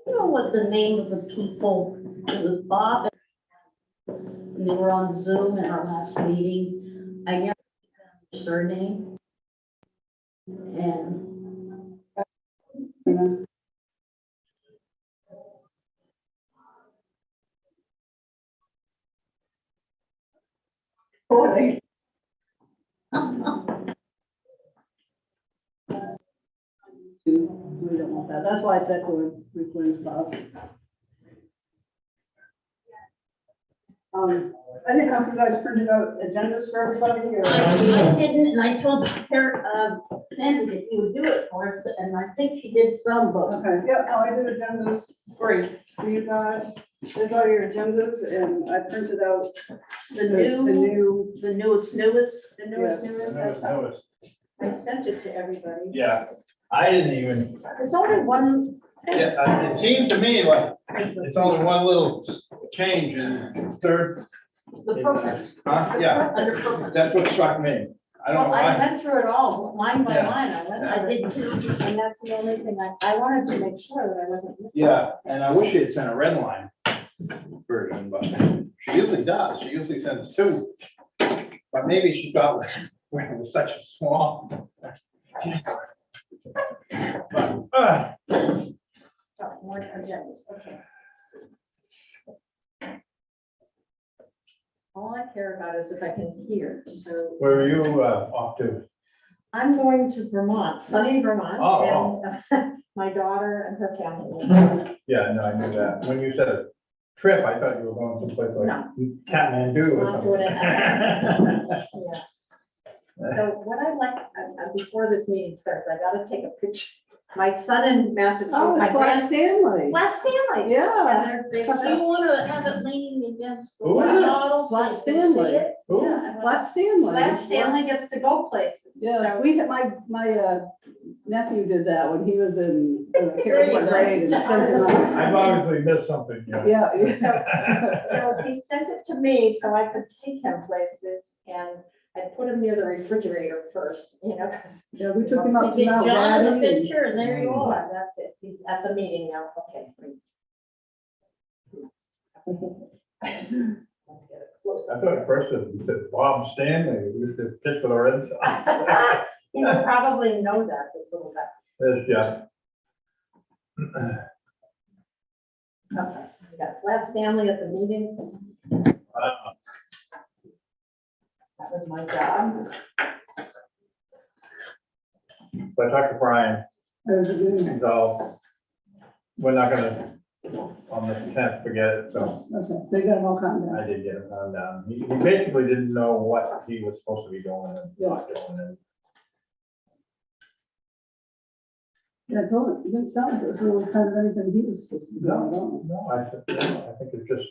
You know what the name of the people, it was Bob, and they were on Zoom in our last meeting. I never got their surname. And We don't want that. That's why it's echoing between us. I didn't know if you guys printed out agendas for everybody or. I didn't, and I told Sandy that he would do it for us, and I think she did some, but Okay, yeah, no, I did agendas great. for you guys. There's all your agendas and I printed out The newest. Yes. Newest. I sent it to everybody. Yeah, I didn't even, There's only one. yeah, it seemed to me like it's only one little change in third. The purpose. Huh? Yeah, Under purpose. that's what struck me. I don't know Well, I why. went through it all, line by Yeah. line, I did too, and that's the only thing I wanted to make sure that I wasn't missing. Yeah, and I wish she had sent a red line version, but she usually does. She usually sends two. But maybe she thought it was such a small. But, Oh, more agendas, okay. All I care about is if I can hear, so where are you off to? I'm going to Vermont, sunny Vermont, Oh, and my daughter and her family. Yeah, no, I knew that. When you said a trip, I thought you were going someplace like No. Kathmandu or Not doing something. Yeah. So what I'd like, before this meeting starts, I gotta take a picture. My son in Massachusetts. Oh, it's Flat Stanley. Flat Stanley. Yeah. And they want to have it leaning against the Who is it? model. so Flat you can see Stanley. it. Who? Yeah. Flat Stanley. Flat Stanley gets to go places. Yes, So- we had, my nephew did that when he was in There you kindergarten go. grade and sent it on. I've obviously missed something, yeah. Yeah. So he sent it to me so I could take him places, and I put him near the refrigerator first, you know, because Yeah, we took him up to Get Mount John the Ratty and- picture, and there you are, that's it, he's at the meeting now, okay. Let's get it close. I thought at first it said Bob Stanley, we used to pitch for the Red Sox. You would probably know that, this little guy. There's Jeff. Okay, we got Flat Stanley at the meeting, that was my job. So I talked to Brian, There's a good one. so we're not gonna, on the 10th, forget it, so Okay, so you got them all calmed down. I did get him calmed down. He basically didn't know what he was supposed to be doing and not doing. And Yeah, I told him, it didn't sound like it was really kind of anything he was supposed to be doing. No, I think it's just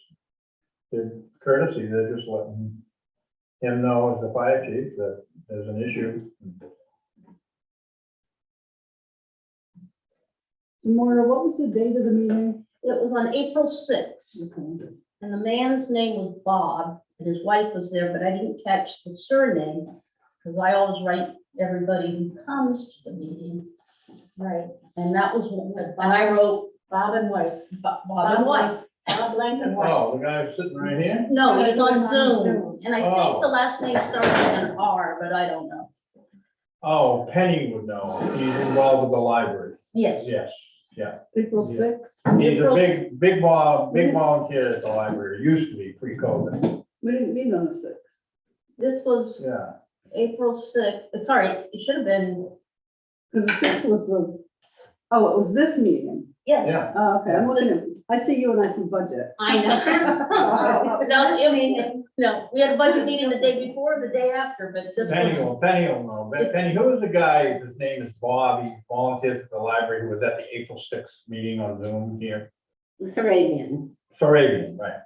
the courtesy, they're just letting him know as the fire chief that there's an issue. So Maura, what was the date of the meeting? It was on April 6th, Okay. and the man's name was Bob, and his wife was there, but I didn't catch the surname, because I always write everybody who comes to the meeting. Right, and that was, and I wrote Bob and wife, Bob and wife, Bob Blank and wife. Oh, the guy sitting right here? No, he was on On Zoom, Zoom. and I think Oh. the last name started with an R, but I don't know. Oh, Penny would know. He's involved with the library. Yes, Yes, yeah. April Yeah. 6th? He's a April- big volunteer at the library. Used to be pre-COVID. We didn't meet on the 6th. this was Yeah. April 6th, sorry, it should have been, Because the 6th was the, oh, it was this meeting. yes, Yeah. Oh, okay, I'm looking at, I see you and I see budget. I know. No, we had a budget meeting the day before, the day after, but this Penny was, will know. Penny, who was the guy, his name is Bob, he volunteers at the library, who was at the April 6th meeting on Zoom here? Arabian. Sarabian, right.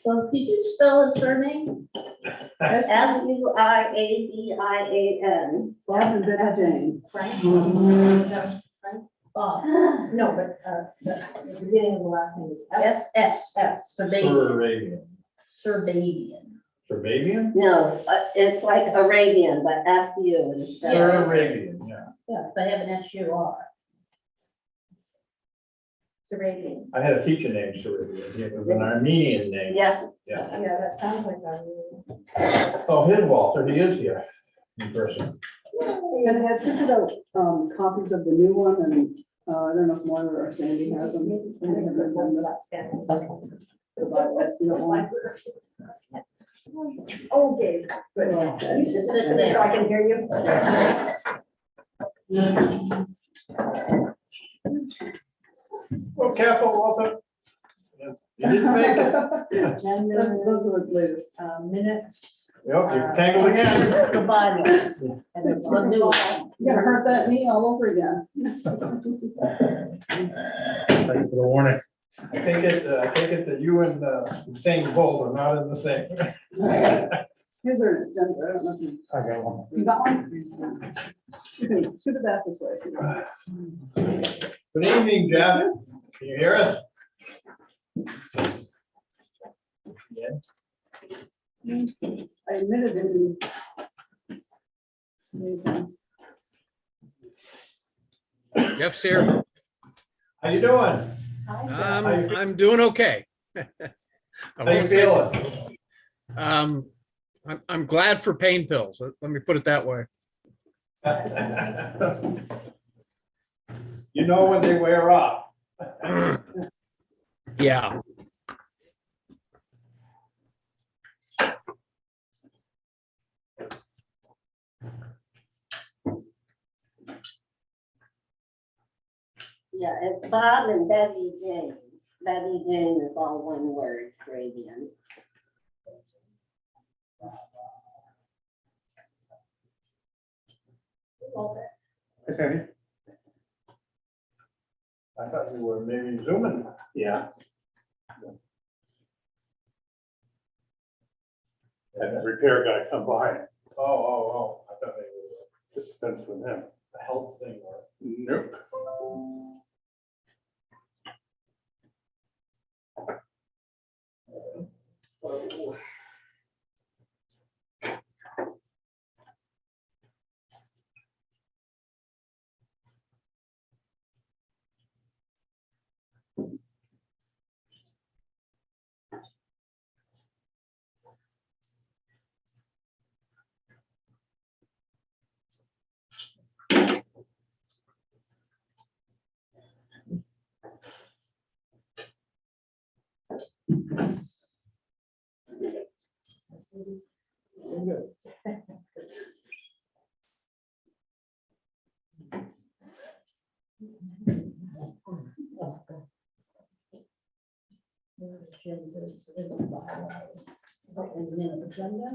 So could you spell his surname? Suiabian. Bob and Betty Jane. Frank? No, Frank? Bob. No, but, the beginning of the last name is S. Serbabian. Sarabian. Serbabian. Surabian? No, it's like Arabian, but SU instead. Surabian, yeah. Yeah, they have an SUR. Arabian. I had a teacher named Surabian. It was an Armenian name. Yeah, Yeah. Yeah, that sounds like Arabian. Oh, here's Walter. He is here in person. And I printed out, copies of the new one, and, I don't know if Moira or Sandy has them. And they have them on the bylaws, you know, one. Oh, Gabe, good. Okay. You should sit there so I can hear you. Well, careful, Walter. You didn't make it. Those are the latest. Minutes. Yep, you're tangled again. The bylaws. And it's the new one. You're gonna hurt that knee all over again. Thank you for the warning. I take it that you and Usain Bolt are not in the same. Here's our agenda. I don't know if you, I got one. you got one? You can shoot it back this way. Good evening, Jeff. Can you hear us? I admitted it. Jeff's here. How you doing? I'm doing okay. I How you won't say- feeling? I'm glad for pain pills. Let me put it that way. You know when they wear off. Yeah. yeah, it's Bob and Betty Jane. Betty Jane is all one word, Arabian. Hi, Sandy. I thought you were maybe zooming. Yeah. Had that repair guy come by, Oh. I thought maybe it was dispense with him. a health thing or. Nope. Agenda.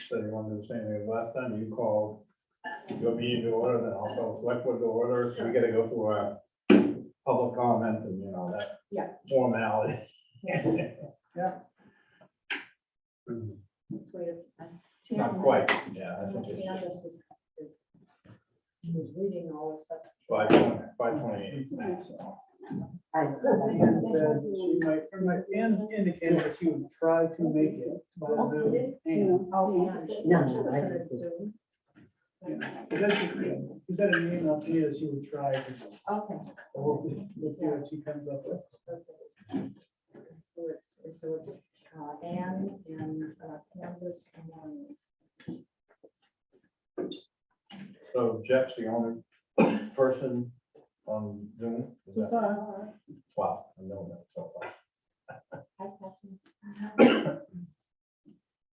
So you wanted to say anything last time you called, your meeting to order, then I'll call select board to order, so we gotta go through our public comment and, you know, that. Yeah. Formality. Not quite, yeah, I think it's Candace is reading all this stuff. 5:28. She might indicate that she would try to make it. But Oh, you did? and Oh, yeah. No, I didn't. He said an email to me that she would try, to- Okay. we'll see what she comes up with. So it's Anne and Candace and So Jeff's the only person on Zoom? Is that- Wow, I know that so far.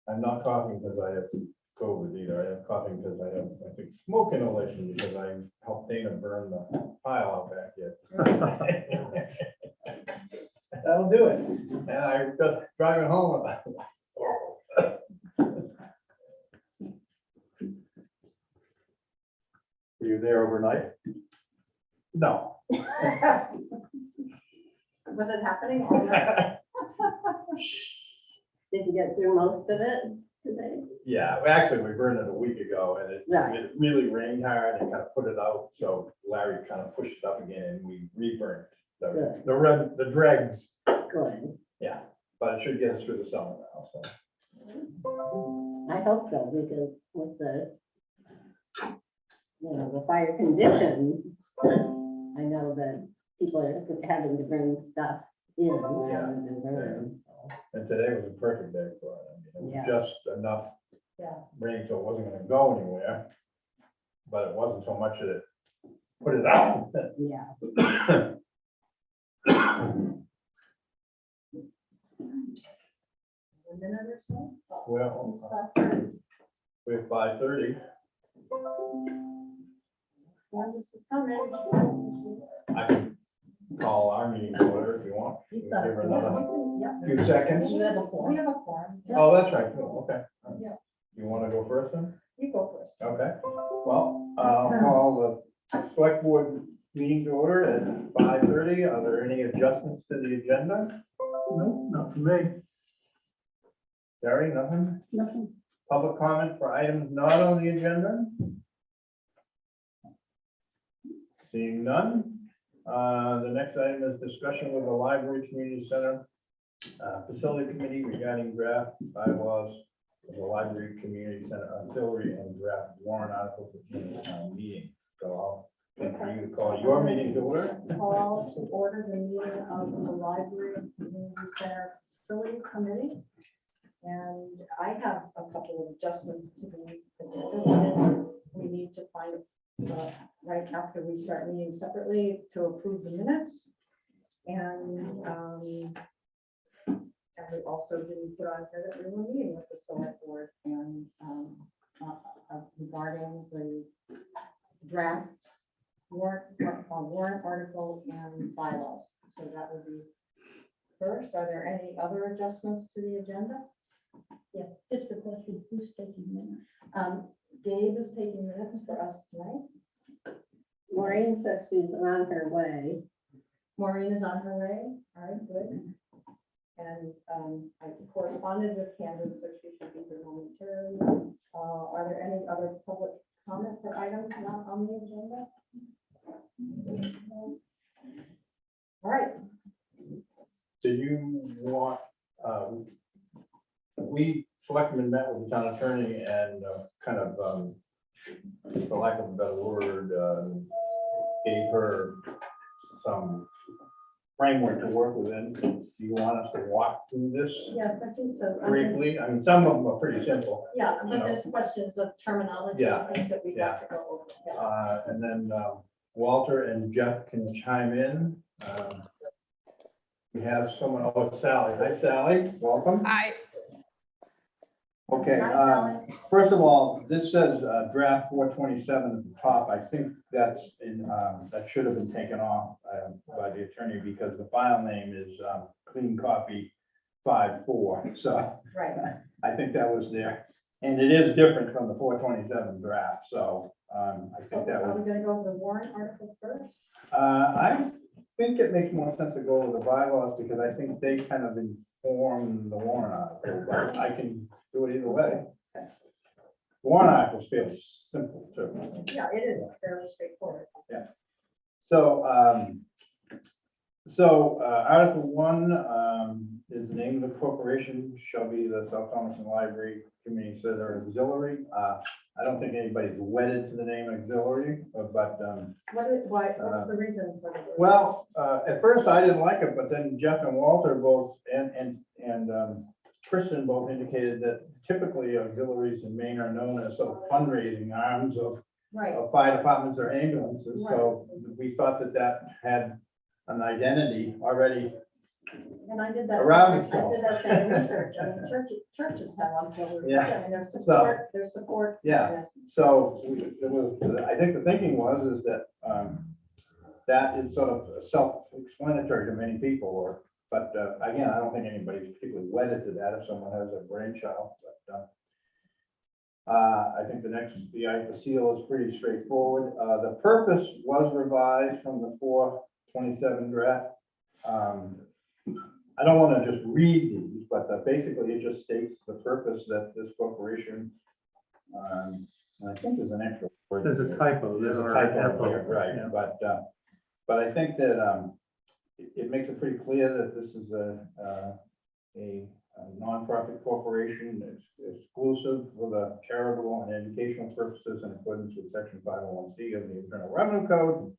I'm not coughing because I have COVID either. I have coughing because I have, I think, smoke inhalation because I helped Dana burn the pile out back here. That'll do it. And I just driving home. Were you there overnight? No. was it happening all night? Did you get through most of it today? Yeah, well, actually, we burned it a week ago and Right. it really rained hard and kind of put it out. So Larry kind of pushed it up again and we reburned Good. the dregs. Good. Yeah, but it should get us through the summer now, so. I hope so, because with the, the fire conditions, I know that people are having to bring stuff in rather than burn, so. And today was a perfect day for it. I mean, it Yeah. was just enough Yeah. rain, so it wasn't gonna go anywhere. But it wasn't so much that it put it out. Yeah. A minute or so? Well, we're 5:30. Candace is coming. I can call our meeting to order if you want. We can give her another Yeah. few seconds. You have a We form. have a form. Yeah. Oh, that's right, cool, okay. Yeah. You wanna go first then? You go first. Okay, well, I'll call the select board meeting to order at 5:30. Are there any adjustments to the agenda? Nope, not for me. Gary, nothing? Nothing. Public comment for items not on the agenda? Seeing none. The next item is discussion with the Library Community Center Facility Committee regarding draft bylaws of the Library Community Center auxiliary and draft warrant article for the town meeting. So I'll wait for you to call your meeting to order. Call to order the meeting of the Library and Community Center Facility Committee. And I have a couple of adjustments to the agenda. We need to find, right after we start meeting separately, to approve the minutes. And we also didn't put on here that we were meeting with the select board and regarding the draft warrant article and bylaws. So that would be first. Are there any other adjustments to the agenda? Yes, just a question, who's taking minutes? Gabe is taking minutes for us tonight. Maureen says she's on her way. Maureen is on her way. All right, good. And I corresponded with Candace, so she should be here momentarily. Are there any other public comment for items not on the agenda? All right, Do you want, we selectmen met with the town attorney and kind of, for lack of a better word, gave her some framework to work within. Do you want us to walk through this yes, I think so. briefly? I mean, some of them are pretty simple. Yeah, but there's questions of terminology, Yeah, things that we got to go over. Yeah. And then Walter and Jeff can chime in. We have someone, oh, it's Sally. Hi, Sally, welcome. Hi. Okay, Hi, Sally. first of all, this says draft 427 at the top. I think that's in, that should have been taken off by the attorney because the file name is clean copy 5.4. So Right. I think that was there. And it is different from the 427 draft. So I think that Are was, we gonna go over the warrant article first? I think it makes more sense to go with the bylaws because I think they kind of inform the warrant article, but I can do it either way. The warrant article is fairly simple too. Yeah, it is fairly straightforward. So, Article 1 is the name of the corporation shall be the South Thompson Library Community Center Auxiliary. I don't think anybody's wedded to the name auxiliary, but, What's the reason for the? well, at first I didn't like it, but then Jeff and Walter both, and Kristen both indicated that typically auxiliaries in Maine are known as sort of fundraising arms of Right, fire departments or ambulances, so we thought that that had an identity already. and I did that. Around I itself. did that same research. I mean, churches have auxiliaries. Yeah. I mean, there's support. Yeah. So I think the thinking was is that that is sort of self-explanatory to many people, but again, I don't think anybody's particularly wedded to that if someone has a brainchild, but I think the seal is pretty straightforward. The purpose was revised from the 427 draft. I don't want to just read these, but basically it just states the purpose that this corporation, and I think there's an extra word. There's a typo. There's a or typo there, an right, yeah. but I think that it makes it pretty clear that this is a nonprofit corporation. It's exclusive for the charitable and educational purposes in accordance with section 501C of the Internal Revenue Code.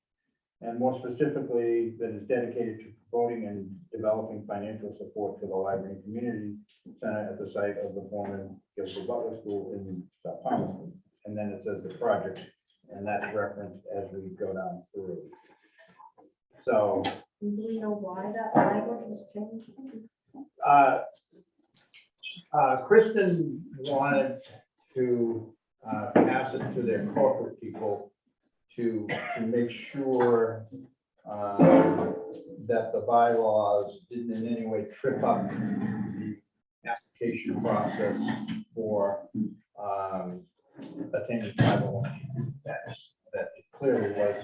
And more specifically, that is dedicated to promoting and developing financial support for the library and community center at the site of the former Guilford Butler School in South Thompson. And then it says the project, and that's referenced as we go down through. So, Do you know why that language was changed? Kristen wanted to pass it to their corporate people to make sure that the bylaws didn't in any way trip up the application process for attaining 501 status. That it clearly was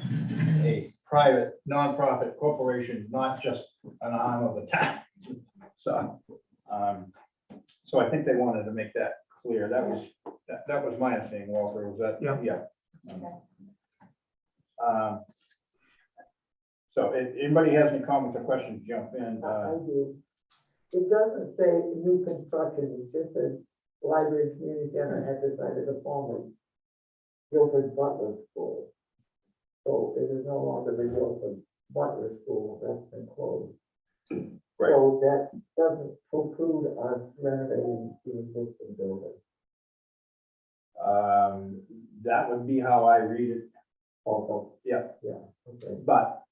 a private nonprofit corporation, not just an arm of the town. So I think they wanted to make that clear. That was my understanding, Walter, was that? Yeah. So if anybody has any comments or questions, jump in. I do. It doesn't say new construction, it just says library community center at the site of the former Guilford Butler School. So it is no longer the Guilford Butler School, that's been closed. Right. So that doesn't preclude us renovating the existing building. That would be how I read it. Also, Yeah, okay. but,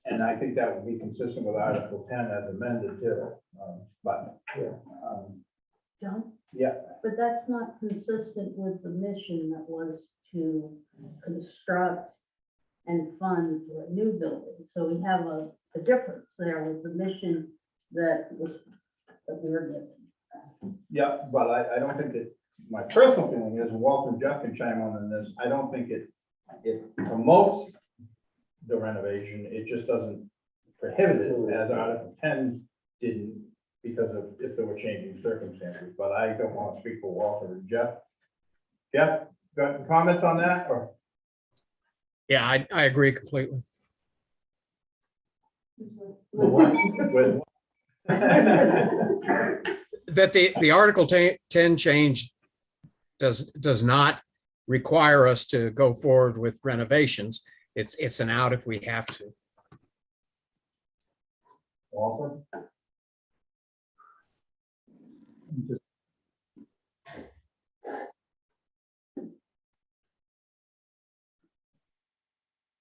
and I think that would be consistent with Article 10 as amended too. But, John? yeah, But that's not consistent with the mission that was to construct and fund for a new building. So we have a difference there with the mission that we were given. yeah, but I don't think that, my personal feeling is, and Walter and Jeff can chime on this, I don't think it promotes the renovation, it just doesn't prohibit it, as Article 10 didn't, because of if there were changing circumstances, but I don't want to speak for Walter and Jeff. Jeff, got any comments on that, or? Yeah, I agree completely. With- That the Article 10 change does not require us to go forward with renovations. It's an out if we have to. Walter?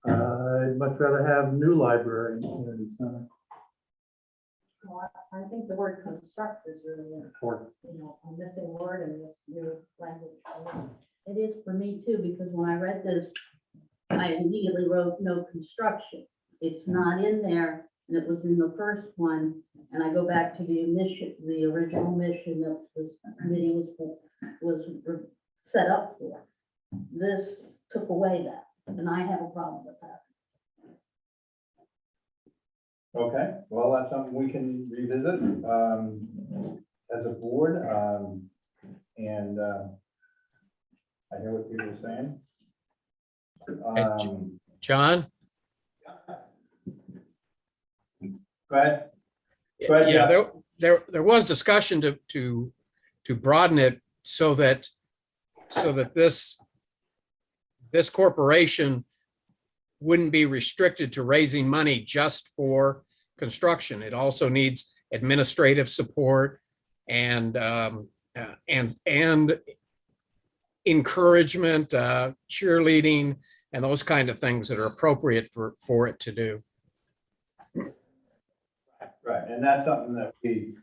I'd much rather have new library in the community center. Well, I think the word construct is really important, a missing word in this new language. It is for me too, because when I read this, I immediately wrote no construction. It's not in there, and it was in the first one. And I go back to the mission, the original mission that this committee was set up for. This took away that, and I have a problem with that. Okay, well, that's something we can revisit as a board. And I hear what people are saying. John? Go ahead. Go ahead, Yeah, Jeff. there was discussion to broaden it so that so that this corporation wouldn't be restricted to raising money just for construction. It also needs administrative support and encouragement, cheerleading, and those kind of things that are appropriate for it to do. Right, and that's something that we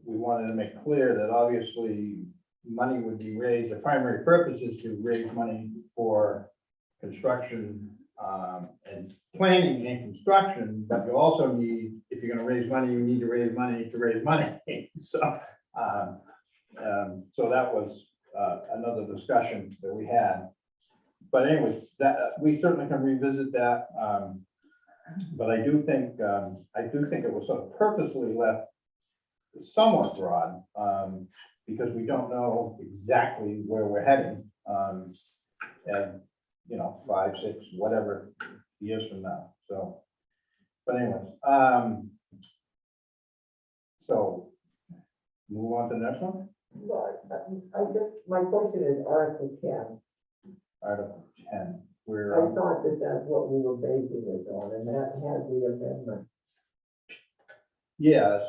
wanted to make clear, that obviously money would be raised, the primary purpose is to raise money for construction, and planning and construction, but you also need, if you're gonna raise money, you need to raise money to raise money. So that was, another discussion that we had. But anyways, that, we certainly can revisit that, but I do think it was sort of purposely left somewhat broad, because we don't know exactly where we're heading, and, 5, 6, whatever years from now, so. But anyways, so move on to the next one, But I guess my question is Article 10. Article 10, I where, thought that that's what we were basing it on, and that had the amendment yes,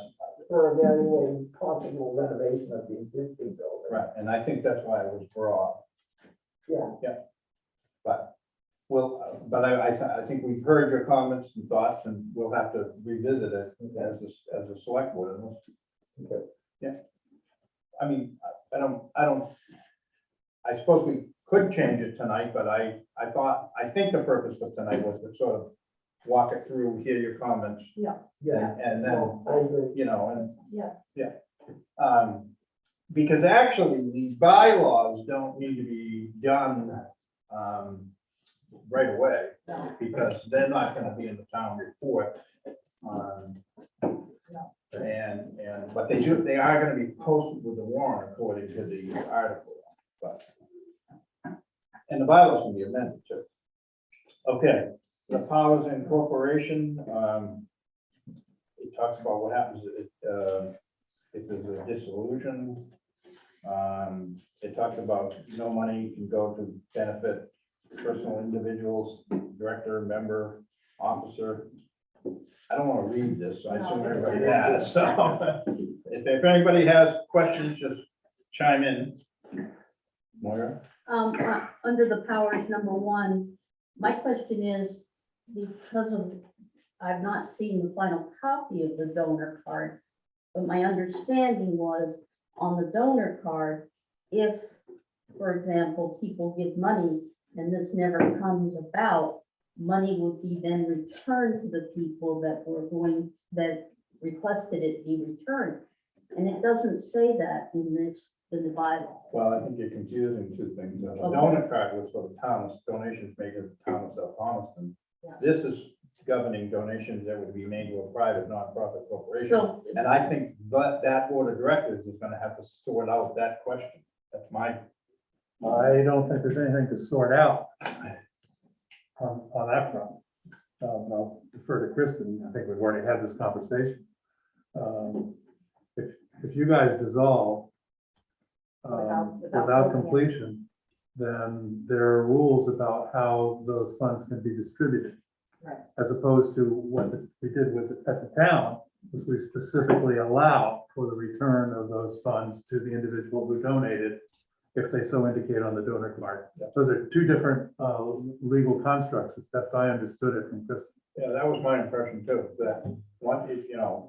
for evaluating possible renovation of the existing building. right, and I think that's why it was broad. Yeah, But I think we've heard your comments and thoughts, and we'll have to revisit it as a select board. okay. Yeah. I mean, I suppose we could change it tonight, but I think the purpose of tonight was to sort of walk it through, hear your comments, Yeah, and then, I agree. because actually the bylaws don't need to be done, right away, because they're not gonna be in the town report. But they are gonna be posted with the warrant according to the article, but. And the bylaws can be amended too. Okay, the powers and corporation, it talks about what happens if there's a dissolution. It talks about no money can go to benefit personal individuals, director, member, officer. I don't want to read this, so I assume everybody has, so if anybody has questions, just chime in. Moira? Under the powers, number 1, my question is, because of, I've not seen the final copy of the donor card, but my understanding was on the donor card, if, for example, people give money and this never comes about, money would be then returned to the people that requested it be returned. And it doesn't say that in the bylaw. Well, I think you're confusing two things. The Okay. donor card was for the town, donations made to the town of South Thomaston. Yeah. This is governing donations that would be made to a private nonprofit corporation. So, And I think that board of directors is gonna have to sort out that question. That's my, I don't think there's anything to sort out on that front. I'll defer to Kristen. I think we've already had this conversation. If you guys dissolve without completion, then there are rules about how those funds can be distributed. Right. As opposed to what we did at the town, which we specifically allow for the return of those funds to the individual who donated, if they so indicate on the donor card. Those are two different legal constructs, as best I understood it from Kristen. yeah, that was my impression too, that one,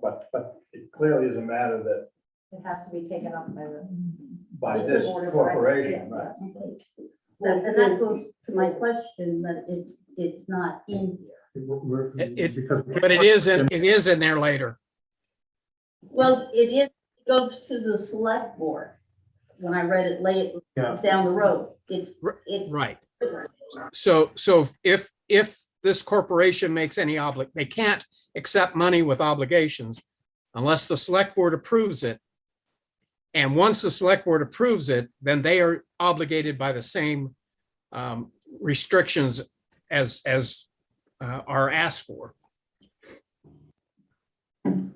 but it clearly is a matter that It has to be taken up by It's this the board of corporation, directors, right? and that goes to my question, that it's not in here. But it is in there later. Well, it goes to the select board. When I read it late Yeah. down the road, it's. Right. So if this corporation makes any they can't accept money with obligations unless the select board approves it. And once the select board approves it, then they are obligated by the same restrictions as are asked for. And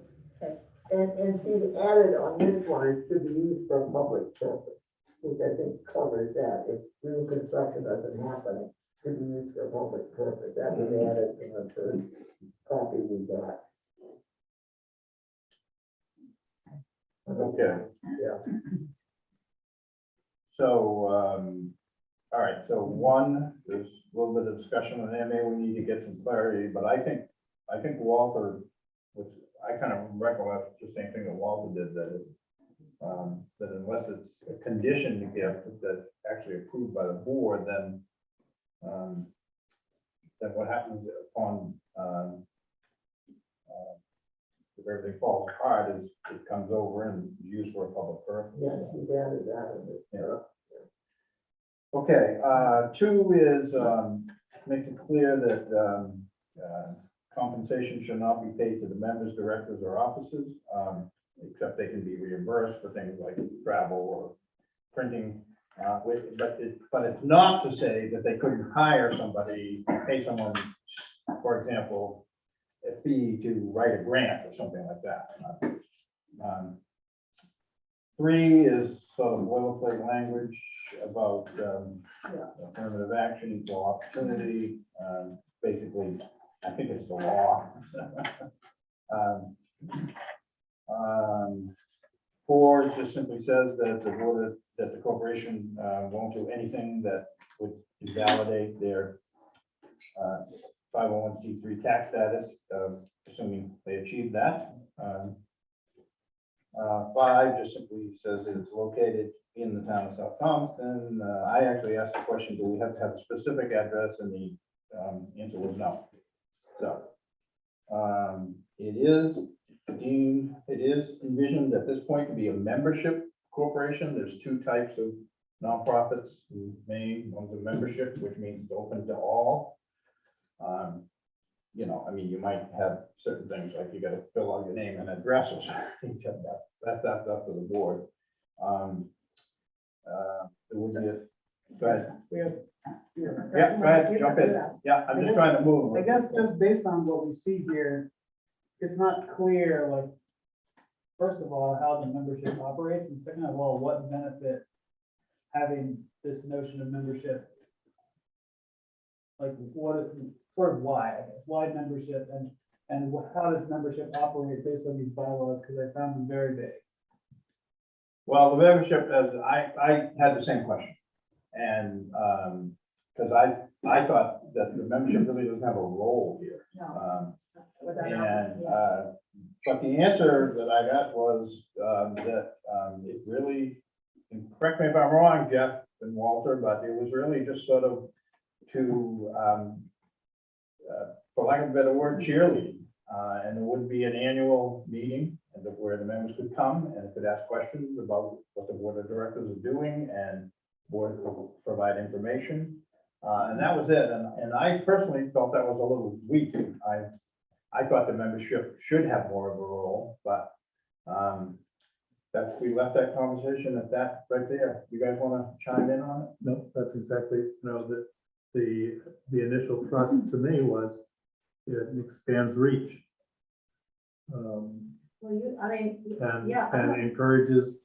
she's added on this one, it's to be used for public purpose. which I think covers that, if new construction doesn't happen, it could be used for a public purpose, that was added in the first copy we got. Okay. Yeah. So, all right, so one, there's a little bit of discussion on MA, we need to get some clarity, but I think Walter was, I kind of recollect the same thing that Walter did, that that unless it's a conditioned gift that's actually approved by the board, then what happens upon if everything falls apart is it comes over and is used for a public purpose. Yes, we added that in this. Yeah. Okay, two is, makes it clear that compensation should not be paid to the members, directors, or officers, except they can be reimbursed for things like travel or printing. But it's not to say that they couldn't hire somebody, pay someone, for example, a fee to write a grant or something like that. Three is sort of boilerplate language about affirmative action, equal opportunity. Basically, I think it's the law. Four just simply says that the board, that the corporation won't do anything that would invalidate their 501c3 tax status, assuming they achieve that. Five just simply says that it's located in the town of South Thompson. I actually asked the question, do we have to have a specific address? And the answer was no. So it is envisioned at this point to be a membership corporation. There's two types of nonprofits in Maine. One's a membership, which means it's open to all. You know, I mean, you might have certain things like you got to fill out your name and address or something. That's up to the board. It would be go ahead. We have. Yeah, go ahead, jump in. Yeah, I'm just trying to move. I guess just based on what we see here, it's not clear, like, first of all, how the membership operates, and second of all, what benefit having this notion of membership, like, what, sort of why, I guess, why membership, and how does membership operate based on these bylaws, because I found them very vague. Well, the membership, as I had the same question. And, because I thought that the membership really doesn't have a role here. But the answer that I got was, that, it really, and correct me if I'm wrong, Jeff and Walter, but it was really just sort of to, for lack of a better word, cheerleading. And there would be an annual meeting where the members could come and could ask questions about what the board of directors are doing, and board will provide information. And that was it. And I personally felt that was a little weak. I thought the membership should have more of a role, but we left that conversation at that right there. You guys want to chime in on it? No, that's exactly, the initial thrust to me was it expands reach. Well, I mean, And, yeah. and encourages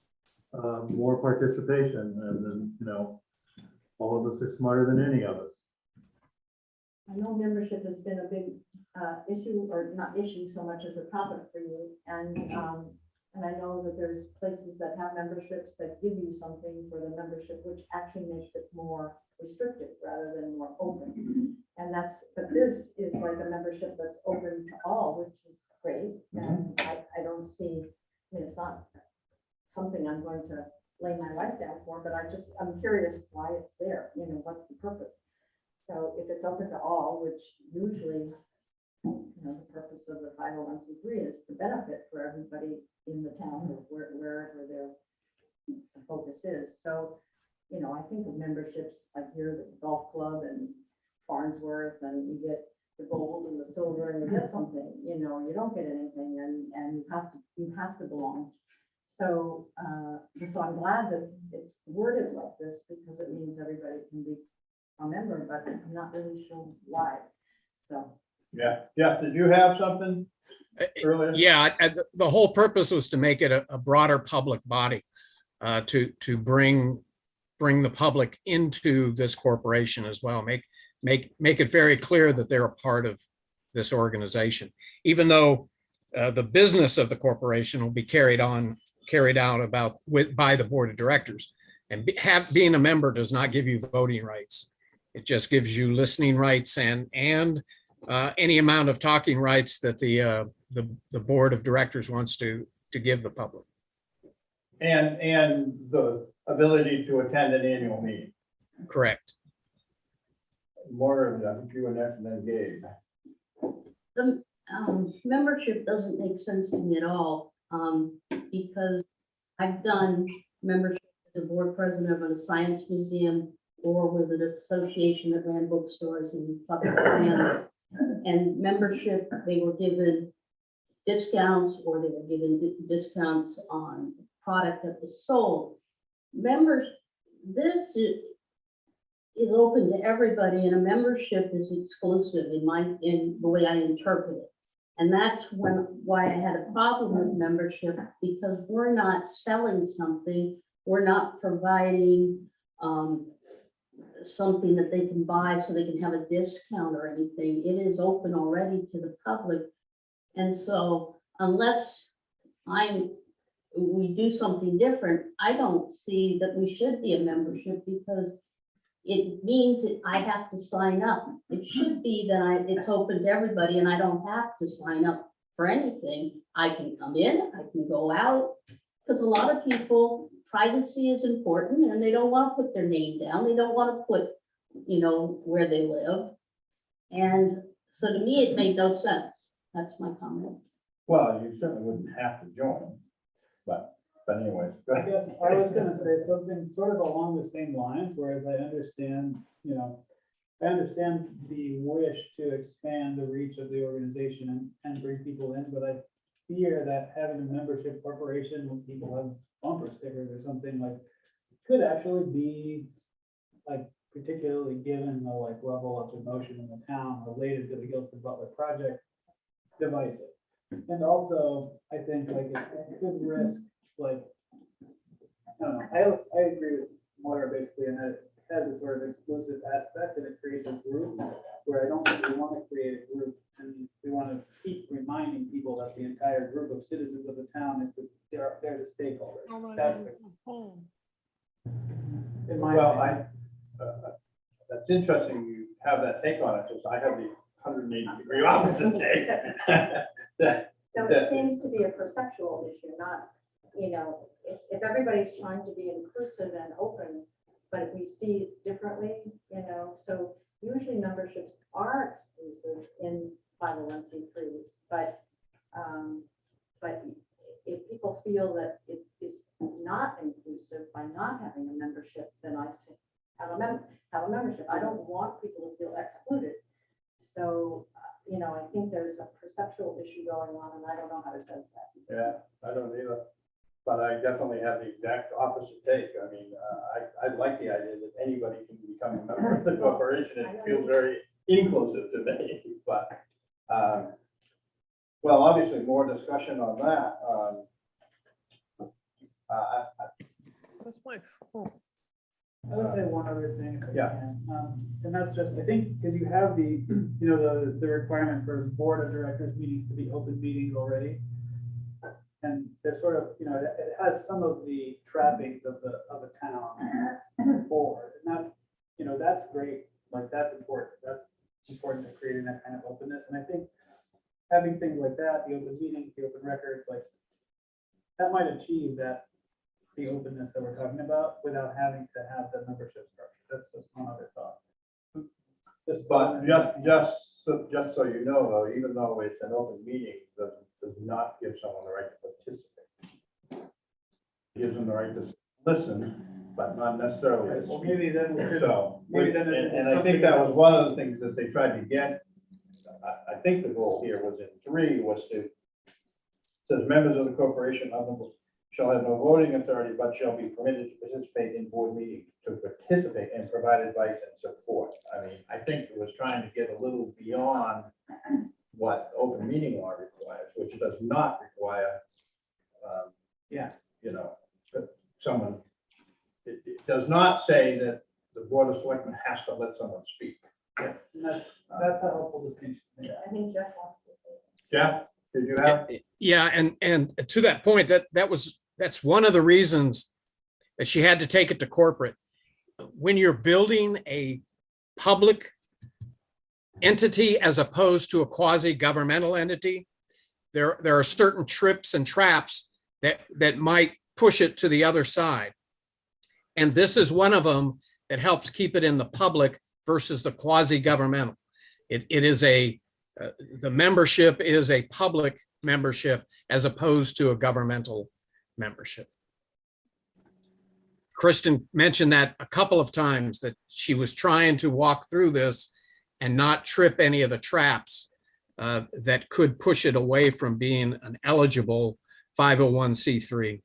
more participation, and then, all of us are smarter than any of us. I know membership has been a big issue, or not issue so much as a topic for you, and I know that there's places that have memberships that give you something for the membership, which actually makes it more restrictive rather than more open. And but this is like a membership that's open to all, which is great, and I don't see, I mean, it's not something I'm going to lay my life down for, but I'm curious why it's there, what's the purpose? So if it's open to all, which usually, the purpose of the 501c3 is to benefit for everybody in the town or wherever their focus is. So, I think of memberships like here, the golf club and Farnsworth, and you get the gold and the silver and you get something, you don't get anything, and you have to belong. So, so I'm glad that it's worded like this, because it means everybody can be a member, but I'm not really sure why. So. Yeah. Jeff, did you have something earlier? Yeah, the whole purpose was to make it a broader public body, to bring bring the public into this corporation as well. Make it very clear that they're a part of this organization, even though the business of the corporation will be carried out by the board of directors. And being a member does not give you voting rights. It just gives you listening rights and any amount of talking rights that the board of directors wants to give the public. And the ability to attend an annual meeting. Correct. More, I think you were next, and then Gabe. The membership doesn't make sense to me at all, because I've done membership as a board president of a science museum or with an association that ran bookstores and public lands. And membership, they were given discounts or they were given discounts on product that was sold. Members, this is open to everybody, and a membership is exclusive in the way I interpret it. And that's why I had a problem with membership, because we're not selling something, we're not providing something that they can buy so they can have a discount or anything. It is open already to the public. And so unless we do something different, I don't see that we should be a membership, because it means that I have to sign up. It should be that it's open to everybody and I don't have to sign up for anything. I can come in, I can go out, because a lot of people, privacy is important and they don't want to put their name down. They don't want to put, where they live. And so to me, it made no sense. That's my comment. Well, you certainly wouldn't have to join, but anyways. Go I ahead. guess I was gonna say something sort of along the same lines, whereas I understand, I understand the wish to expand the reach of the organization and bring people in, but I fear that having a membership corporation when people have bumper stickers or something could actually be particularly given the level of emotion in the town related to the Guilford Butler project, divisive. And also, I think it could risk I don't know, I agree with Moira basically in that it has a sort of exclusive aspect and it creates a group where I don't think we want to create a group, and we want to keep reminding people that the entire group of citizens of the town is they're the stakeholders. That's in my opinion. That's interesting you have that take on it, because I have the 180-degree opposite take. So it seems to be a perceptual issue, not, if everybody's trying to be inclusive and open, but we see it differently, so usually memberships are exclusive in 501c3s, but if people feel that it is not inclusive by not having a membership, then I say, have a membership. I don't want people to feel excluded. So, I think there's a perceptual issue going on, and I don't know how to judge that. Yeah, I don't either, but I definitely have the exact opposite take. I mean, I like the idea that anybody can become a member of the corporation. It feels very inclusive to me, but, well, obviously more discussion on that. I would say one other thing. If I Yeah. can. And that's just, I think, because you have the requirement for board of directors meetings to be open meetings already. And they're sort of, it has some of the trappings of a town board. And that, that's great. That's important. That's important to creating that kind of openness. And I think having things like that, the open meetings, the open records, that might achieve the openness that we're talking about without having to have the membership structure. That's just one other thought. But just so you know, though, even though it's an open meeting, does not give someone the right to participate. It gives them the right to listen, but not necessarily. Well, maybe then we should. So, Maybe then and I think that was one of the things that they tried to get. I think the goal here was in 3 was to, says members of the corporation shall have no voting authority, but shall be permitted to participate in board meetings, to participate and provide advice and support. I mean, I think it was trying to get a little beyond what open meeting law requires, which does not require, Yeah. that someone, it it does not say that the Board of Selectmen has to let someone speak. And that's a helpful distinction. I think Jeff wants to say. Jeff, did you have? Yeah, and to that point, that's one of the reasons that she had to take it to corporate. When you're building a public entity as opposed to a quasi-governmental entity, there are certain trips and traps that might push it to the other side. And this is one of them that helps keep it in the public versus the quasi-governmental. It is the membership is a public membership as opposed to a governmental membership. Kristen mentioned that a couple of times, that she was trying to walk through this and not trip any of the traps that could push it away from being an eligible 501c3.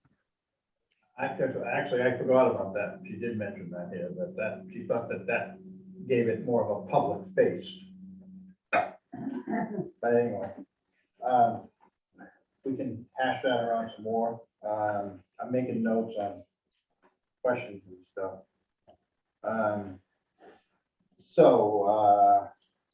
Actually, I forgot about that. She did mention that here, that she thought that gave it more of a public face. But anyway, we can hash that around some more. I'm making notes on questions and stuff. I'm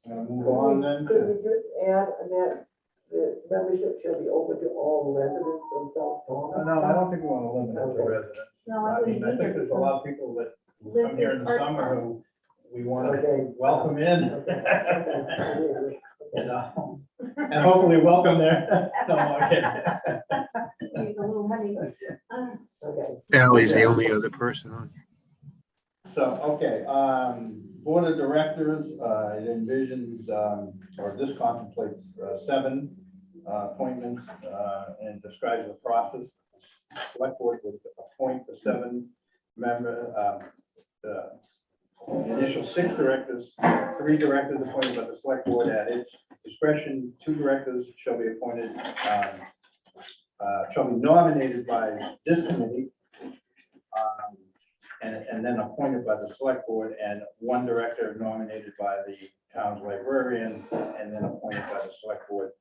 gonna move on then. Could we just add that the membership shall be open to all residents of South Taunton? No, I don't think we want to limit it to residents. No, I mean, I think there's a lot of people that come here in the summer who we want to welcome in. You know, and hopefully welcome there. No, I'm kidding. Need a little money. Okay. Sally's the only other person on. So, okay, Board of Directors, it envisions, or this contemplates 7 appointments and describes the process. Select Board would appoint the 7 member, the initial 6 directors, 3 directors appointed by the Select Board at its discretion. 2 directors shall be appointed, shall be nominated by this committee. And then appointed by the Select Board, and 1 director nominated by the town's librarian, and then appointed by the Select Board.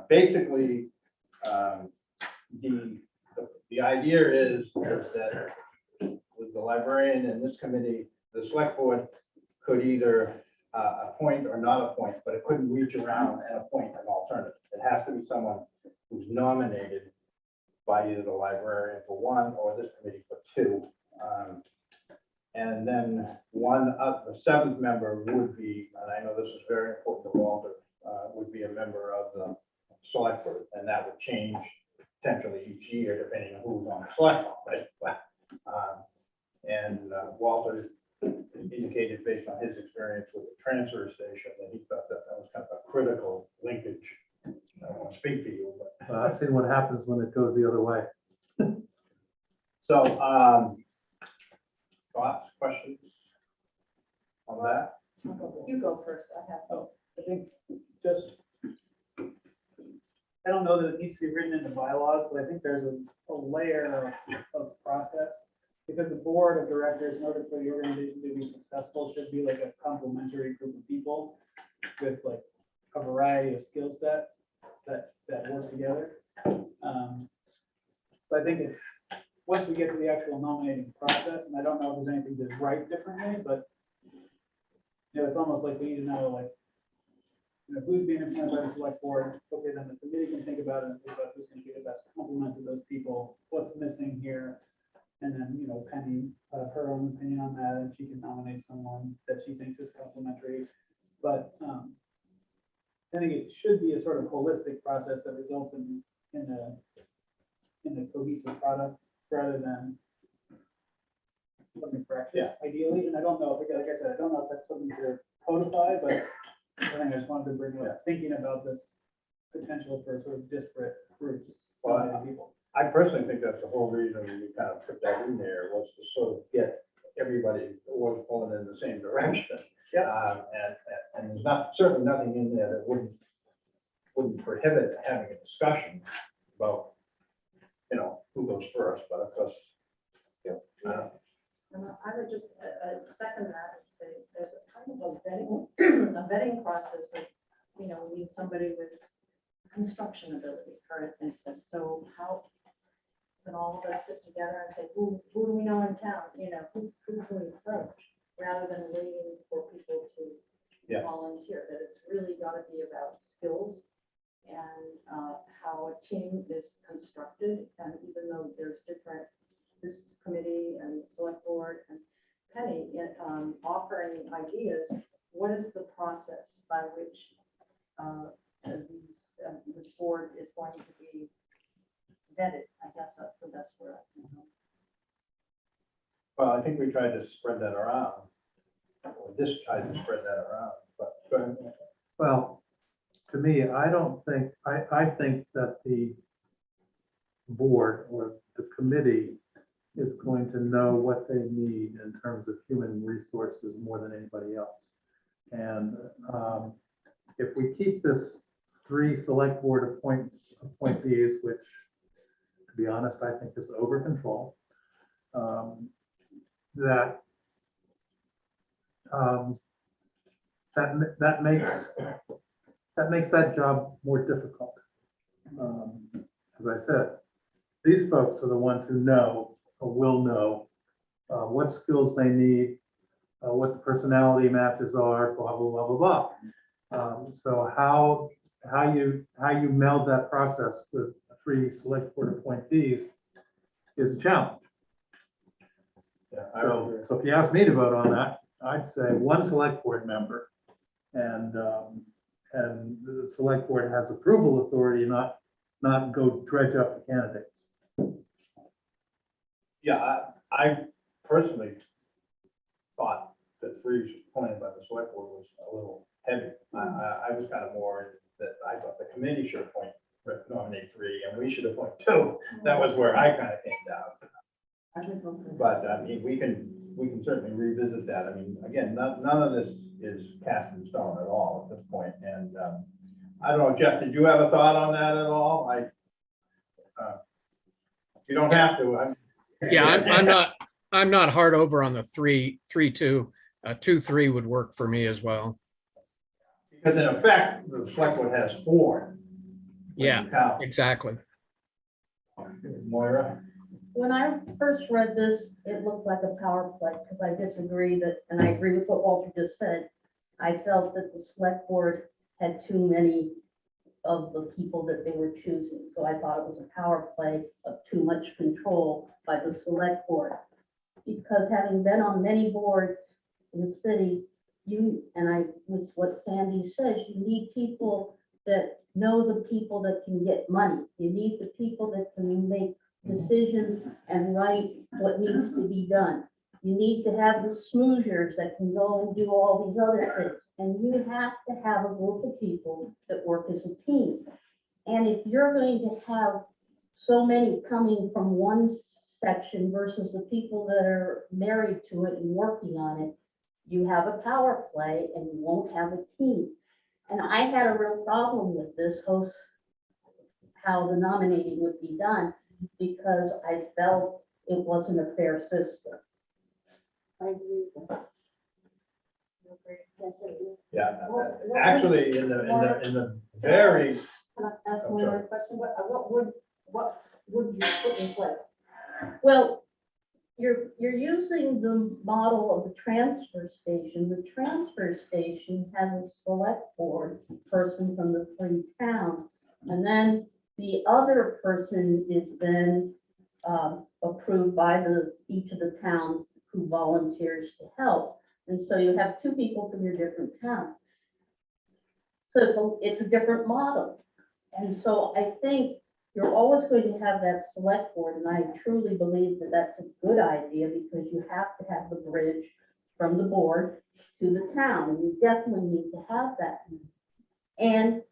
Basically, the idea is that with the librarian and this committee, the Select Board could either appoint or not appoint, but it couldn't reach around and appoint an alternative. It has to be someone who's nominated by either the librarian for 1 or this committee for 2. And then one of the 7th member would be, and I know this is very important to Walter, would be a member of the Select Board, and that would change potentially each year depending on who's on the Select Board, right? Walter indicated based on his experience with the transfer station that he thought that was kind of a critical linkage. I don't want to speak for you, but. I've seen what happens when it goes the other way. So, thoughts, questions on that? You go first. I have. I think just, I don't know that it needs to be written into bylaws, but I think there's a layer of process. Because the board of directors, in order for the organization to be successful, should be like a complementary group of people with like a variety of skill sets that work together. But I think it's, once we get to the actual nominating process, and I don't know if there's anything to write differently, but you know, it's almost like we need to know, like, you know, who's being appointed by the Select Board. Okay, then the committee can think about it and think about who's going to be the best complement to those people, what's missing here. And then, you know, Penny, her own opinion on that, and she can nominate someone that she thinks is complementary. But I think it should be a sort of holistic process that results in a cohesive product rather than something fractious, ideally. And I don't know, like I said, I don't know if that's something to codify, but I think I just wanted to bring up thinking about this potential for sort of disparate groups of people. I personally think that's the whole reason we kind of put that in there, was to sort of get everybody was pulling in the same direction. Yeah. And there's certainly nothing in there that wouldn't prohibit having a discussion about, you know, who goes first, but of course, I would just second that and say there's a kind of a vetting process of, you know, we need somebody with construction ability, for instance. So how, then all of us sit together and say, who do we know in town, you know, who can we approach? Rather than waiting for people to Yeah. volunteer, that it's really gotta be about skills and how a team is constructed, and even though there's different, this committee and select board and Penny offering ideas, what is the process by which this board is going to be vetted? I guess that's the best word I can know. Well, I think we tried to spread that around. Or this tried to spread that around, but go ahead. Well, to me, I think that the board or the committee is going to know what they need in terms of human resources more than anybody else. And if we keep this 3 select board appointees, which, to be honest, I think is over control, that makes that job more difficult. As I said, these folks are the ones who know or will know what skills they need, what the personality matches are, blah, blah, blah, blah, blah. So how you meld that process with 3 select board appointees is a challenge. Yeah, I So, agree. so if you ask me to vote on that, I'd say 1 select board member, and the select board has approval authority, not go dredge up the candidates. Yeah, I personally thought that 3 appointed by the select board was a little heavy. I was kind of more that I thought the committee should appoint, nominate 3, and we should appoint 2. That was where I kind of came down. But I mean, we can certainly revisit that. I mean, again, none of this is cast in stone at all at this point. And I don't know, Jeff, did you have a thought on that at all? You don't have to. Yeah, I'm not hard over on the 3-2. 2-3 would work for me as well. Because in effect, the select board has 4. when Yeah, you count. exactly. Moira? When I first read this, it looked like a power play, because I disagree that, and I agree with what Walter just said. I felt that the select board had too many of the people that they were choosing. So I thought it was a power play of too much control by the select board. Because having been on many boards in the city, with what Sandy says, you need people that know the people that can get money. You need the people that can make decisions and write what needs to be done. You need to have the smoozers that can go and do all these other things. And you have to have a group of people that work as a team. And if you're going to have so many coming from one section versus the people that are married to it and working on it, you have a power play and you won't have a team. And I had a real problem with this host, how the nominating would be done, because I felt it wasn't a fair system. I agree with that. Yes, I do. Yeah, What actually, in the very, Can I ask I'm one sorry. more question? What would you put in place? Well, you're using the model of the transfer station. The transfer station has a select board person from the 3 towns. And then the other person is then approved by each of the towns who volunteers to help. And so you have 2 people from your different towns. So it's a different model. And so I think you're always going to have that select board, and I truly believe that that's a good idea, because you have to have the bridge from the board to the town. You definitely need to have that. And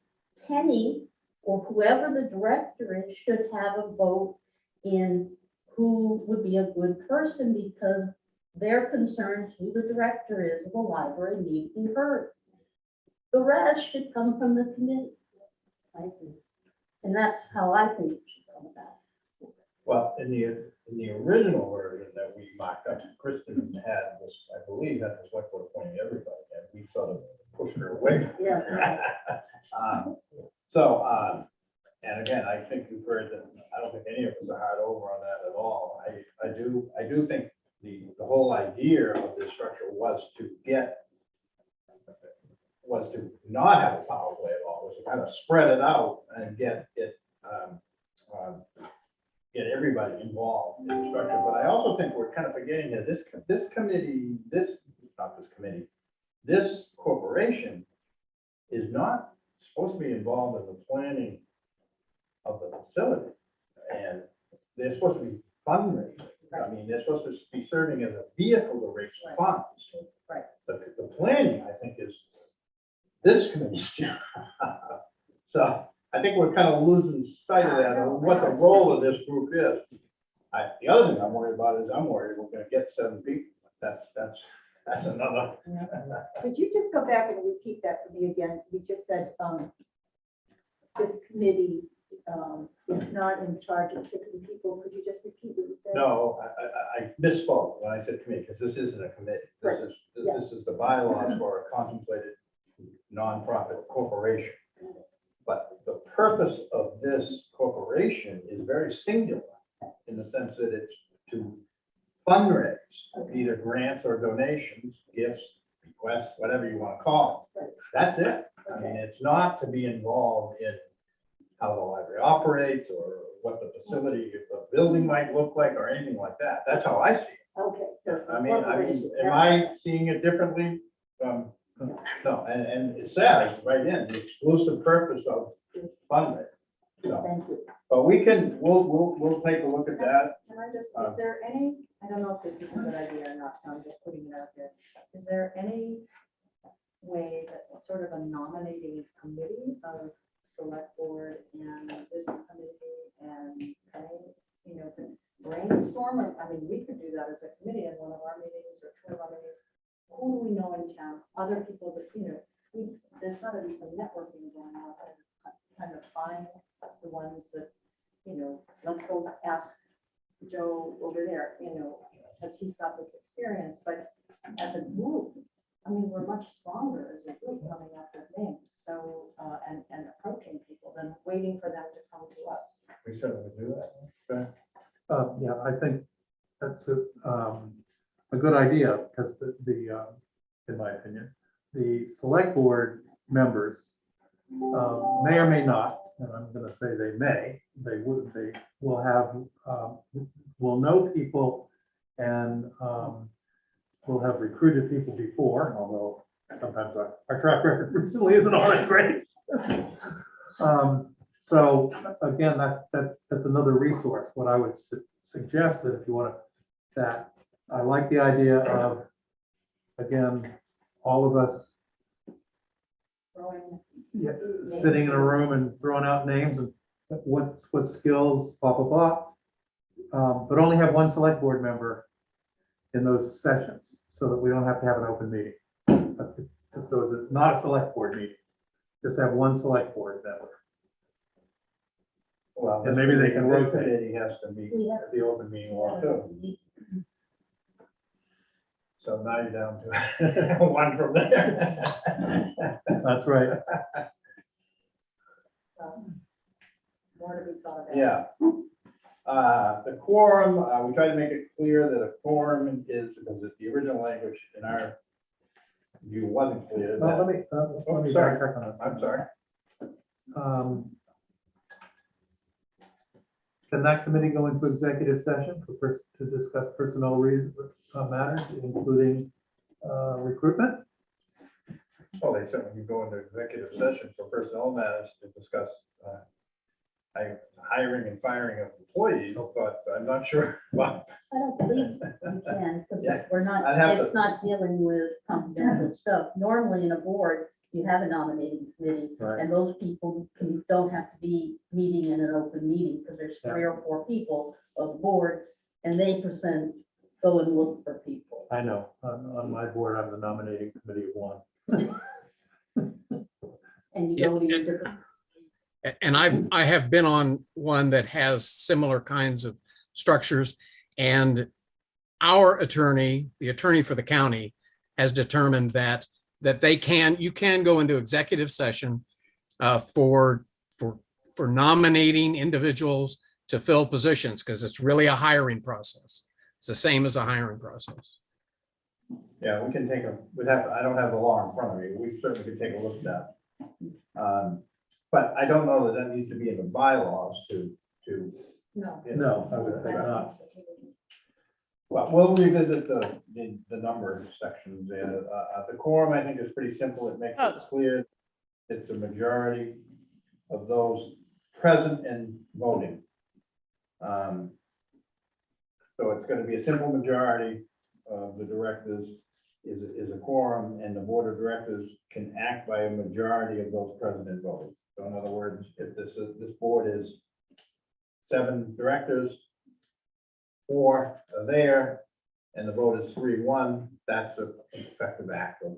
Penny, or whoever the director is, should have a vote in who would be a good person, because their concerns, who the director is of the library, need to be heard. The rest should come from the committee, I think. And that's how I think it should come about. well, in the original version that we mocked up, Kristen had this, I believe, had the select board appointing everybody, and we sort of pushed her away. Yeah. And again, I think you've heard that, I don't think any of us are hard over on that at all. I do think the whole idea of this structure was to not have a power play at all, was to kind of spread it out and get everybody involved in the structure. But I also think we're kind of forgetting that this corporation is not supposed to be involved in the planning of the facility. And they're supposed to be fundraising. I mean, they're supposed to be serving as a vehicle to raise funds. Right. The planning, I think, is this committee's job. So I think we're kind of losing sight of that, of what the role of this group is. The other thing I'm worried about is I'm worried we're gonna get 7 people. That's another. Could you just go back and repeat that for me again? You just said, this committee, is not in charge of picking people. Could you just repeat what you said? No, I misspoke when I said committee, because this isn't a committee. This is the bylaws for a contemplated nonprofit corporation. But the purpose of this corporation is very singular in the sense that it's to fundraise, either grants or donations, gifts, requests, whatever you want to call it. That's it. I mean, it's not to be involved in how the library operates or what the facility, if the building might look like or anything like that. That's how I see it. Okay, so it's a I mean, corporation. am I seeing it differently? No, and it says right in, the exclusive purpose of Yes. fundraising. So, Thank you. but we'll take a look at that. Can I just, is there any, I don't know if this is a good idea or not, so I'm just putting it out there. Is there any way that sort of a nominating committee of select board and this committee and, can brainstorm? I mean, we could do that as a committee in one of our meetings or 2 of our meetings. Who do we know in town? Other people that, there's gotta be some networking going on and kind of find the ones that, let's go ask Joe over there, because he's got this experience, but as a group, I mean, we're much stronger as a group coming up with names, so, and approaching people than waiting for them to come to us. We certainly do that. Yeah, I think that's a good idea, because in my opinion, the select board members may or may not, and I'm gonna say they will have, will know people and will have recruited people before, although sometimes our track record recently isn't all that great. So again, that's another resource. What I would suggest that if you want to, that I like the idea of, again, all of us sitting in a room and throwing out names and what skills, blah, blah, blah. But only have one select board member in those sessions so that we don't have to have an open meeting. Just so it's not a select board meeting, just have one select board member. Well, And maybe they can this rotate. committee has to meet at the open meeting law too. So now you're down to one from there. That's right. More to be thought about. Yeah. The quorum, we try to make it clear that a quorum is, because the original language in our view wasn't clear. Well, that- let me sorry. backtrack on that. I'm sorry. Can that committee go into executive session to discuss personnel matters, including recruitment? Well, they certainly can go into executive session for personnel matters to discuss hiring and firing of employees, but I'm not sure. Well, I don't believe we can, because Yeah, we're not, I'd have to- it's not dealing with confidential stuff. Normally in a board, you have a nominating committee, Right. and those people don't have to be meeting in an open meeting, because there's 3 or 4 people of the board, and they go and look for people. I know, on my board, I'm the nominating committee of one. And you go to your different, And I have been on one that has similar kinds of structures, and our attorney, the attorney for the county, has determined that you can go into executive session for for nominating individuals to fill positions, because it's really a hiring process. It's the same as a hiring process. Yeah, we can take I don't have the law in front of me. We certainly could take a look at that. But I don't know that that needs to be in the bylaws to. No. No, I would think not. Well, we'll revisit the number sections there. The quorum, I think, is pretty simple. It makes it clear it's a majority of those present and voting. So it's going to be a simple majority of the directors is a quorum, and the board of directors can act by a majority of those present and voting. So in other words, if this board is 7 directors, 4 are there, and the vote is 3-1, that's an effective act of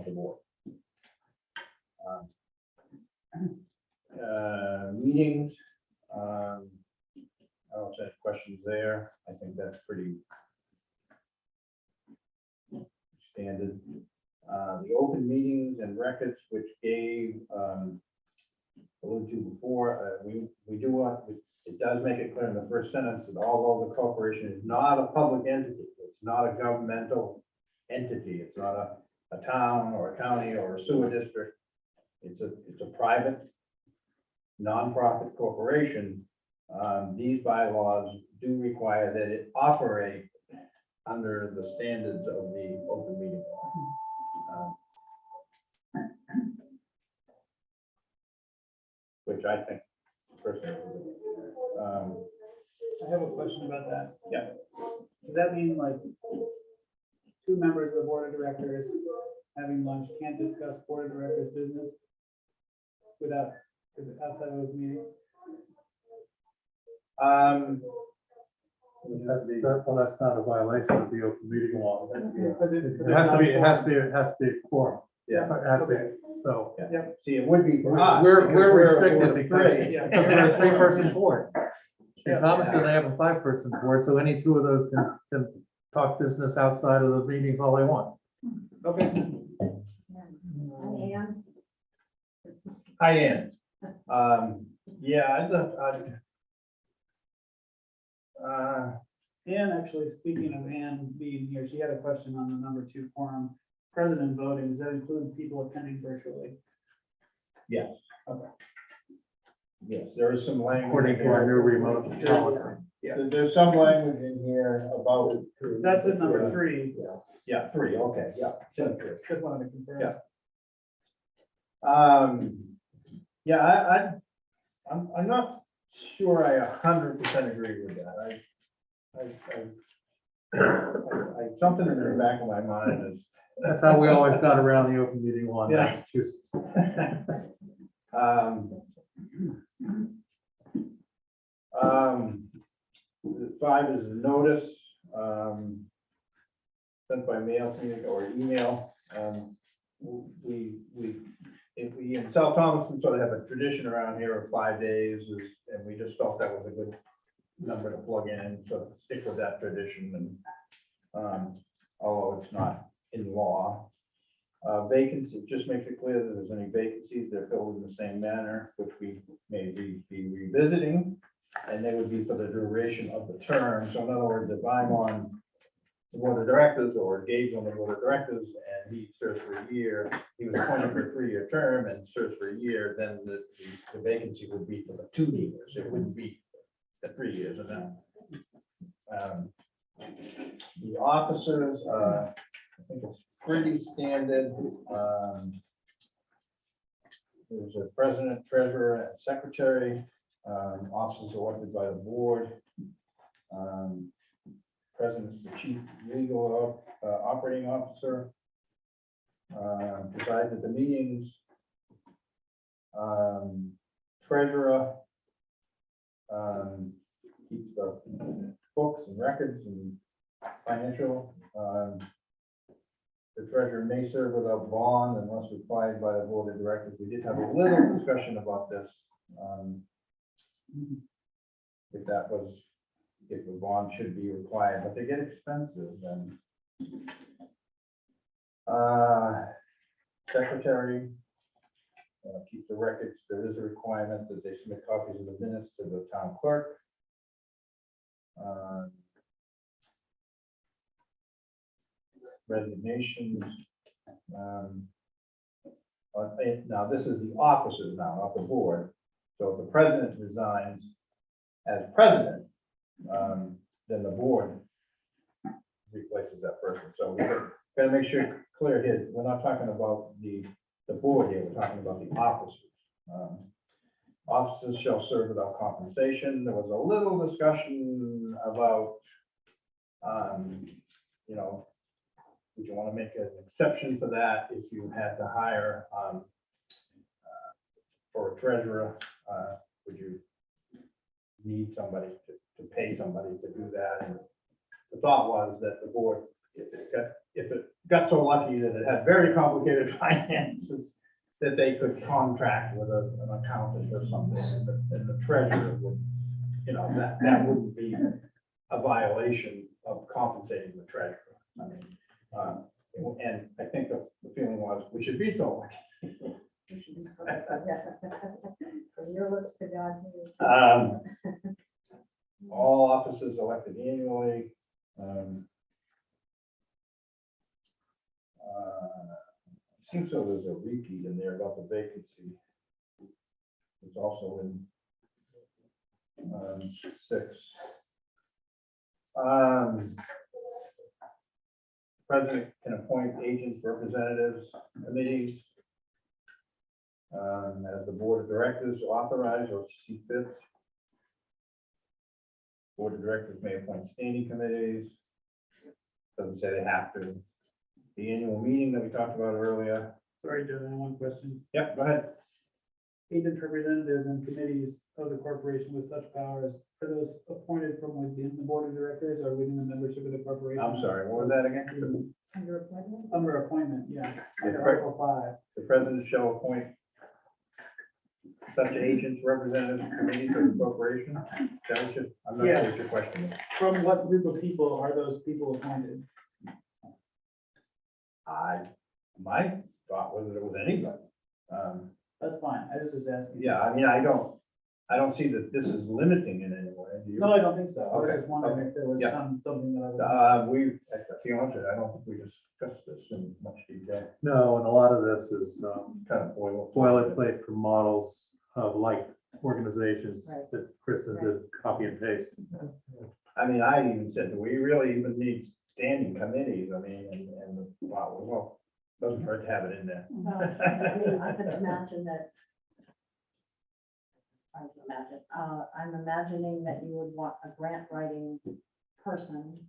the board. Meetings, I don't have questions there. I think that's pretty standard. The open meetings and records, which Gabe alluded to before, we do want, it does make it clear in the first sentence that although the corporation is not a public entity, it's not a governmental entity, it's not a town or a county or a sewer district, it's a private nonprofit corporation. These bylaws do require that it operate under the standards of the open meeting law. Which I think personally. I have a question about that. Yeah. Does that mean like 2 members of the board of directors having lunch can't discuss board of directors business outside of those meetings? That's not a violation of the open meeting law. Because It has to be a quorum. Yeah. It has to be, so. See, it would be. We're restricted because Yeah. we're a 3-person board. Yeah. And Thomas and I have a 5-person board, so any 2 of those can talk business outside of the meetings all they want. Okay. And Hi, Ann. Yeah, Ann, actually, speaking of Ann being here, she had a question on the number 2 quorum, president voting. Does that include people attending virtually? yes. Okay. Yes, there is some language. According to our new remote policy. There's some language in here about. That's at number 3. Yeah, 3, okay, yeah. Just wanted to confirm. Yeah. I'm not sure I 100% agree with that. Something in the back of my mind is. That's how we always got around the open meeting law in Yeah. Massachusetts. 5 is a notice sent by mail or email. We in South Thomaston sort of have a tradition around here of 5 days, and we just felt that was a good number to plug in, so stick with that tradition. And although it's not in law, vacancy just makes it clear that if there's any vacancies, they're filled in the same manner, which we may be revisiting, and they would be for the duration of the term. So in other words, if I'm on the board of directors or Gabe's on the board of directors and he serves for a year, he was appointed for a 3-year term and serves for a year, then the vacancy would be for the 2 years. It wouldn't be the 3 years. And then the officers, I think it's pretty standard. There's a president, treasurer, and secretary. Officers elected by the board. President's the chief legal operating officer. Presides at the meetings. Treasurer keeps the books and records and financial. The treasurer may serve without bond unless required by the board of directors. We did have a little discussion about this. If the bond should be required, but they get expensive. And secretary keep the records. There is a requirement that they submit copies of the minutes to the town clerk. Resignations. Now, this is the officers now, not the board. So if the president resigns as president, then the board replaces that person. So we're gonna make sure clear here, we're not talking about the board here, we're talking about the officers. Officers shall serve without compensation. There was a little discussion about, you know, would you want to make an exception for that if you had to hire for a treasurer? Would you need somebody to pay somebody to do that? And the thought was that the board, if it got so lucky that it had very complicated finances, that they could contract with an accountant or something, and the treasurer would, you know, that wouldn't be a violation of compensating the treasurer. I mean, and I think the feeling was, we should be so lucky. We should be so- From your lips to God's ears. All officers elected annually. Seems so there's a repeat in there about the vacancy. It's also in 6. President can appoint agents, representatives, committees, as the board of directors authorize or see fit. Board of directors may appoint standing committees. Doesn't say they have to. The annual meeting that we talked about earlier. Sorry, Joe, I have one question. Yep, go ahead. Agents, representatives, and committees of the corporation with such powers, are those appointed from within the board of directors or within the membership of the corporation? I'm sorry, what was that again? Under appointment? Under appointment, yeah. Yeah, Article 5. The president shall appoint such agents, representatives, committees of the corporation. That was just, I'm not sure what your question is. From what group of people are those people appointed? My thought was that it was anybody. That's fine, I just was asking. Yeah, I mean, I don't see that this is limiting in any way. Do you? No, I don't think so. I was Okay, just wondering if there was yeah. something that I was. To be honest, I don't think we discussed this in much detail. No, and a lot of this is Kind of boilerplate from models of like organizations Right. that Krista did copy and paste. I mean, I even said, do we really even need standing committees? I mean, and well, doesn't hurt to have it in there. Well, I mean, I could imagine that. I'm imagining that you would want a grant writing person,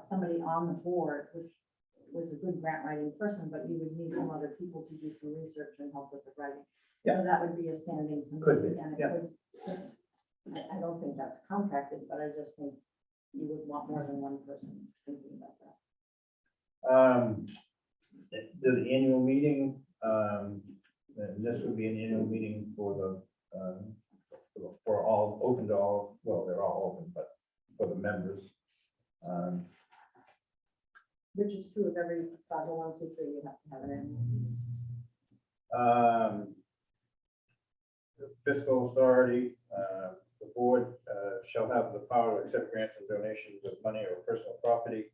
somebody on the board, which was a good grant writing person, but you would need some other people to do some research and help with the writing. Yeah. So that would be a standing Could committee, be, and it yeah. could, I don't think that's contracted, but I just think you would want more than one person thinking about that. The annual meeting, and this would be an annual meeting for all, open to all, well, they're all open, but for the members. Which is true of every 501c3, you have to have an annual. The fiscal authority, the board shall have the power to accept grants and donations of money or personal property.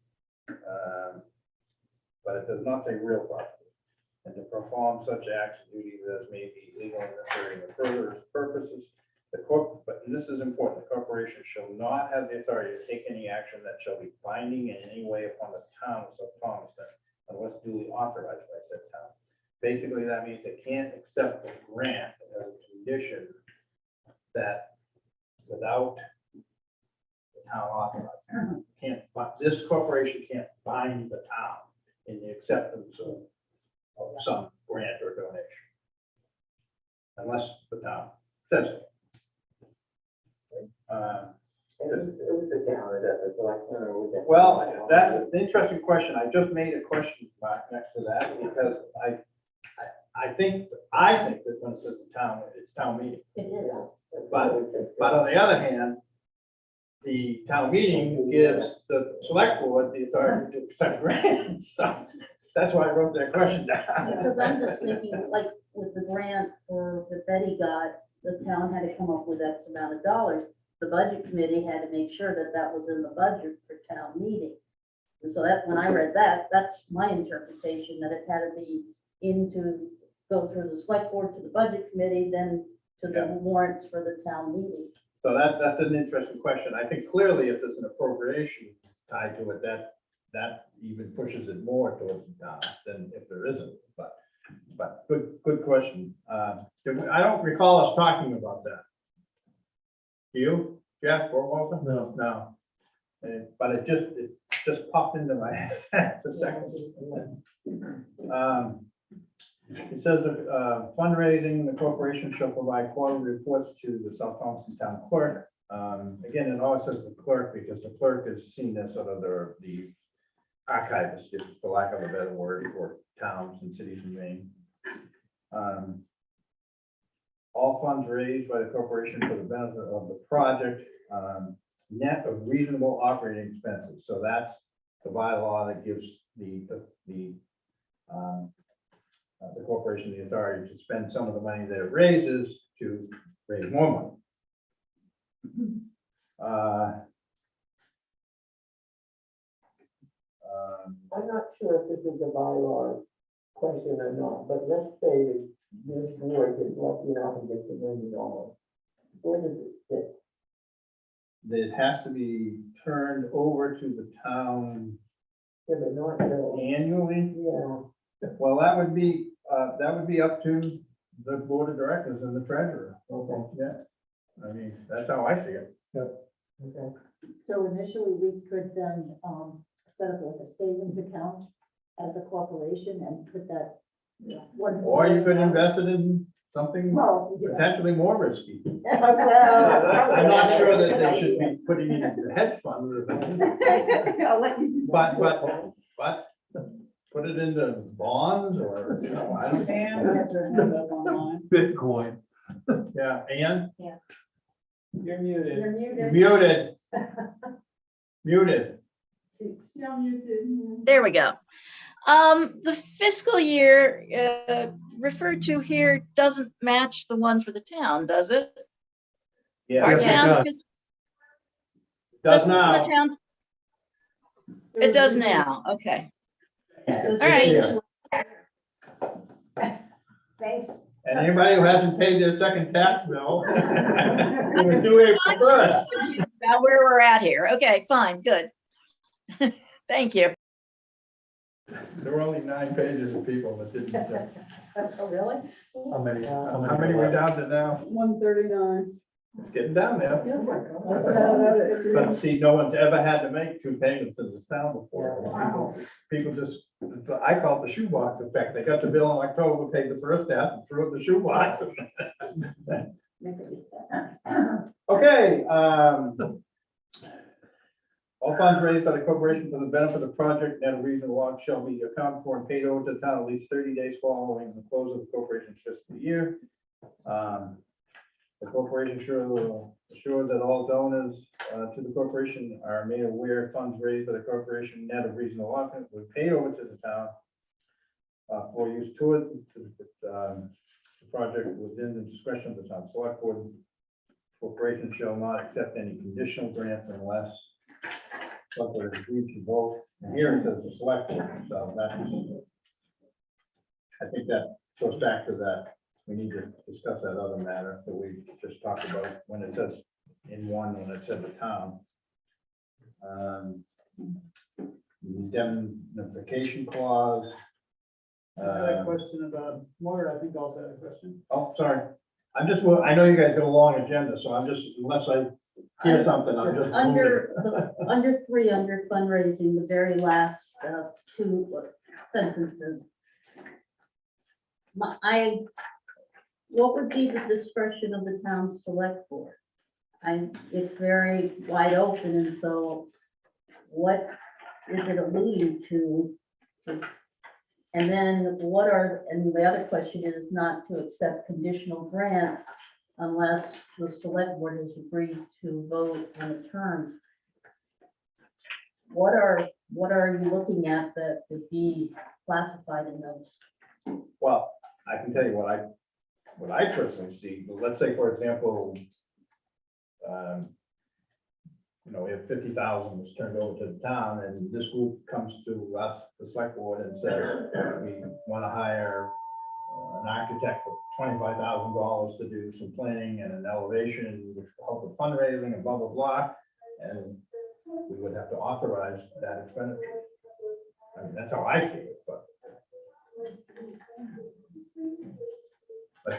But it does not say real property. And to perform such acts and duties as may be legal and necessary for further purposes. But this is important, the corporation shall not have the authority to take any action that shall be binding in any way upon the town of Thomaston unless duly authorized by said town. Basically, that means they can't accept the grant as a condition that without the town authorizing. Can't, but this corporation can't bind the town in the acceptance of some grant or donation. Unless the town says so. It was a town that the selectmen or was it? Well, that's an interesting question. I just made a question mark next to that because I think that when it says the town, it's town meeting. It is. But on the other hand, the town meeting gives the select board the authority to accept grants. So that's why I wrote that question down. Because I'm just thinking, like, with the grant that Betty got, the town had to come up with X amount of dollars. The budget committee had to make sure that that was in the budget for town meeting. And so that, when I read that, that's my interpretation, that it had to be go through the select board to the budget committee, then to the warrants for the town meeting. So that's an interesting question. I think clearly if there's an appropriation tied to it, that even pushes it more towards the town than if there isn't, but good question. I don't recall us talking about that. Do you, Jeff or Walter? No. No. But it just popped into my head for a second. It says that fundraising, the corporation shall provide quarterly reports to the South Thompson Town Clerk. Again, it always says the clerk because the clerk is seen as sort of the archivist, just for lack of a better word, for towns and cities in Maine. All funds raised by the corporation for the benefit of the project, net of reasonable operating expenses. So that's the bylaw that gives the corporation the authority to spend some of the money that it raises to raise more money. I'm not sure if this is a bylaw question or not, but let's say that this board is lucky enough and gets $1 million. Where does it sit? That has to be turned over to the town Yeah, but not annually. yeah, Well, that would be up to the board of directors and the treasurer. okay, Yeah, I mean, that's how I see it. okay. So initially, we could then, set up like a savings account as a corporation and put that. one. Or you could invest it in something Well, yeah. potentially more risky. Well, I'm not sure that they should be putting it into the hedge fund or something, I'll let you. but put it into bonds or, you know, I don't. Pam has her hand up online. Bitcoin. Yeah, and You're muted. You're muted. muted. Muted. Still muted. There we go. The fiscal year referred to here doesn't match the one for the town, does it? Yeah, Our it town does. does Does now. the town, it does now, okay. All right. Thanks. And anybody who hasn't paid their second tax bill, it was due April 1st. About where we're at here. Okay, fine, good. Thank you. There were only 9 pages of people that didn't. Oh, really? How many? How many we down to now? 139. It's getting down there. That's about it. But see, no one's ever had to make 2 payments in this town before. People just, I call it the shoebox effect. They got the bill in October, paid the first half, and threw it in the shoebox. Okay, all funds raised by the corporation for the benefit of the project and a reasonable amount shall be accounted for and paid over to the town at least 30 days following the close of the corporation's fiscal year. The corporation will assure that all donors to the corporation are made aware of funds raised by the corporation net of reasonable amount were paid over to the town for use toward the project within the discretion of the town select board. Corporation shall not accept any conditional grants unless select board agreed to vote. And here it says the select board, so that's, I think that goes back to that. We need to discuss that other matter that we just talked about when it says in one, when it said the town. Indemnification clause. I had a question about, Moira, I think also had a question. Oh, sorry. I'm just, well, I know you guys got a long agenda, so I'm just, unless I hear something, I'm just. Under 3, under fundraising, the very last 2 sentences. What would be the discretion of the town select board? It's very wide open, and so what is it alluding to? And then and the other question is not to accept conditional grants unless the select board has agreed to vote on the terms. What are you looking at that would be classified in those? Well, I can tell you what I personally see, but let's say, for example, we have 50,000 was turned over to the town, and this group comes to us, the select board, and says, we want to hire an architect for $25,000 to do some planning and an elevation with help with fundraising and blah, blah, blah. And we would have to authorize that expenditure. I mean, that's how I see it, but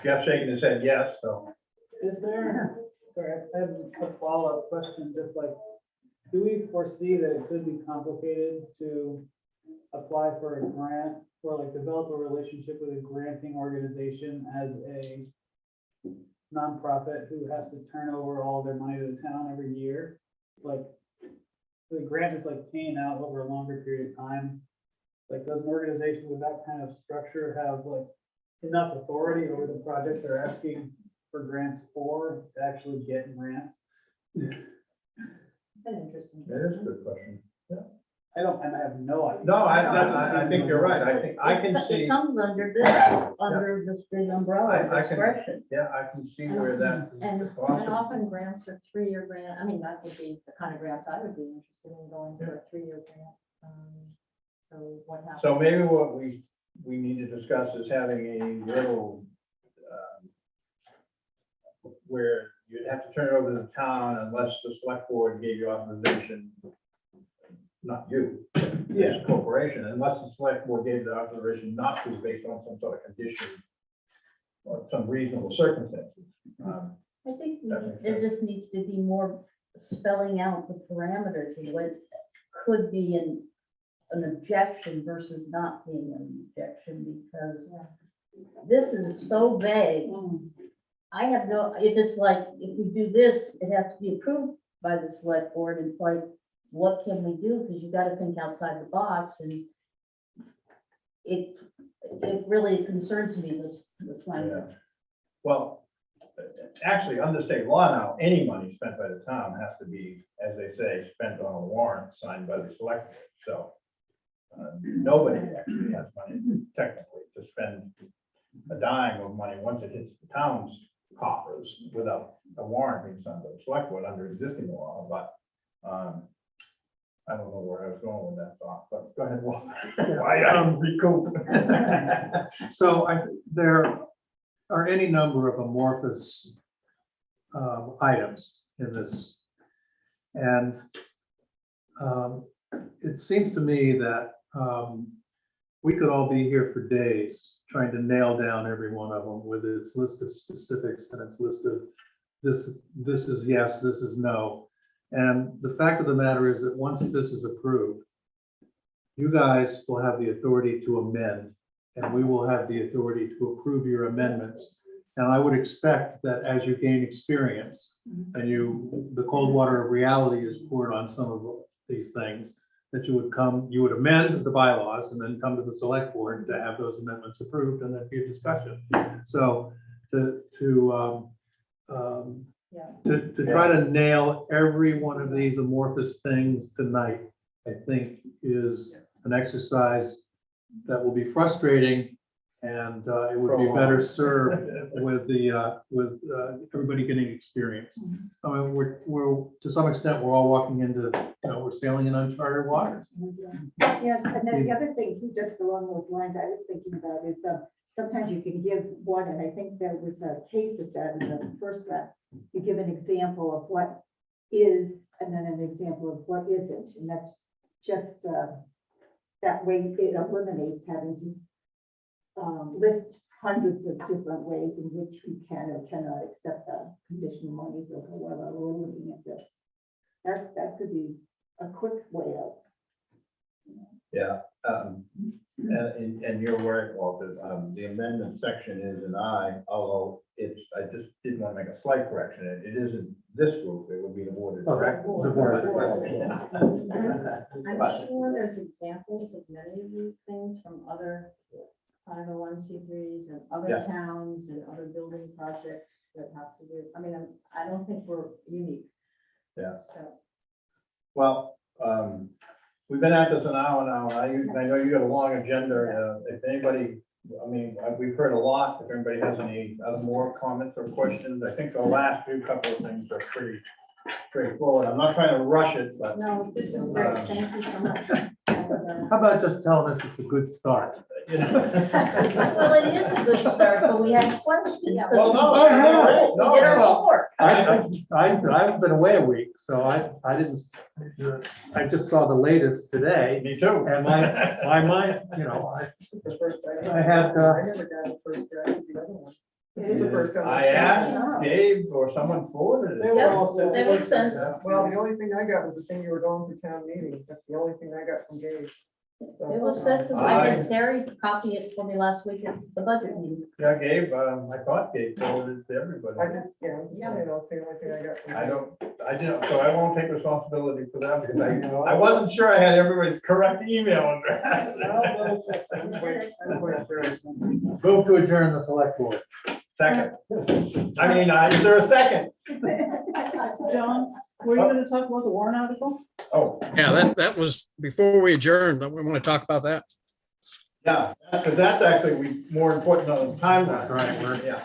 Jeff shaking his head yes, so. Is there, sorry, I have a follow-up question, just like, do we foresee that it could be complicated to apply for a grant or like develop a relationship with a granting organization as a nonprofit who has to turn over all their money to the town every year? Like, the grant is like paying out over a longer period of time. Like, does an organization with that kind of structure have like enough authority over the projects they're asking for grants for to actually get grants? An interesting. That is a good question. I have no idea. No, I think you're right. I think I can see, It comes under this big umbrella of I can- discretion. yeah, I can see where that And is possible. often grants are 3-year grant. I mean, that would be the kind of grants I would be interested in going for a 3-year grant. So what happens? So maybe what we need to discuss is having a little, where you'd have to turn it over to the town unless the select board gave you authorization. Not you, this corporation, unless the select board gave the authorization not to, based on some sort of condition or some reasonable circumstances. I think That makes there just needs to be more spelling out the parameters of what could be an objection versus not being an objection, because this is so vague. I have no, it is like, if we do this, it has to be approved by the select board. It's like, what can we do? Because you got to think outside the box, and it really concerns me, this language. Yeah. Well, actually, under state law now, any money spent by the town has to be, as they say, spent on a warrant signed by the select board. So nobody actually has money technically to spend a dime of money once it hits the town's coffers without a warrant being signed by the select board under existing law. But I don't know where I was going with that thought, but go ahead. Why I'm recouped. So there are any number of amorphous items in this. And it seems to me that we could all be here for days trying to nail down every one of them with its list of specifics and its list of this is yes, this is no. And the fact of the matter is that once this is approved, you guys will have the authority to amend, and we will have the authority to approve your amendments. And I would expect that as you gain experience and the cold water of reality is poured on some of these things, that you would amend the bylaws and then come to the select board to have those amendments approved, and there'd be a discussion. So to try to nail every one of these amorphous things tonight, I think is an exercise that will be frustrating, and it would be better served with everybody getting experience. I mean, we're to some extent, we're all walking into, we're sailing in uncharted waters. Yeah, and then the other thing too, just along those lines, I was thinking about is sometimes you can give one, and I think there was a case of that in the first draft. You give an example of what is, and then an example of what isn't, and that's just that way it eliminates having to list hundreds of different ways in which we can or cannot accept the conditional monies or however we're looking at this. That could be a quick way out. Yeah, and you're right, Walter. The amendment section is an I, although I just didn't want to make a slight correction. It isn't this group, it would be the board of directors. The board. I'm sure there's examples of many of these things from other 501c3s and other Yeah. towns and other building projects that have to do, I mean, I don't think we're unique. Yeah. So, Well, we've been at this an hour now. I know you got a long agenda. If anybody I mean, we've heard a lot. If anybody has any other more comments or questions, I think the last few couple of things are pretty straightforward. I'm not trying to rush it, but No, this is great, thank you so much. How about just telling us it's a good start? you know. Well, it is a good start, but we had questions. Well, no, I have. no, Get our no. homework. I've been away a week, so I didn't, I just saw the latest today. Me too. And my mind, you know, This is the first time. I had, I never got a first draft of the other one. This is the first time. I asked Dave or someone forwarded They it. were Yep, all sent. they were sent. Well, the only thing I got was the thing you were going to town meeting. That's the only thing I got from Dave. So, It was sent to, I had Terry copy it for me last week at the budget meeting. Yeah, Gabe, I thought Gabe forwarded it to everybody. I just, yeah, you know, it's the only thing I got. from I Dave. don't, I didn't, so I won't take responsibility for that because I wasn't sure I had everybody's correct email address. I'll double check. I'm quite sure I sent it. move to adjourn the select board. Second. I mean, is there a second? John, were you gonna talk about the warrant article? Oh, Yeah, that was before we adjourned. We want to talk about that. yeah, because that's actually more important on the timeline. Right, we're- Yeah.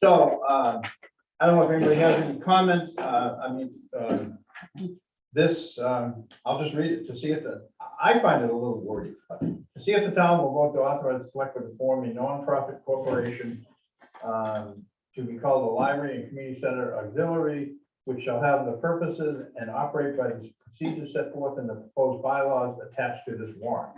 So, I don't know if anybody has any comments. This, I'll just read it to see if I find it a little wordy. But to see if the town will vote to authorize the select board to form a nonprofit corporation to be called the Library and Community Center Auxiliary, which shall have the purposes and operate by the procedures set forth in the proposed bylaws attached to this warrant.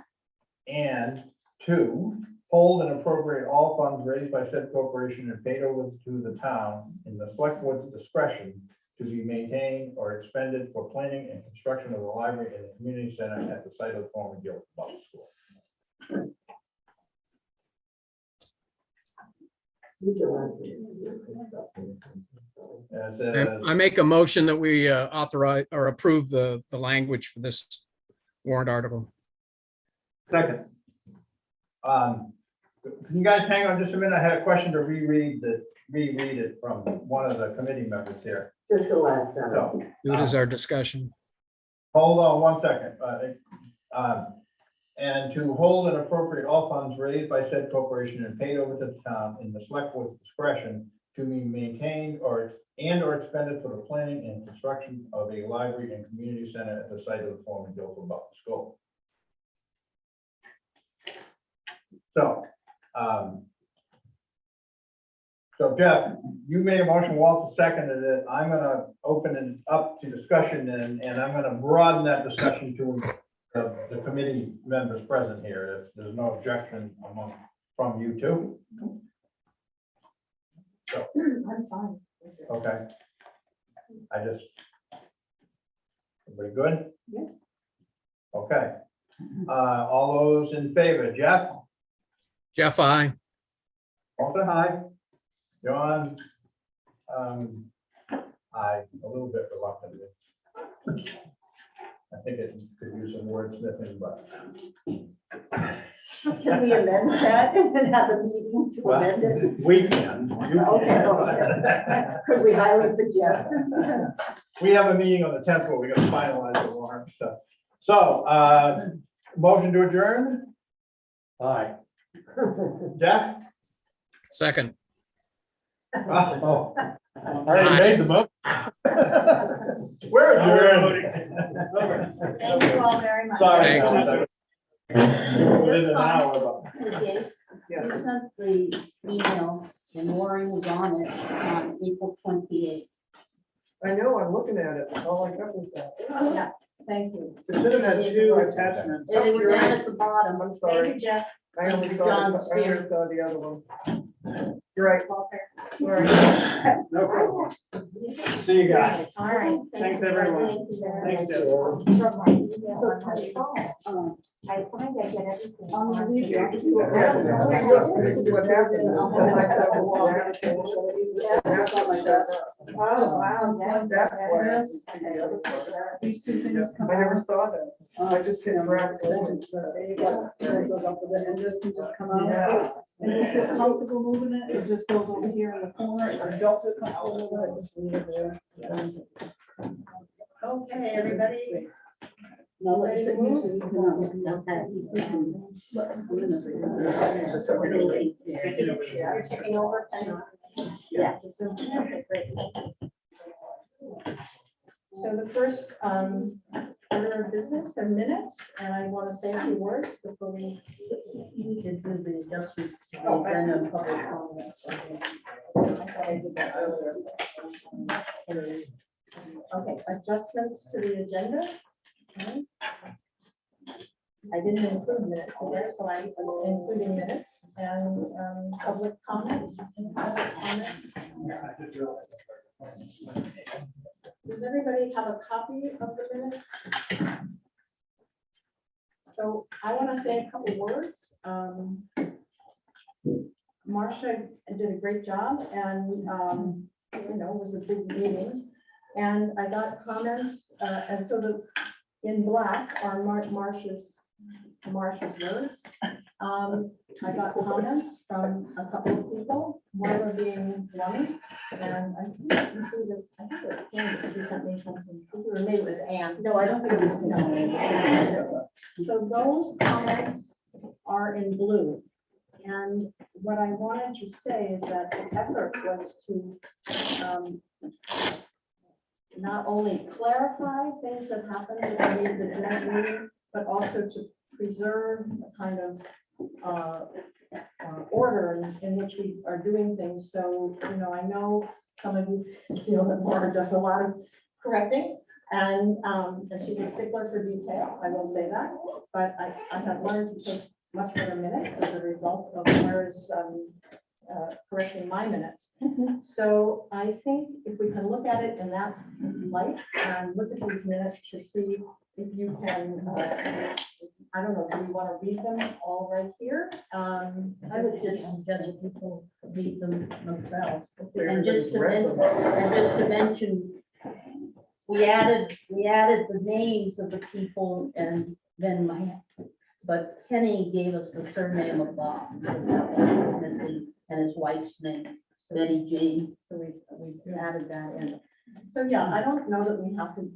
And 2, hold and appropriate all funds raised by said corporation and paid over to the town in the select board's discretion to be maintained or expended for planning and construction of the library and the community center at the site of the former Guilford Public School. As, I make a motion that we authorize or approve the language for this warrant article. Second. Can you guys hang on just a minute? I had a question to reread it from one of the committee members here. Just the last time. So, Do it as our discussion. hold on one second. And to hold and appropriate all funds raised by said corporation and paid over to the town in the select board's discretion to be maintained or expended for the planning and construction of a library and community center at the site of the former Guilford Public School. So Jeff, you made a motion, Walter seconded it. I'm gonna open it up to discussion and I'm gonna broaden that discussion to the committee members present here, if there's no objection from you two. So, I'm fine. okay. Everybody good? Yeah. Okay. All those in favor, Jeff? Jeff, I. Walter? Aye. John? Aye, a little bit reluctantly. I think it could use some wordsmithing, but. Can we amend that and have a meeting to amend it? We can. You Okay, can. Could we highly suggest? We have a meeting on the 10th where we're gonna finalize the warrant stuff. So, motion to adjourn, Aye. Jeff? Second. Oh, I already made the motion. We're adjourned. Thank you all very much. Sorry. Thanks. Within an hour, Okay, Yeah. you sent the email and Maureen was on it on April 28th. I know, I'm looking at it. All I got was that. Yeah, thank you. It should have had 2 attachments. It was down at the bottom. I'm sorry. Thank you, Jeff. I only John saw, I only Spear. saw the other one. You're right, Walter. All right. No problem. see you guys. All right. Thanks, everyone. Thank you very Thanks, much. Jeff. From my email on my phone, I find I get everything on the weekend. This is what happened. That's what my dad does. Oh, wow, yeah. That's why I see the other part. These two things come I never out. saw that. I just hit grab. Extensions, but there you go. There it goes up with it, and this can just come out. Yeah. And if you feel comfortable moving it, it just goes over here in the corner. If you don't feel comfortable with it, just leave it there. Okay, everybody. No, Ready to you move? said you can, You're taking over, Penny? Yeah. Okay, great. So the first order of business are minutes, and I want to say a few words before we. You could do the adjustments to the Oh, I- agenda and public comments. I thought I did that earlier. Okay, adjustments to the agenda. Okay. I didn't include minutes in there, so I'm including minutes and public comment. Does everybody have a copy of the minutes? So I want to say a couple words. Marcia did a great job and, it was a big meeting. And I got comments, and so in black are Marcia's words. I got comments from a couple of people, Moira being one, and I think it was Candy, she sent me something, or maybe it was Ann. no, I don't think it was. So those comments are in blue. And what I wanted to say is that the effort was to not only clarify things that happened at the joint meeting, but also to preserve a kind of order in which we are doing things. So, I know some of you feel that Maura does a lot of correcting, and she's a stickler for detail, I will say that. But I have learned to take much better minutes as a result of Maura's correcting my minutes. So I think if we can look at it in that light and look at these minutes to see if you can, I don't know, do you want to read them all right here? I would just suggest people read them themselves. Okay, And just to everybody's read them. mention, we added the names of the people and then but Penny gave us the surname of Bob, because that one was missing, and his wife's name, Betty Jane. So we added that in. So yeah, I don't know that we have to,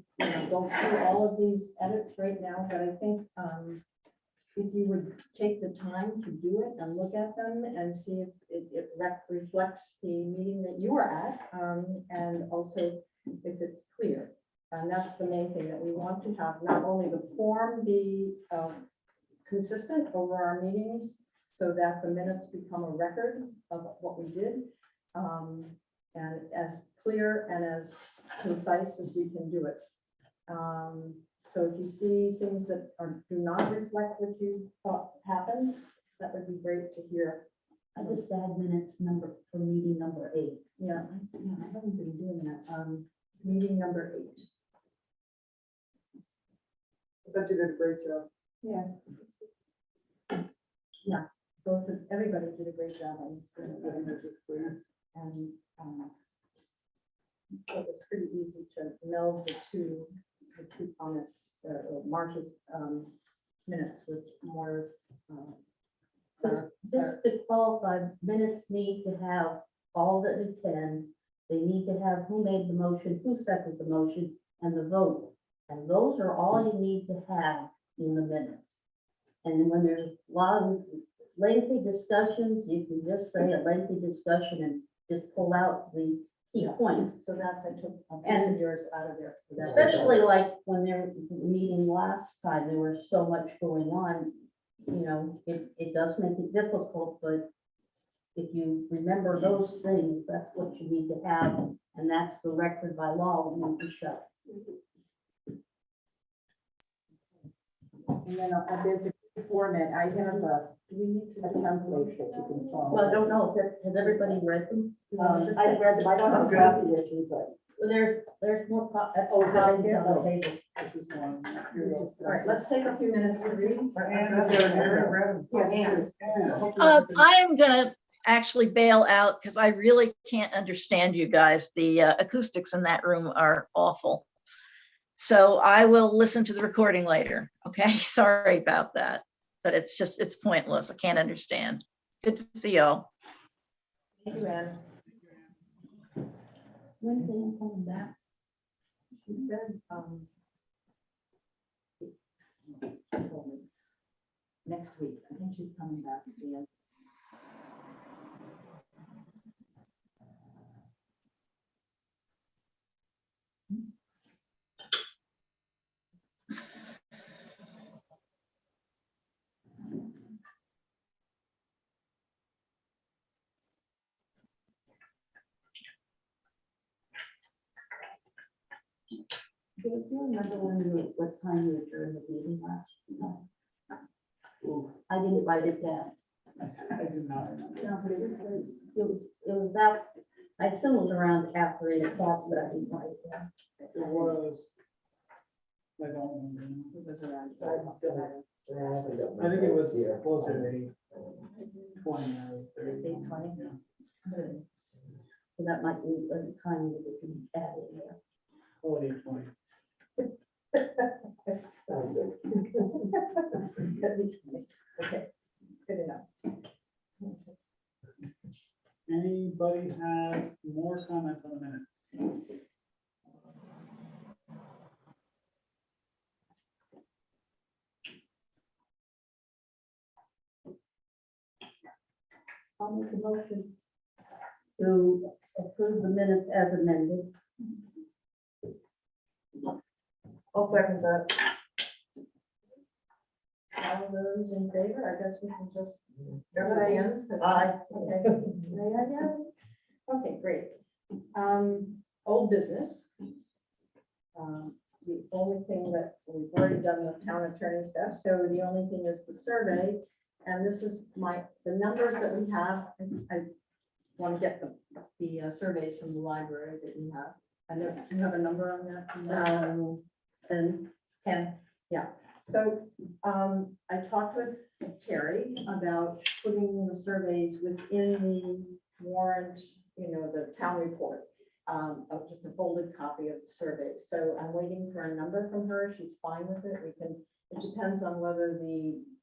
go through all of these edits right now, but I think if you would take the time to do it and look at them and see if it reflects the meeting that you were at, and also if it's clear. And that's the main thing, that we want to have not only the form be consistent over our meetings, so that the minutes become a record of what we did, and as clear and as concise as we can do it. So if you see things that do not reflect what you thought happened, that would be great to hear. I just add minutes for meeting number 8. Yeah, I haven't been doing that. Meeting number 8. I thought you did a great job. Yeah. Yeah, everybody did a great job on this. And it was pretty easy to meld the two comments, Marcia's minutes with Moira's. Just to qualify, minutes need to have all that attend. They need to have who made the motion, who seconded the motion, and the vote. And those are all you need to have in the minutes. And when there's a lot of lengthy discussions, you can just say a lengthy discussion and just pull out the key points. So that's, I took a piece And- of yours out of there. Especially like when there was a meeting last time, there was so much going on, it does make it difficult, but if you remember those things, that's what you need to have, and that's the record by law we need to show. And then there's a format, I have a template that you can follow. Well, I don't know, has everybody read them? I read them, I don't have a copy yet, but. Well, there's more copies Oh, on there? the table. This is one. Here it is. All right, let's take a few minutes to read. I am gonna actually bail out because I really can't understand you guys. The acoustics in that room are awful. So I will listen to the recording later. Okay, sorry about that, but it's pointless. I can't understand. Good to see y'all. Thank you, Ann. When's Ann coming back? She said, Next week, I think she's coming back at the end. Do you remember what time you adjourned the meeting last? No. I didn't write it down. I do not remember. No, but it was out, I assume it was around after 8 o'clock, but I didn't write it down. It was. I don't remember. It was around. I think it was closer to 8:20 or 30. 8:20? Yeah. Good. So that might be the time that we can add in there. Call it 8:20. Okay, good enough. Anybody have more comments on the minutes? I'll make a motion to approve the minutes as amended. I'll second that. All those in favor, I guess we can just go to the ends. Aye. Okay. Okay, great. Old business. The only thing that we've already done the town attorney stuff, so the only thing is the survey. And this is the numbers that we have, and I want to get the surveys from the library that you have. I know, do you have a number on that? 10, yeah. So I talked with Terry about putting the surveys within the warrant, the town report, of just a folded copy of the survey. So I'm waiting for a number from her. She's fine with it. It depends on whether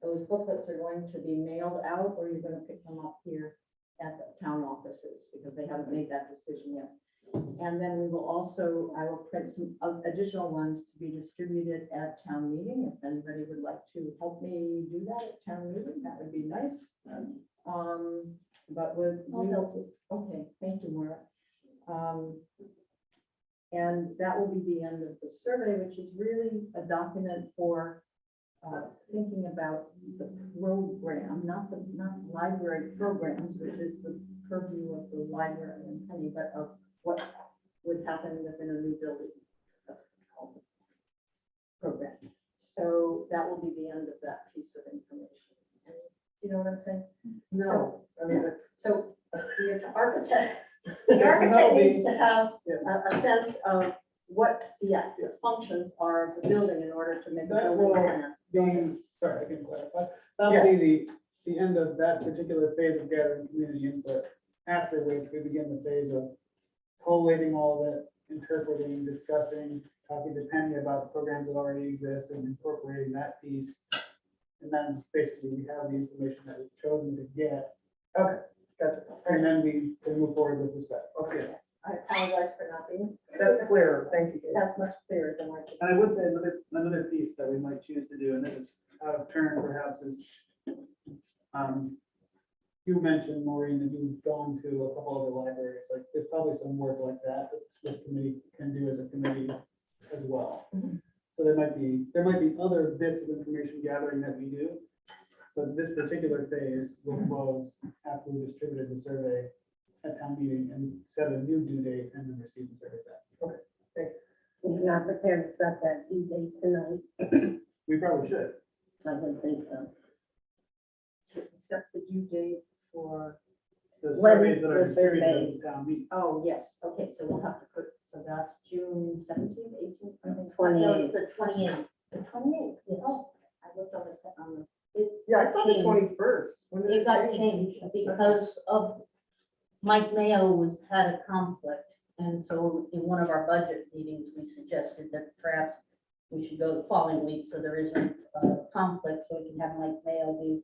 those booklets are going to be mailed out or you're going to pick them up here at the town offices because they haven't made that decision yet. And then I will print some additional ones to be distributed at town meeting. If anybody would like to help me do that at town meeting, that would be nice. But I'll help you. okay, thank you, Maura. And that will be the end of the survey, which is really a document for thinking about the program, not library programs, which is the purview of the library and Penny, but of what would happen within a new building. That's called the program. So that will be the end of that piece of information. And you know what I'm saying? No, I mean, So the architect needs to have a sense of what the functions are of the building in order to make a That building will plan. Sorry, I can clarify. That'll be the end of that particular phase of gathering community input, after which we begin the phase of collating all of it, interpreting, discussing, talking to Penny about the programs that already exist and incorporating that piece. And then basically we have the information that we've chosen to get. okay, gotcha. And then we can move forward with the spec. Okay, I apologize for not being, that's clear. Thank you. that's much clearer than I could. And I would say another piece that we might choose to do, and this is out of turn perhaps, is you mentioned, Maureen, that you've gone to a couple of the libraries, like there's probably some work like that that this committee can do as a committee as well. So there might be other bits of information gathering that we do, but this particular phase will close after we distributed the survey at town meeting and set a new due date and then receive the survey back. You're not prepared to set that due date tonight. We probably should. I would think so. Except the due date for, The When surveys that are the distributed surveys- at the town meeting. oh, yes, okay, so we'll have to put, so that's June 17th, 18th, something. 28th. No, it's the 28th. The 28th, yes. Oh, I looked on the, Yeah, I saw the Changed. 21st. When did It got changed because of Mike Mayo had a conflict. And so in one of our budget meetings, we suggested that perhaps we should go the following week so there isn't a conflict, so we can have Mike Mayo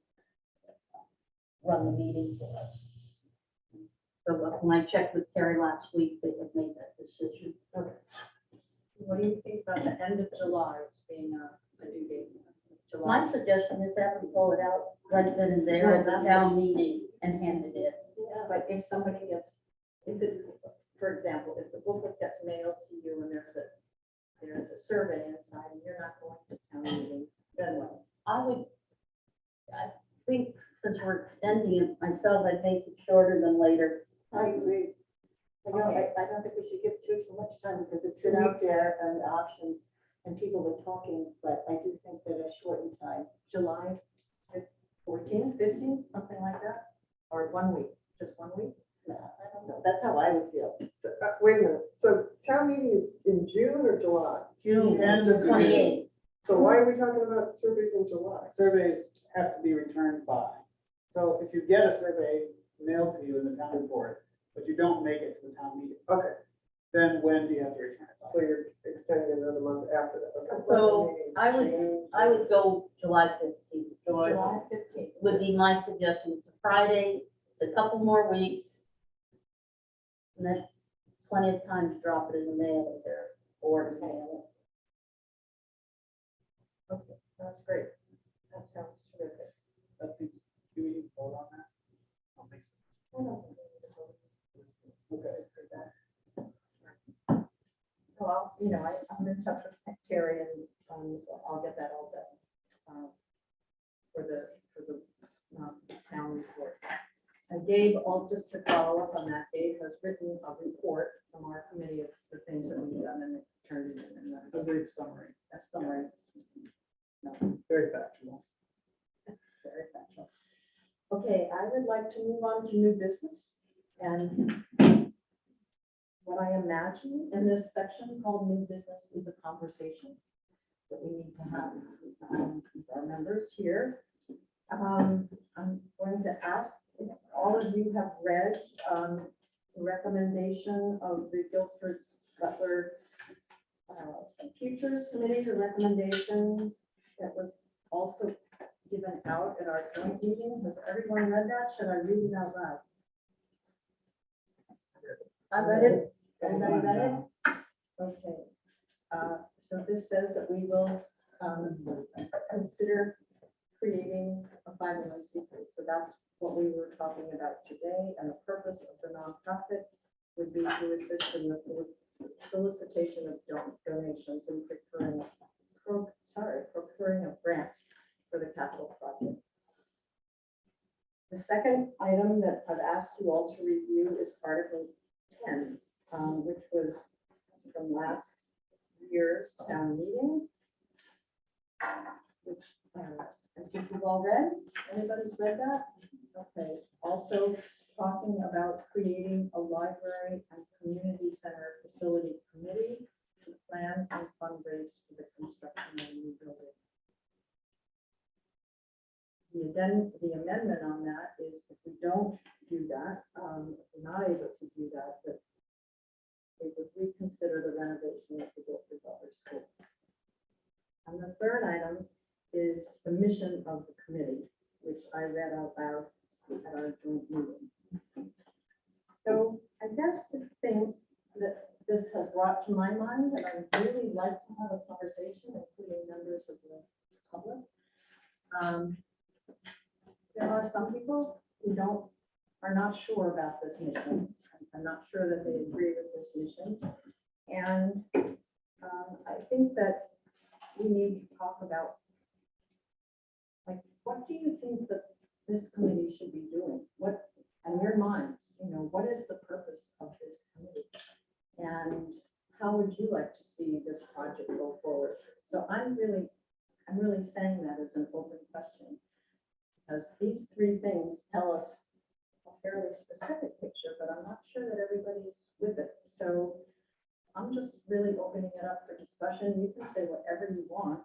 run the meeting for us. So when I checked with Terry last week, they had made that decision. What do you think about the end of July as being a due date? My suggestion is that we pull it out right then and there at the town meeting and hand it in. Yeah, but if somebody gets, if it, for example, if the booklet gets mailed to you and there's a survey inside and you're not going to town meeting, then what? I think since we're extending it myself, I'd make it shorter than later. I agree. I don't think we should give too much time because it's been out there and options and people are talking, but I do think that a shortened time. July 14th, 15th, something like that? Or 1 week, just 1 week? I don't know. That's how I would feel. So, wait a minute, so town meeting is in June or July? June 28th. So why are we talking about surveys in July? Surveys have to be returned by. So if you get a survey mailed to you in the town report, but you don't make it to the town meeting, Okay, then when do you have to return it by? so you're extending another month after that. Okay. So I would go July 15th. July 15th. Would be my suggestion. It's a Friday, it's a couple more weeks. And then plenty of time to drop it in the mail if they're or to mail Okay, that's great. That sounds terrific. That seems, do we need to vote on that? I don't think so. I don't think we need to vote. Okay. For that. So I'll, I'm in touch with Terry and I'll get that all done for the town report. And Dave, just to follow up on that, Dave has written a report from our committee of the things that we've done and turned it in, and that's A brief summary, a summary. very factual. Very factual. Okay, I would like to move on to new business. And what I imagine in this section called new business is a conversation that we need to have with our members here. I'm going to ask if all of you have read the recommendation of the Guilford Butler Futures Committee, the recommendation that was also given out at our joint meeting. Has everyone read that? Should I read it out loud? I read it. Everybody read it? Okay. So this says that we will consider creating a 501c3. So that's what we were talking about today. And the purpose of the nonprofit would be to assist in the solicitation of donations and procuring of grants for the capital project. The second item that I've asked you all to review is Article 10, which was from last year's town meeting, which I think you've all read. Anybody's read that? Okay. Also talking about creating a library and community center facility committee to plan and fundraise for the construction of a new building. The amendment on that is if we don't do that, if we're not able to do that, that we would reconsider the renovation of the Guilford Butler School. And the third item is the mission of the committee, which I read out loud at our joint meeting. So I guess the thing that this has brought to my mind, and I'd really like to have a conversation, including members of the public. There are some people who are not sure about this mission. I'm not sure that they agree with this mission. And I think that we need to talk about, like, what do you think that this committee should be doing? What, in your minds, what is the purpose of this committee? And how would you like to see this project go forward? So I'm really saying that as an open question, because these three things tell us a fairly specific picture, but I'm not sure that everybody's with it. So I'm just really opening it up for discussion. You can say whatever you want,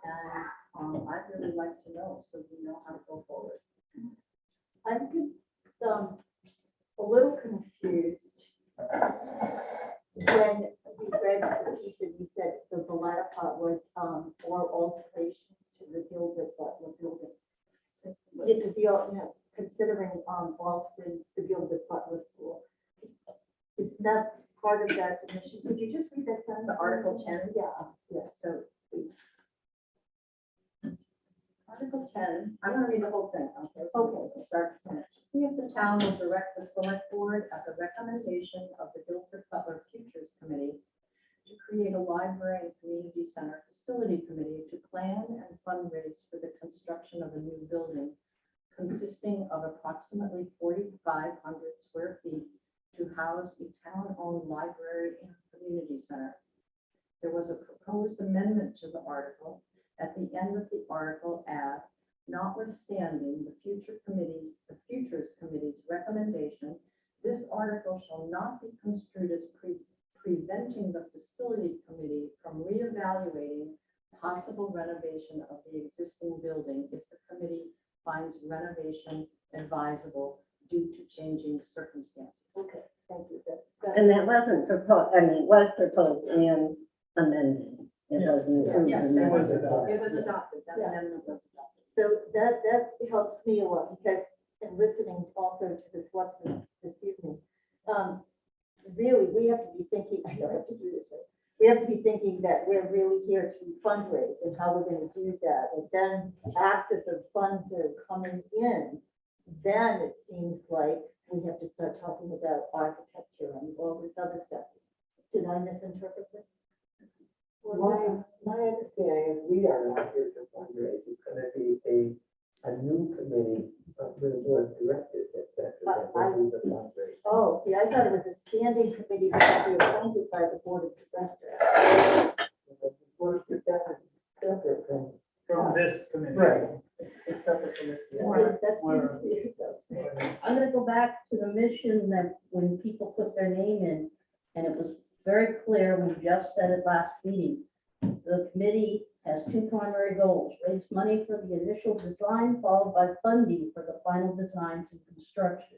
and I'd really like to know so we know how to go forward. I'm a little confused when we read the piece and you said the latter part was or alterations to the Gilbert Butler building. Considering altering the Gilbert Butler School. Is that part of that mission? Could you just read that sentence? The Article 10? Yeah, yes. So Article 10, I'm gonna read the whole thing, okay? Okay, start to finish. See if the town will direct the select board at the recommendation of the Guilford Butler Futures Committee to create a library and community center facility committee to plan and fundraise for the construction of a new building consisting of approximately 4,500 square feet to house a town-owned library and community center. There was a proposed amendment to the article. At the end of the article, add, notwithstanding the Futures Committee's recommendation, this article shall not be construed as preventing the Facility Committee from reevaluating possible renovation of the existing building if the committee finds renovation advisable due to changing circumstances. Okay, thank you. That's. And that wasn't proposed, I mean, was proposed and amended. It wasn't approved. Yes, and it was amended. adopted. It was adopted. That Yeah. amendment was adopted. So that helps me a lot because in listening also to the selectmen this evening, really, we have to be thinking, I don't have to do this, but we have to be thinking that we're really here to fundraise and how we're gonna do that. And then after the funds are coming in, then it seems like we have to start talking about architecture and all this other stuff. Did I misinterpret this? My understanding is we are not here to fundraise. It's gonna be a new committee with the board of directors, et cetera, that will do the fundraising. Oh, see, I thought it was a standing committee that would be appointed by the board of directors. The board of directors is separate From this committee. Right. It's separate from this. That seems weird. I'm gonna go back to the mission that when people put their name in, and it was very clear, we just said it last meeting. The committee has two primary goals: raise money for the initial design, followed by funding for the final designs and construction.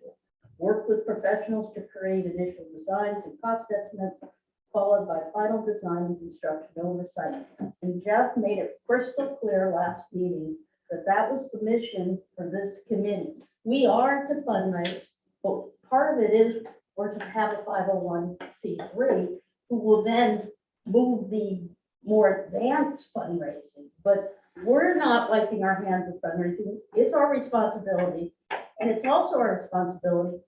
Work with professionals to create initial designs and cost estimates, followed by final design and construction oversight. And Jeff made it crystal clear last meeting that that was the mission for this committee. We are to fundraise, but part of it is we're to have a 501c3 who will then move the more advanced fundraising. But we're not wiping our hands of fundraising. It's our responsibility. And it's also our responsibility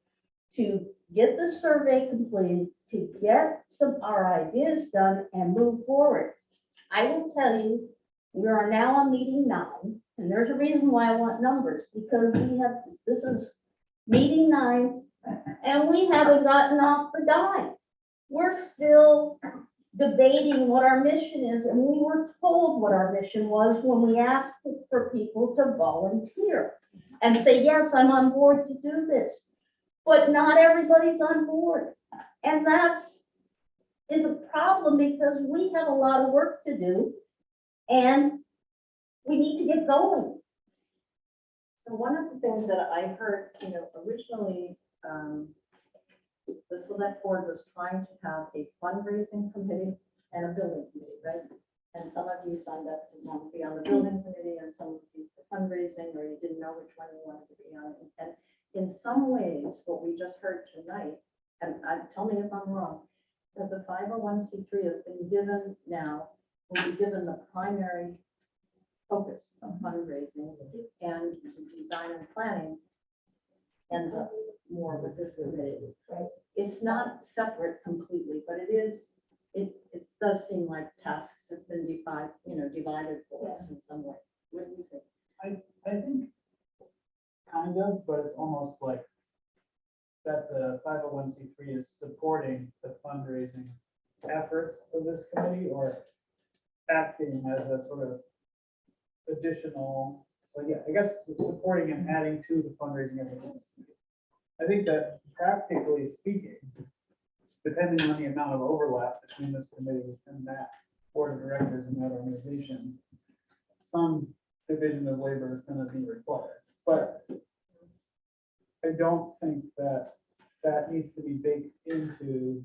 to get the survey completed, to get our ideas done and move forward. I will tell you, we are now on meeting 9, and there's a reason why I want numbers, because this is meeting 9, and we haven't gotten off the dime. We're still debating what our mission is, and we were told what our mission was when we asked for people to volunteer and say, yes, I'm on board to do this. But not everybody's on board. And is a problem because we have a lot of work to do and we need to get going. So one of the things that I heard, originally, the select board was trying to have a fundraising committee and a building committee, right? And some of you signed up to want to be on the building committee and some of you for fundraising, or you didn't know which one you wanted to be on. And in some ways, what we just heard tonight, and tell me if I'm wrong, that the 501c3 has been given now, will be given the primary focus of fundraising, and design and planning ends up more with this committee, right? It's not separate completely, but it does seem like tasks have been divided for us in some way. What do you think? I think kind of, but it's almost like that the 501c3 is supporting the fundraising efforts of this committee, or acting as a sort of additional, I guess supporting and adding to the fundraising efforts of this committee. I think that practically speaking, depending on the amount of overlap between this committee and that board of directors and that organization, some division of labor is going to be required. But I don't think that needs to be baked into,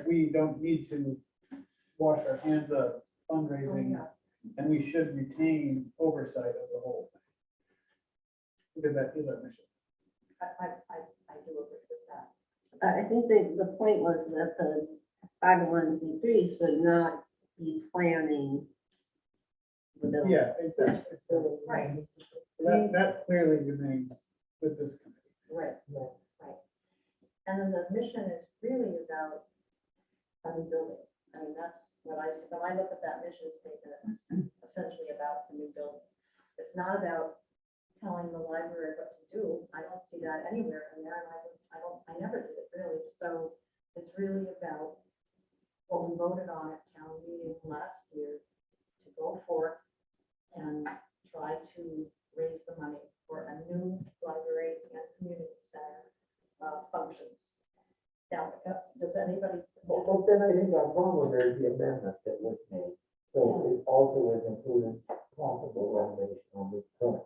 we don't need to wash our hands of fundraising, and we should retain oversight of the whole thing, because that is our mission. I do agree with that. I think the point was that the 501c3 should not be planning the bill. Yeah, exactly. Right. So that clearly remains with this committee. Right, right. And then the mission is really about a new building. I mean, that's when I look at that mission statement, it's essentially about the new building. It's not about telling the library what to do. I don't see that anywhere in there, and I never did it really. So it's really about what we voted on at town meeting last year to go forth and try to raise the money for a new library and community center functions. Now, does anybody? But then I think our problem is the amendment that was made, so it also is including possible renovation on this point.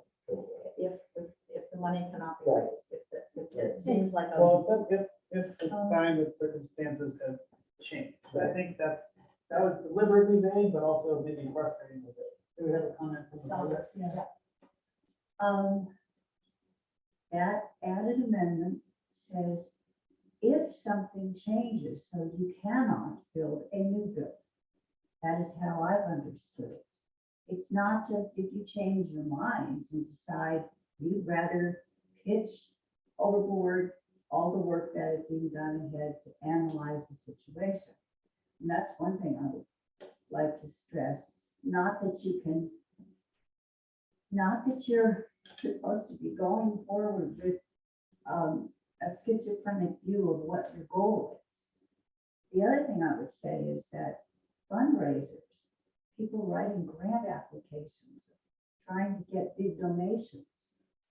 If the money cannot be raised, if it seems like a. Well, if the time with circumstances have changed, I think that was deliberately made, but also maybe frustrating with it. Do we have a comment from the Yeah. That added amendment says, if something changes, so you cannot build a new building. That is how I've understood it. It's not just if you change your minds and decide you'd rather pitch overboard all the work that is being done ahead to analyze the situation. And that's one thing I would like to stress. Not that you're supposed to be going forward with a schizophrenic view of what your goal is. The other thing I would say is that fundraisers, people writing grant applications, trying to get big donations,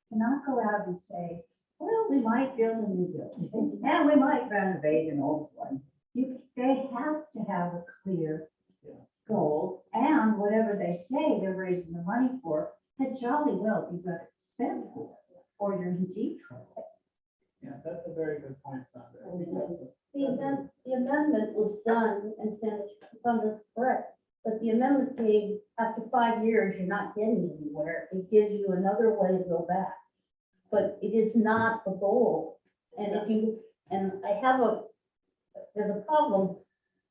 cannot go out and say, well, we might build a new building, and we might renovate an old one. They have to have a clear goal, and whatever they say they're raising the money for, had jolly well be better spent for, or you're in deep trouble. Yeah, that's a very good point, Sandra. The amendment was done, and Sandra's correct, but the amendment gave, after 5 years, you're not getting anywhere. It gives you another way to go back. But it is not the goal. And there's a problem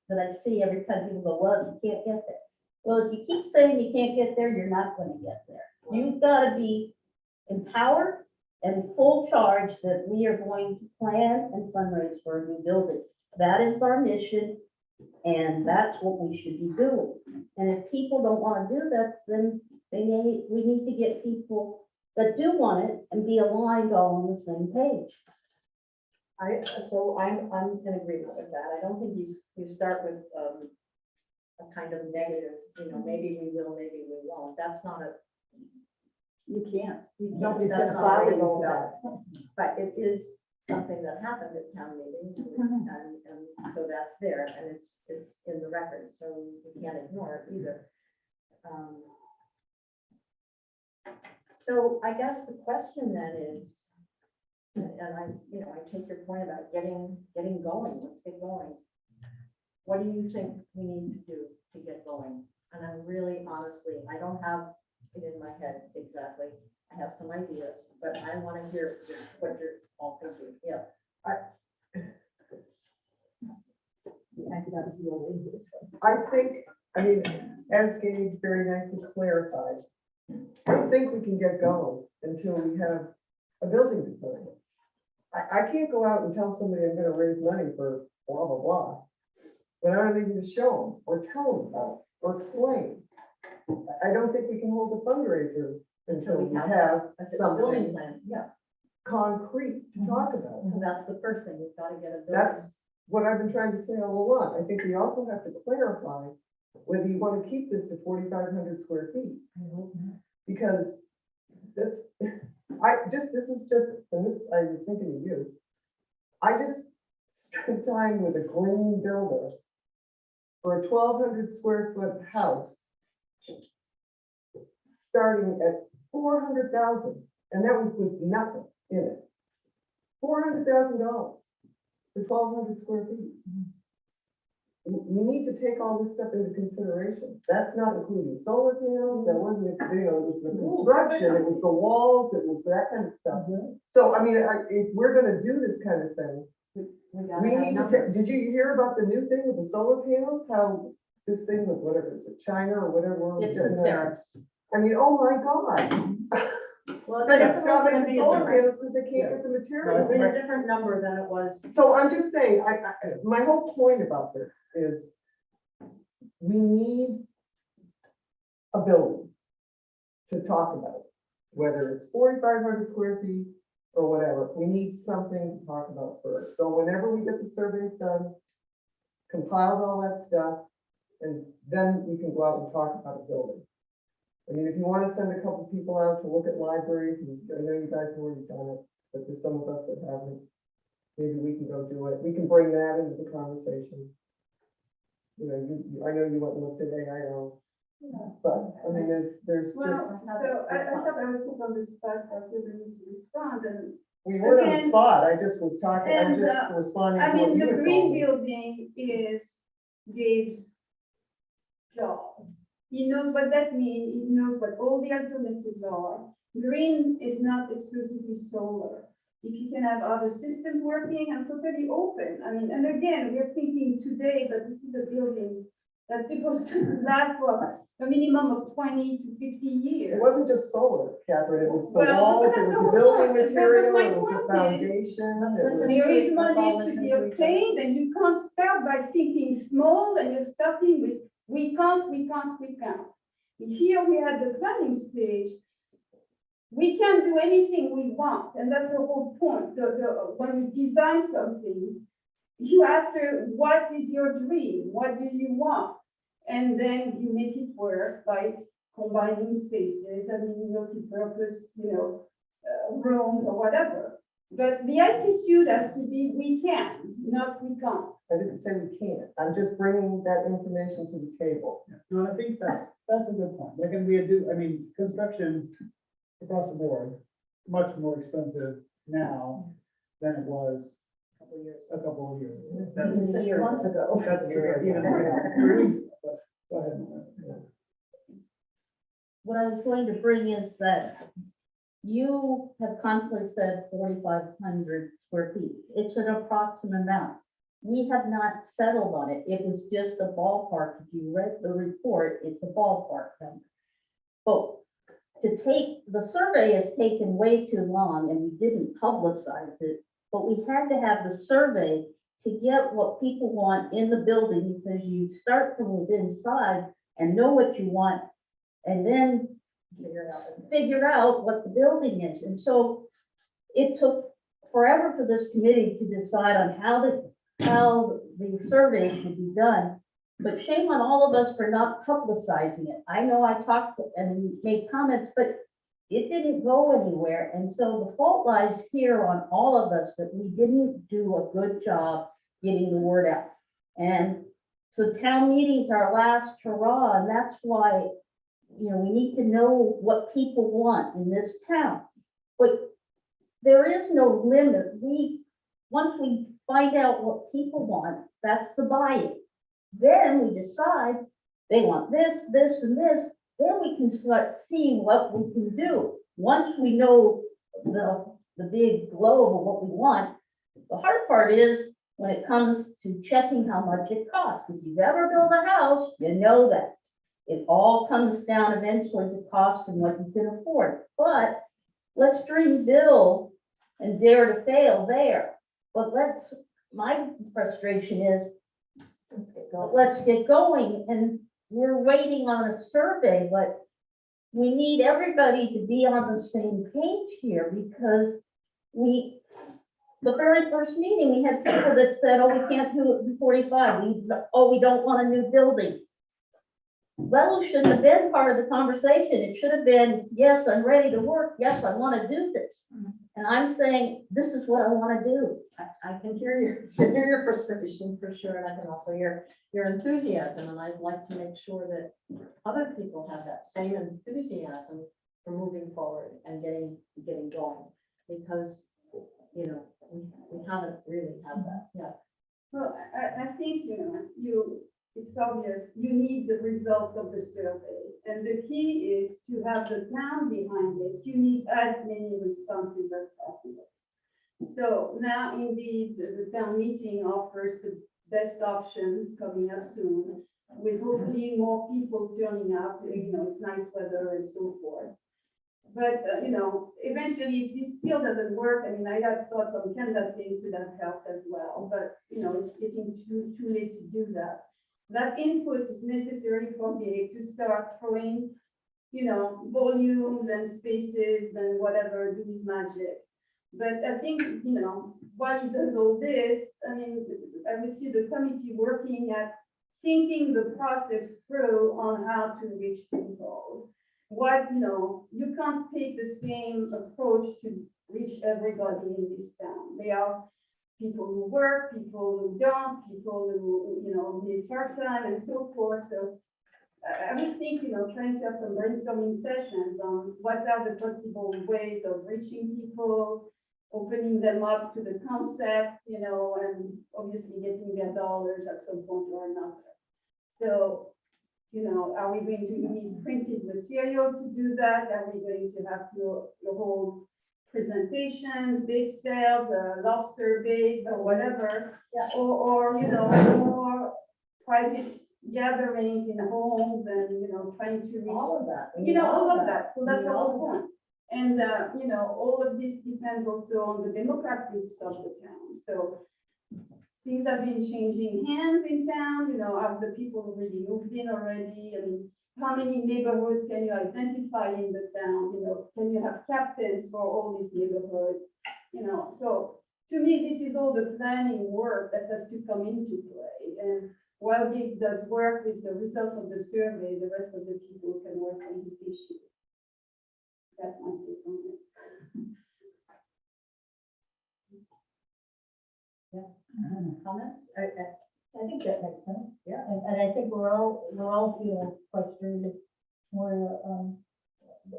that I see every time people go, well, you can't get there. Well, if you keep saying you can't get there, you're not going to get there. You've got to be empowered and full charge that we are going to plan and fundraise for a new building. That is our mission, and that's what we should be doing. And if people don't want to do that, then we need to get people that do want it and be aligned all on the same page. I'm in agreement with that. I don't think you start with a kind of negative, maybe we will, maybe we won't. That's not You can't. nobody's That's gonna not follow how you all go that. But it is something that happened at town meeting, and so that's there, and it's in the record, so we can't ignore it either. So I guess the question then is, and I take your point about getting going, let's get going. What do you think we need to do to get going? And I'm really, honestly, I don't have it in my head exactly. I have some ideas, but I want to hear what you're all thinking. Yeah. I think, as Gabe very nicely clarified, I don't think we can get going until we have a building design. I can't go out and tell somebody I'm gonna raise money for blah, blah, blah, but I don't even show them or tell them about it or explain. I don't think we can hold a fundraiser until we have a building something plan. Yeah. concrete to talk about. So that's the first thing. We've got to get a That's building. what I've been trying to say all along. I think we also have to clarify whether you want to keep this to 4,500 square feet. Because this is just, and this, I was thinking of you. I just spent time with a green builder for a 1,200 square foot house, starting at 400,000, and that was with nothing in it. $400,000 for 1,200 square feet. We need to take all this stuff into consideration. That's not including solar panels, that wasn't, it was the construction, it was the walls, it was that kind of stuff. So, if we're gonna do this kind of thing, We we need to, did you hear about the new thing with the solar panels? How this thing with whatever, is it China or whatever? It's the tariffs. I mean, oh my God. Well, They're it's gonna stop definitely gonna making be a solar different, panels because they can't get the material. it'll be a different number than it was. So I'm just saying, my whole point about this is we need a building to talk about, whether it's 4,500 square feet or whatever. We need something to talk about first. So whenever we get the surveys done, compiled all that stuff, and then we can go out and talk about a building. I mean, if you want to send a couple people out to look at libraries, and I know you guys have already done it, but there's some of us that haven't. Maybe we can go do it. We can bring that into the conversation. You know, I know you went and looked today, I know. But, I mean, there's just, Well, so I thought I was put on this spot, so I didn't need to respond, and we weren't on the again, spot, I just was talking, I was and, just responding I to what mean, you the had green told me. building gives job. He knows what that means, he knows what all the alternatives are. Green is not exclusively solar. If you can have other systems working, I'm totally open. I mean, and again, we're thinking today, but this is a building that's supposed to last for a minimum of 20 to 50 years. It wasn't just solar, Catherine, it was the Well, walls, but it that's was the the whole building point. But material, my it was point the is, foundation. it was- There is money to be obtained, and you can't start by thinking small, and you're starting with, we can't. Here we had the planning stage. We can't do anything we want, and that's the whole point. When you design something, you have to, what is your dream? What do you want? And then you make it work by combining spaces, I mean, multi-purpose, rooms or whatever. But the attitude has to be, we can, not we can't. I didn't say we can't, I'm just bringing that information to the table. No, I think that's a good point. Like, and I mean, construction across the board, much more expensive now than it was a couple of years ago. That's- 6 months ago. That's true. Even 3 weeks ago, but go ahead, Melissa. What I was going to bring is that you have constantly said 4,500 square feet. It's an approximate amount. We have not settled on it. It was just a ballpark. If you read the report, it's a ballpark number. But the survey has taken way too long, and we didn't publicize it, but we had to have the survey to get what people want in the building, because you start from within inside and know what you want, and then figure out what the building is. And so it took forever for this committee to decide on how the survey should be done. But shame on all of us for not publicizing it. I know I talked and made comments, but it didn't go anywhere. And so the fault lies here on all of us that we didn't do a good job getting the word out. And so town meetings are our last hurrah, and that's why, we need to know what people want in this town. But there is no limit. Once we find out what people want, that's the buy-in. Then we decide they want this, this, and this. Then we can start seeing what we can do. Once we know the big globe of what we want, the hard part is when it comes to checking how much it costs. If you've ever built a house, you know that. It all comes down eventually to cost and what you can afford. But let's dream big and dare to fail there. But my frustration is, let's get going. And we're waiting on a survey, but we need everybody to be on the same page here, because the very first meeting, we had people that said, oh, we can't do it in 45. We don't want a new building. Well, it shouldn't have been part of the conversation. It should have been, yes, I'm ready to work. Yes, I want to do this. And I'm saying, this is what I want to do. I can hear your frustration for sure, and I can also hear your enthusiasm, and I'd like to make sure that other people have that same enthusiasm for moving forward and getting going, because, we haven't really had that yet. Well, I think, it's obvious, you need the results of the survey. And the key is to have the town behind it. You need as many responses as possible. So now indeed, the town meeting offers the best option coming up soon. with hopefully more people turning up, it's nice weather and so forth. But, eventually, if this still doesn't work, I mean, I got thoughts on canvassing could have helped as well, but, it's getting too late to do that. That input is necessary for me to start throwing, volumes and spaces and whatever, do his magic. But I think, while he does all this, I mean, I will see the committee working at thinking the process through on how to reach people. You can't take the same approach to reach everybody in this town. There are people who work, people who don't, people who, need part-time and so forth. So I would think, trying to have some brainstorming sessions on what are the possible ways of reaching people, opening them up to the concept, and obviously getting their dollars at some point or another. So, are we going to need printed material to do that? Are we going to have to hold presentations, big sales, lobster baits or whatever? Yeah. Or, more private gatherings in homes and, trying to reach. All of that. All of that. So that's We the all whole point. And, all of this depends also on the demographics of the town. So things have been changing hands in town, have the people really moved in already? I mean, how many neighborhoods can you identify in the town? Can you have captains for all these neighborhoods? So to me, this is all the planning work that has to come into play. And while Gabe does work with the results of the survey, the rest of the people can work on this issue. That's my take on it. Comments? I think that makes sense, yeah, and I think we're all feeling frustrated.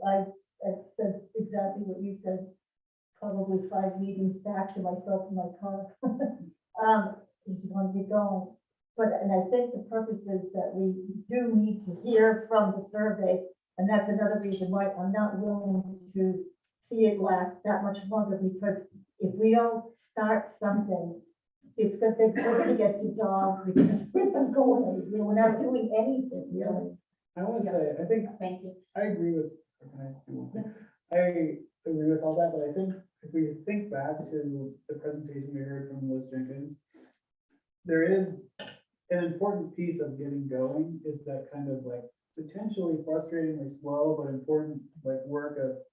I said exactly what you said, probably 5 meetings back to myself in my car. You want to get going. And I think the purpose is that we do need to hear from the survey, and that's another reason why I'm not willing to see it last that much longer, because if we don't start something, it's good that we're gonna get dissolved because we're not going, we're not doing anything, really. I want to say, I think, Thank you. I agree with, I agree with all that, but I think if we think back to the presentation we heard from Liz Jenkins, there is an important piece of getting going is that kind of like potentially frustratingly slow, but important work of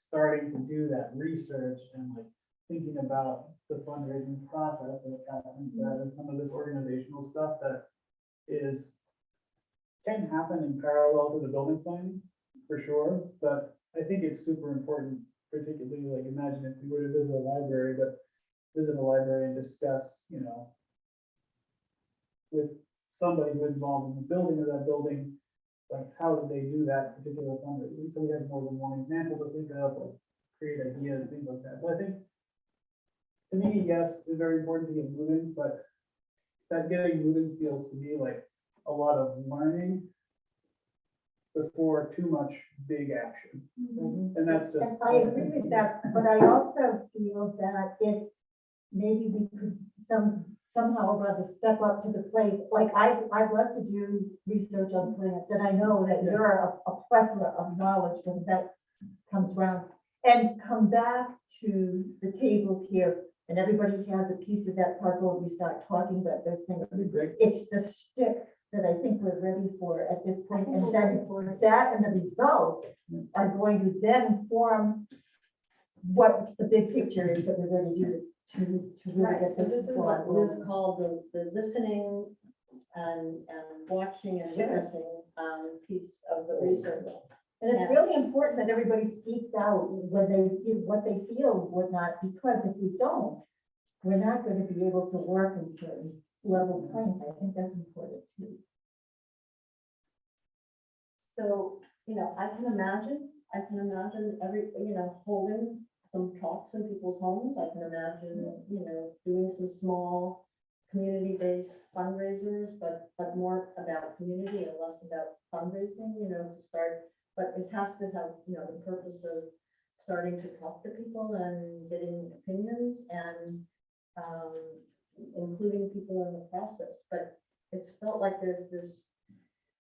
starting to do that research and thinking about the fundraising process, as Catherine said, and some of this organizational stuff that can happen in parallel to the building plan, for sure. But I think it's super important, particularly imagine if we were to visit a library, and discuss, with somebody who is involved in the building of that building, how did they do that particular fundraising? So we have more than one example to think of, create ideas, things like that. So I think, to me, yes, it's very important to get moving, but that getting moving feels to me like a lot of learning before too much big action. And that's just. And I agree with that, but I also feel that if maybe we could somehow or other step up to the plate, I'd love to do research on plants, and I know that you're a plethora of knowledge when that comes around, and come back to the tables here, and everybody has a piece of that puzzle, and we start talking about those things. It's the stick that I think we're ready for at this point, and then that and the results are going to then form what the big picture is that we're going to do to really Right, get so this. this is what Liz called the listening and watching and witnessing piece of the research. And it's really important that everybody speaks out when what they feel would not, because if we don't, we're not going to be able to work in certain level planes. I think that's important too. So, I can imagine holding some talks in people's homes. I can imagine, doing some small community-based fundraisers, but more about community and less about fundraising, to start. But it has to have, the purpose of starting to talk to people and getting opinions and including people in the process. But it's felt like there's this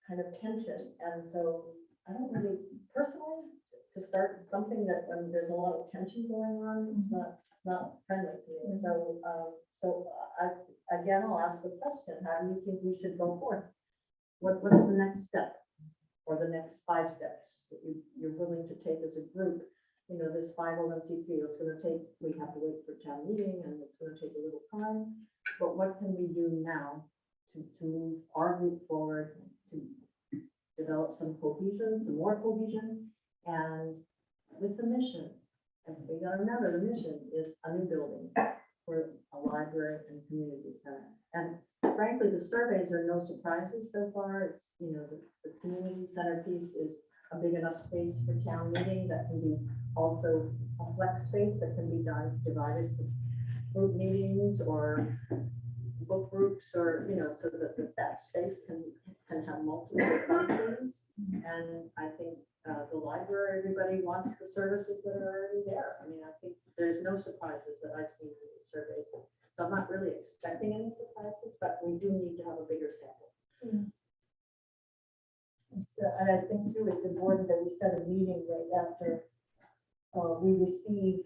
kind of tension, and so I don't really, personally, to start something that, when there's a lot of tension going on, it's not friendly to me, so, again, I'll ask the question, how do you think we should go forth? What's the next step, or the next 5 steps that you're willing to take as a group? You know, this 501c3, it's gonna take, we have to wait for town meeting, and it's gonna take a little time, but what can we do now to move our group forward, to develop some cohesion, some more cohesion, and with the mission? And we gotta remember, the mission is a new building for a library and community center. And frankly, the surveys are no surprises so far. It's, you know, the community center piece is a big enough space for town meeting that can be also a flex space that can be divided for group meetings or book groups, or, you know, so that space can have multiple functions. And I think the library, everybody wants the services that are already there. I mean, I think there's no surprises that I've seen in these surveys. So I'm not really expecting any surprises, but we do need to have a bigger sample. So, and I think too, it's important that we set a meeting right after we receive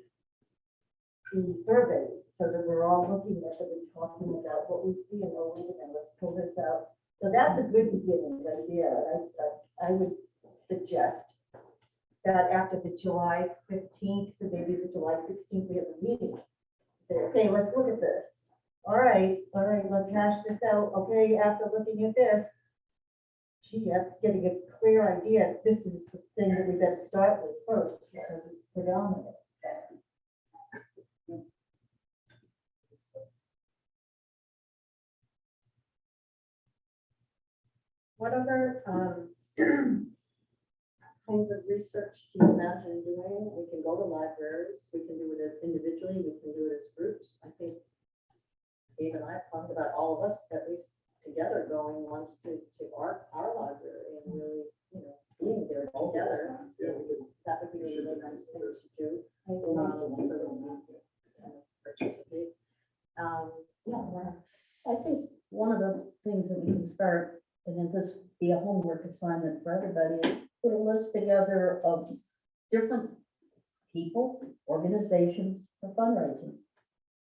the surveys, so that we're all looking at it and talking about what we see, and oh, wait a minute, let's pull this out. So that's a good beginning right there. I would suggest that after the July 15th, maybe the July 16th, we have a meeting. Say, okay, let's look at this. All right, let's hash this out. Okay, after looking at this, gee, that's getting a clear idea. This is the thing that we better start with first, because it's predominant. What other kinds of research do you imagine doing? We can go to libraries, we can do it as individually, we can do it as groups. I think Dave and I have talked about all of us, at least together, going once to our library and really, you know, being there together. That would be a really nice thing to do. So that we can participate. I think one of the things that we can start, and then this be a homework assignment for everybody, is put a list together of different people, organizations for fundraising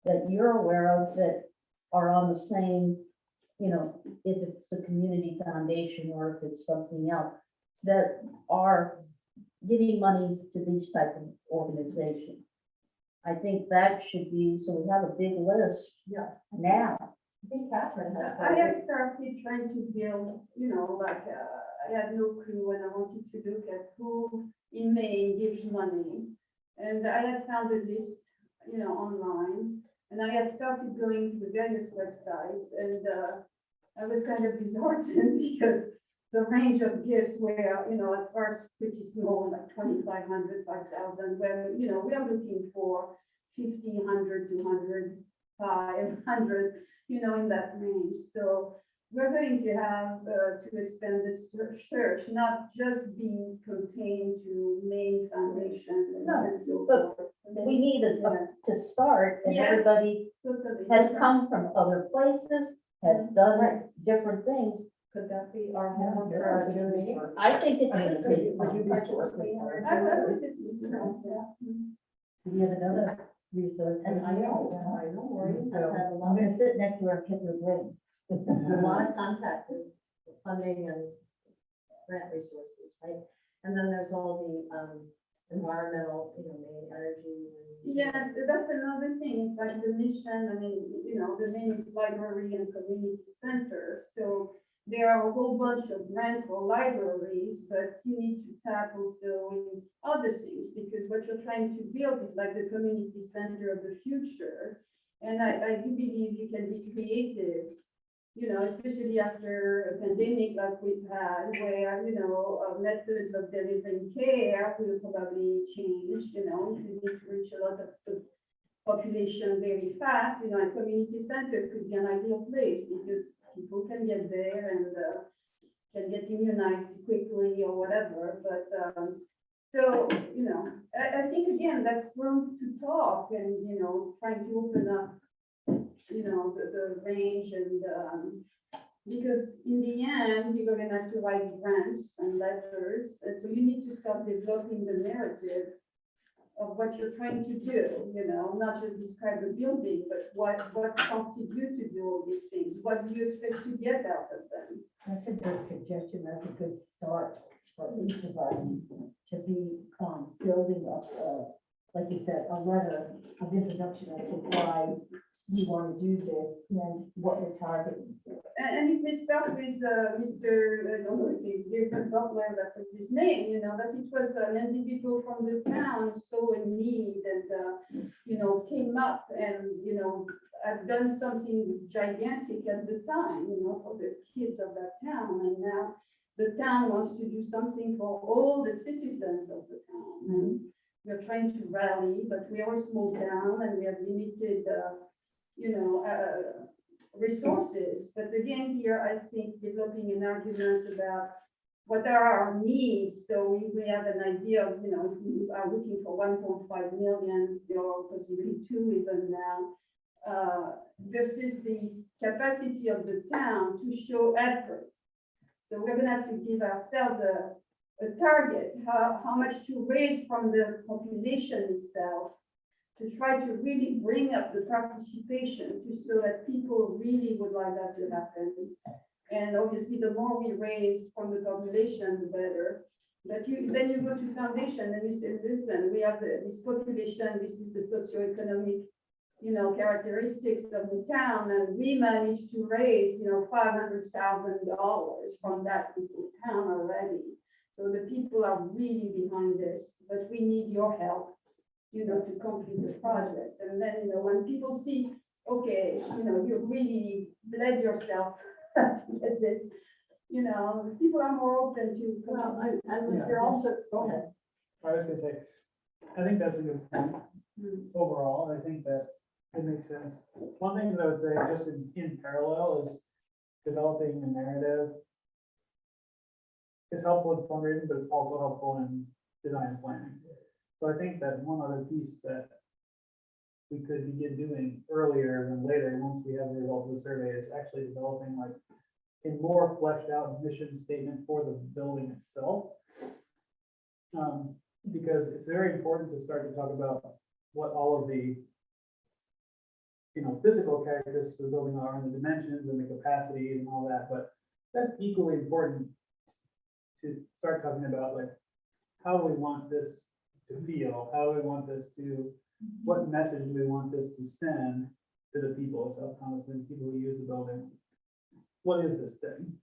that you're aware of that are on the same, you know, if it's a community foundation or if it's something else, that are giving money to these type of organizations. I think that should be, so we have a big list now. I think Catherine has. I had started trying to build, you know, like, I had no clue, and I wanted to look at who in Maine gives money. And I had found a list, you know, online, and I had started going to the various websites, and I was kind of disheartened because the range of gifts were, you know, at first pretty small, like 2,500, 5,000, where, you know, we are looking for 50, 100, 200, 500, you know, in that range. So we're going to have to expand this search, not just be contained to main foundations and so but forth. We need to start, and Yes. everybody Totally. has come from other places, has done different things. Could that be our homework for our June meeting? I think it should be. Would you participate in our- I was, you know, yeah. We have another resource. And I know, Maureen has had a I'm lot, gonna sit next to her and pick her brain. a lot of contact with funding and grant resources, right? And then there's all the environmental, you know, main energy. and- Yes, that's another thing, it's like the mission, I mean, you know, the name is library and community center, so there are a whole bunch of grants for libraries, but you need to tap also in other things, because what you're trying to build is like the community center of the future. And I do believe you can be creative, you know, especially after a pandemic like we've had, where, you know, methods of delivering care will probably change, you know, if you need to reach a lot of the population very fast, you know, a community center could be an ideal place, because people can get there and can get immunized quickly or whatever, but so, you know, I think again, that's room to talk and, you know, trying to open up, you know, the range and Because in the end, you're gonna have to write grants and letters, and so you need to start developing the narrative of what you're trying to do, not just describe the building, but what prompted you to do all these things? What do you expect to get out of them? That's a good suggestion. That's a good start for each of us to be building up, like you said, a letter of introduction as to why we want to do this and what we're targeting. And it may start with Mr., I don't know if David Butler, that was his name, that it was an individual from the town so in need and, came up and, had done something gigantic at the time, for the kids of that town. And now the town wants to do something for all the citizens of the town. And we're trying to rally, but we are a small town and we have limited, resources. But again, here, I think developing an argument about what are our needs. So we have an idea of, if we are looking for 1.5 million, or possibly 2 even now, versus the capacity of the town to show effort. So we're gonna have to give ourselves a target, how much to raise from the population itself, to try to really bring up the participation so that people really would like that to happen. And obviously, the more we raise from the population, the better. But then you go to foundation and you say, listen, we have this population, this is the socioeconomic, characteristics of the town, and we managed to raise, $500,000 from that little town already. So the people are really behind this, but we need your help, to complete the project. And then, when people see, okay, you really bled yourself to get this, people are more open to. Well, I would Yeah. you're also, go ahead. I was gonna say, I think that's a good point Mm. overall. I think that it makes sense. One thing that I would say, just in parallel, is developing a narrative is helpful in fundraising, but it's also helpful in design and planning. So I think that one other piece that we could begin doing earlier than later, once we have the results of the survey, is actually developing like a more fleshed out mission statement for the building itself. Because it's very important to start to talk about what all of the physical characteristics of the building are, and the dimensions and the capacity and all that, but that's equally important to start talking about like how we want this to feel, how we want this to, what message do we want this to send to the people of South Thomaston, people who use the building. What is this thing?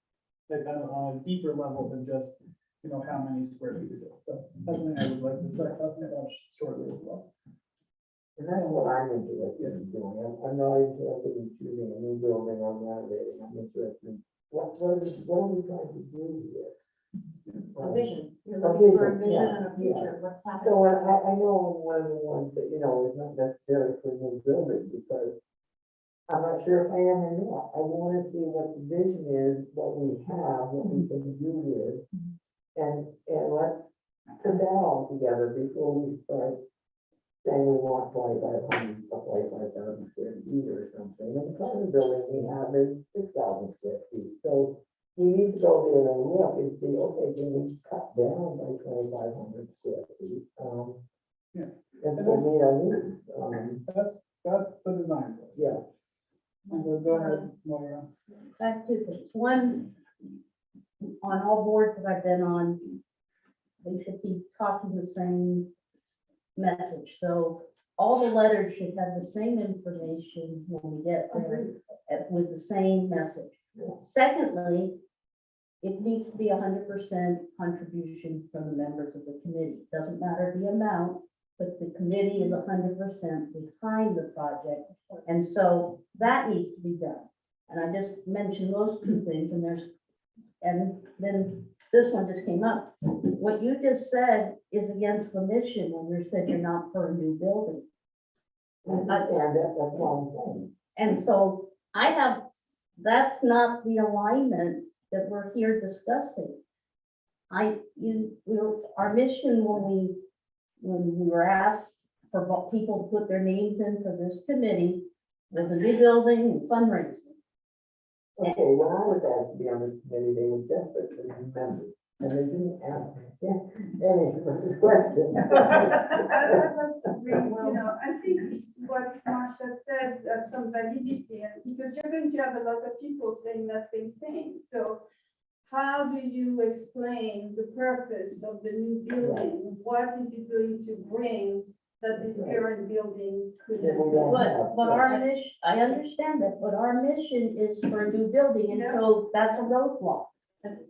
Like on a deeper level than just, how many square feet is it? So that's something I would like to start talking about shortly as well. And that's what I'm interested in doing. I'm not interested in choosing a new building or renovating. I'm interested in what are we trying to do here? A vision. You're A looking for a vision, vision yeah, and a future. What's So happening? I know one of the ones that, is not necessarily for a new building, because I'm not sure if I am or not. I want to see what the vision is, what we have, what we can do with, and let's put that all together before we start saying we want 2,500, 2,500 square feet or something. And the current building we have is 6,000 square feet. So we need to go there and look and see, okay, can we cut down by 2,500 square feet? Yeah. And so meet our needs. That's the design. Process. Yeah. And so go ahead, Moira. I have 2 things. One, on all boards that I've been on, they should be talking the same message. So all the letters should have the same information when we get there, with the same message. Secondly, it needs to be 100% contribution from the members of the committee. Doesn't matter the amount, but the committee is 100% behind the project. And so that needs to be done. And I just mentioned those 2 things, and then this one just came up. What you just said is against the mission when you said you're not for a new building. And that's what I'm saying. And so that's not the alignment that we're here discussing. Our mission when we were asked for people to put their names in for this committee was a new building and fundraising. Okay, when I was asked to be on this committee, they were desperate for new members, and they didn't ask any questions. You know, I think what Marcia says, there's some validity, and because you're going to have a lot of people saying the same thing. So how do you explain the purpose of the new building? What is it going to bring that this current building couldn't? But our mission, I understand that, but our mission is for a new building, and so that's a roadblock.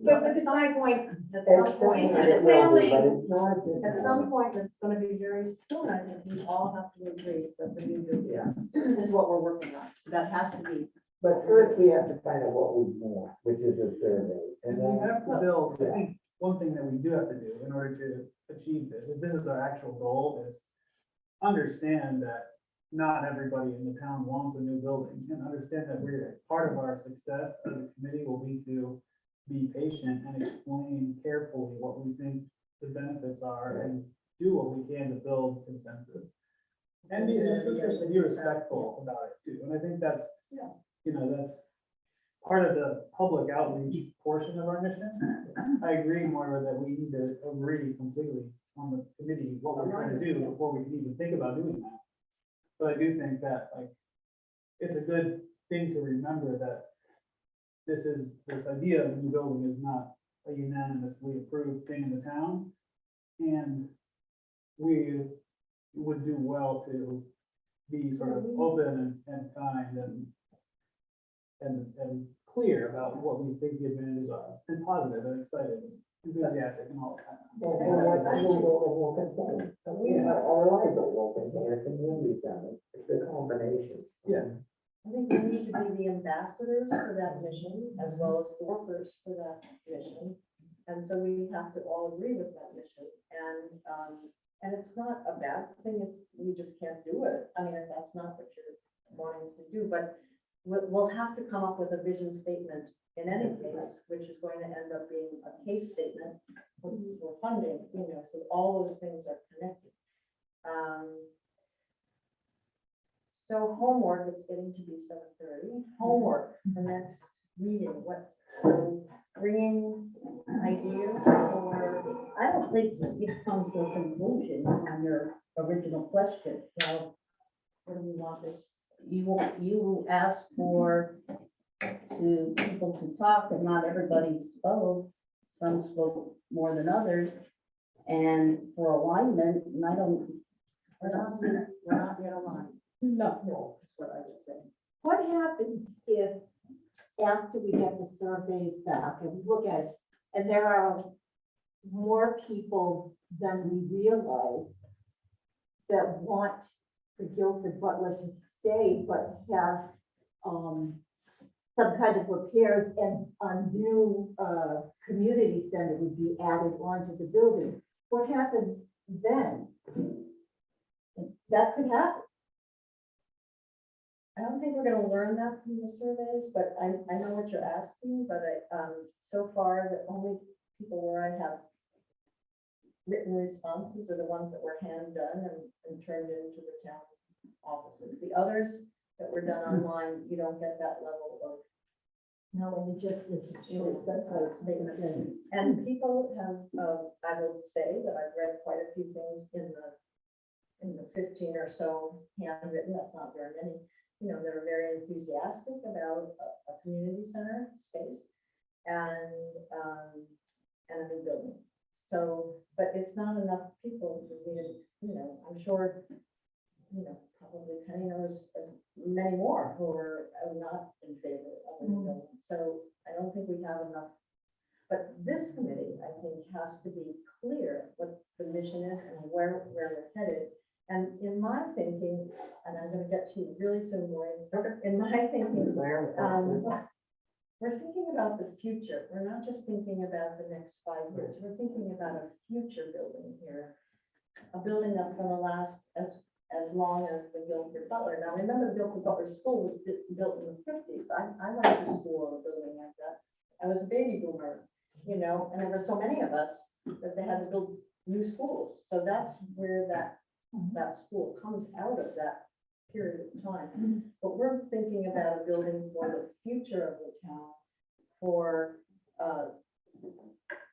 But At it's some like, point, It's not just. at some point, it's gonna be very soon, I think we all have to agree that the new building is what we're working on. That has to be. But first, we have to find out what we want, which is a survey, and And we then. have to build, I think, one thing that we do have to do in order to achieve this, if this is our actual goal, is understand that not everybody in the town wants a new building, and understand that we're, part of our success as a committee will be to be patient and explain carefully what we think the benefits are and do what we can to build consensus. And be respectful about it too, and I think that's, you know, that's part of the public outreach portion of our mission. I agree, Moira, that we need to agree completely on the committee what we're trying to do before we can even think about doing that. But I do think that, like, it's a good thing to remember that this idea of a new building is not a unanimously approved thing in the town. And we would do well to be sort of open and kind and clear about what we think the advantages are, and positive and excited, and enthusiastic and all that. And what I will contain, and we are, our lives will contain a community center, it's a combination. Yeah. I think we need to be the ambassadors for that mission as well as the workers for that mission. And so we have to all agree with that mission. And it's not a bad thing if you just can't do it. I mean, if that's not what you're wanting to do, but we'll have to come up with a vision statement in any case, which is going to end up being a case statement for funding, you know, so all those things are connected. So homework, it's getting to be 7:30. Homework, the next meeting, what, so bringing ideas or, I don't think that you've come to a conclusion on your original question, so what do we want this? you asked for people to talk, and not everybody spoke. Some spoke more than others, and for alignment, and I don't, We're not yet aligned, no. is what I would say. What happens if, after we get the surveys back and we look at it, and there are more people than we realize that want the Guilford Butler to stay, but have, some kind of repairs and a new, community center would be added onto the building? What happens then? That could happen. I don't think we're gonna learn that from the surveys, but I know what you're asking, but so far, the only people where I have written responses are the ones that were hand done and turned into the town offices. The others that were done online, you don't get that level of. No, and it just is. That's what it's making. And people have, I will say that I've read quite a few things in the 15 or so handwritten, that's not very many, you know, that are very enthusiastic about a community center space and a new building. So, but it's not enough people to really, you know, I'm sure, you know, probably Penny knows many more who are not in favor of a new building. So I don't think we have enough. But this committee, I think, has to be clear what the mission is and where we're headed. And in my thinking, and I'm gonna get to you really soon, Maureen, in my thinking, we're thinking about the future. We're not just thinking about the next 5 years. We're thinking about a future building here. A building that's gonna last as long as the Guilford Butler. Now, remember, the Guilford Butler School was built in the 50s. I went to school in a building like that. I was a baby boomer, you know, and there were so many of us that they had to build new schools. So that's where that school comes out of that period of time. But we're thinking about a building for the future of the town, for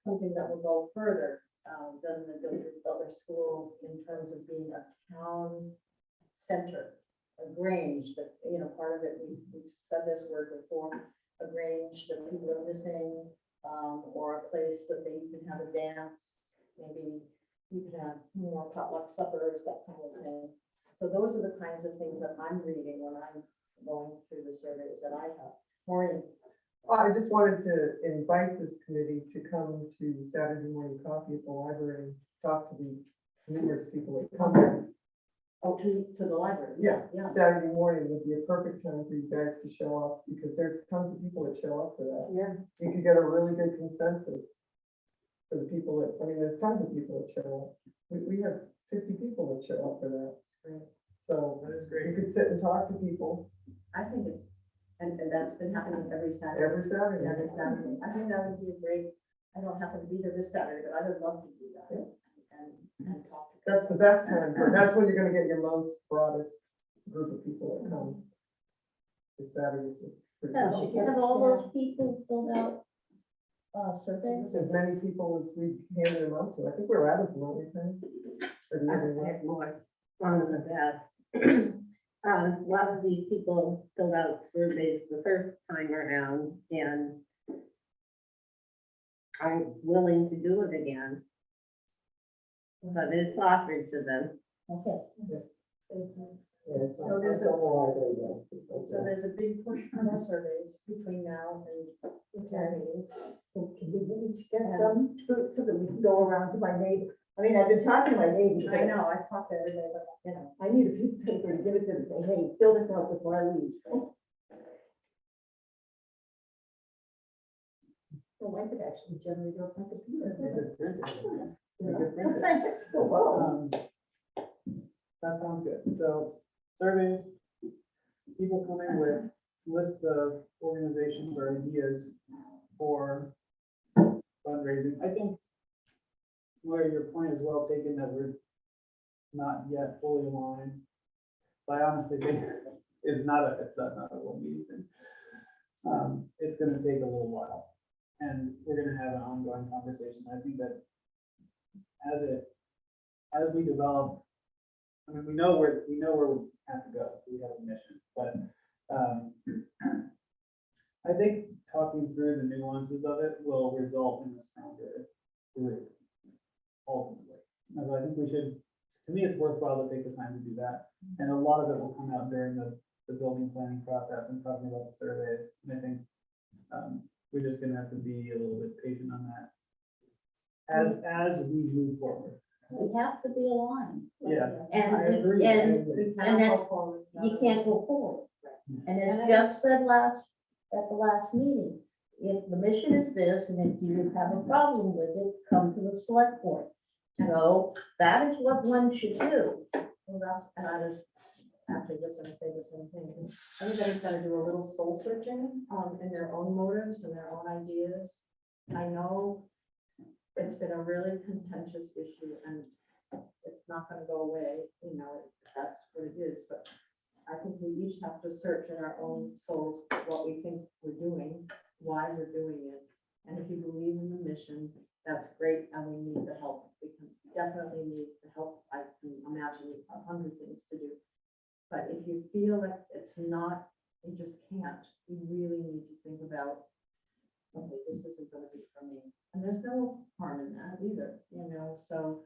something that will go further than the Butler School in terms of being a town center, a grange that, you know, part of it, we've said this word before, a grange that people are missing, or a place that they can have a dance, maybe you can have more potluck suppers, that kind of thing. So those are the kinds of things that I'm reading when I'm going through the surveys that I have. Maureen? I just wanted to invite this committee to come to Saturday morning coffee at the library and talk to the numerous people that come there. Oh, to the library? Yeah, Yeah. Saturday morning would be a perfect time for you guys to show up, because there's tons of people that show up for that. Yeah. You could get a really good consensus for the people that, I mean, there's tons of people that show up. We have 50 people that show up for that. Great. So That is you great. could sit and talk to people I think it's, and that's been happening every Saturday. every Saturday. Every Saturday. I think that would be a great, I don't happen to be there this Saturday, but I would love to do that and talk to. That's the best time, that's when you're gonna get your most broadest group of people that come. This Saturday. Have all those people filled out surveys? As many people as we handed them out to. I think we're out of them, aren't we, Penny? Or do you have any more? more on the desk. A lot of these people filled out surveys the first time around, and I'm willing to do it again. But it's offered to them. Okay. Yeah, it's So not- there's it's on the library, though. So there's a big push for more surveys between now and the town meetings. So can we each get some too, so that we can go around to my neighbor? I mean, I've been talking to my neighbors. I know, I talk to everybody, but, you know, I need a piece of paper to give it to them, say, hey, fill this out before I leave. So I could actually generate it off my computer. You could print it. You Yeah. could print it. Thanks. So, well, That sounds good. So surveys, people come in with lists of organizations or ideas for fundraising. I think where your point is well taken, that we're not yet fully aligned. But I honestly think it's not a one meeting thing. It's gonna take a little while, and we're gonna have an ongoing conversation. I think that as we develop, I mean, we know where we have to go. We have a mission, but I think talking through the nuances of it will result in a stronger group ultimately. And so I think we should, to me, it's worthwhile to take the time to do that. And a lot of it will come out during the building planning process and talking about the surveys. And I think we're just gonna have to be a little bit patient on that as we move forward. We have to be aligned. Yeah. And, I agree. and, we and cannot that, go forward. you can't go forward. And as Jeff said at the last meeting, if the mission is this, and if you have a problem with it, come to the select board. So that is what one should do. Well, that's, and I was actually just gonna say the same thing. Everybody's gotta do a little soul searching, in their own motives and their own ideas. I know it's been a really contentious issue and it's not gonna go away, you know, that's what it is, but I think we each have to search in our own souls what we think we're doing, why we're doing it. And if you believe in the mission, that's great, and we need the help. We can definitely need the help. I can imagine 100 things to do. But if you feel like it's not, you just can't, you really need to think about, okay, this isn't gonna be for me. And there's no harm in that either, you know, so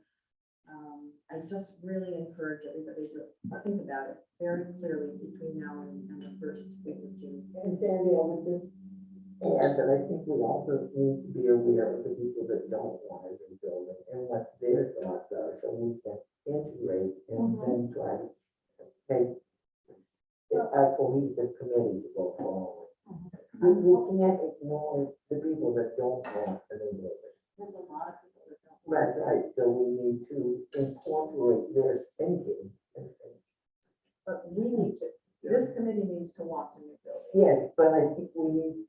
I just really encourage everybody to think about it very clearly between now and the first week of June. And Sandy, I would just add that I think we also need to be aware of the people that don't want a new building and what their thoughts are, so we can integrate and then try to make a cohesive committee to go forward. We can't ignore the people that don't want a new building. There's a lot of people that don't. That's right, so we need to incorporate their thinking. But we need to, this committee needs to want the new building. Yes, but I think we need,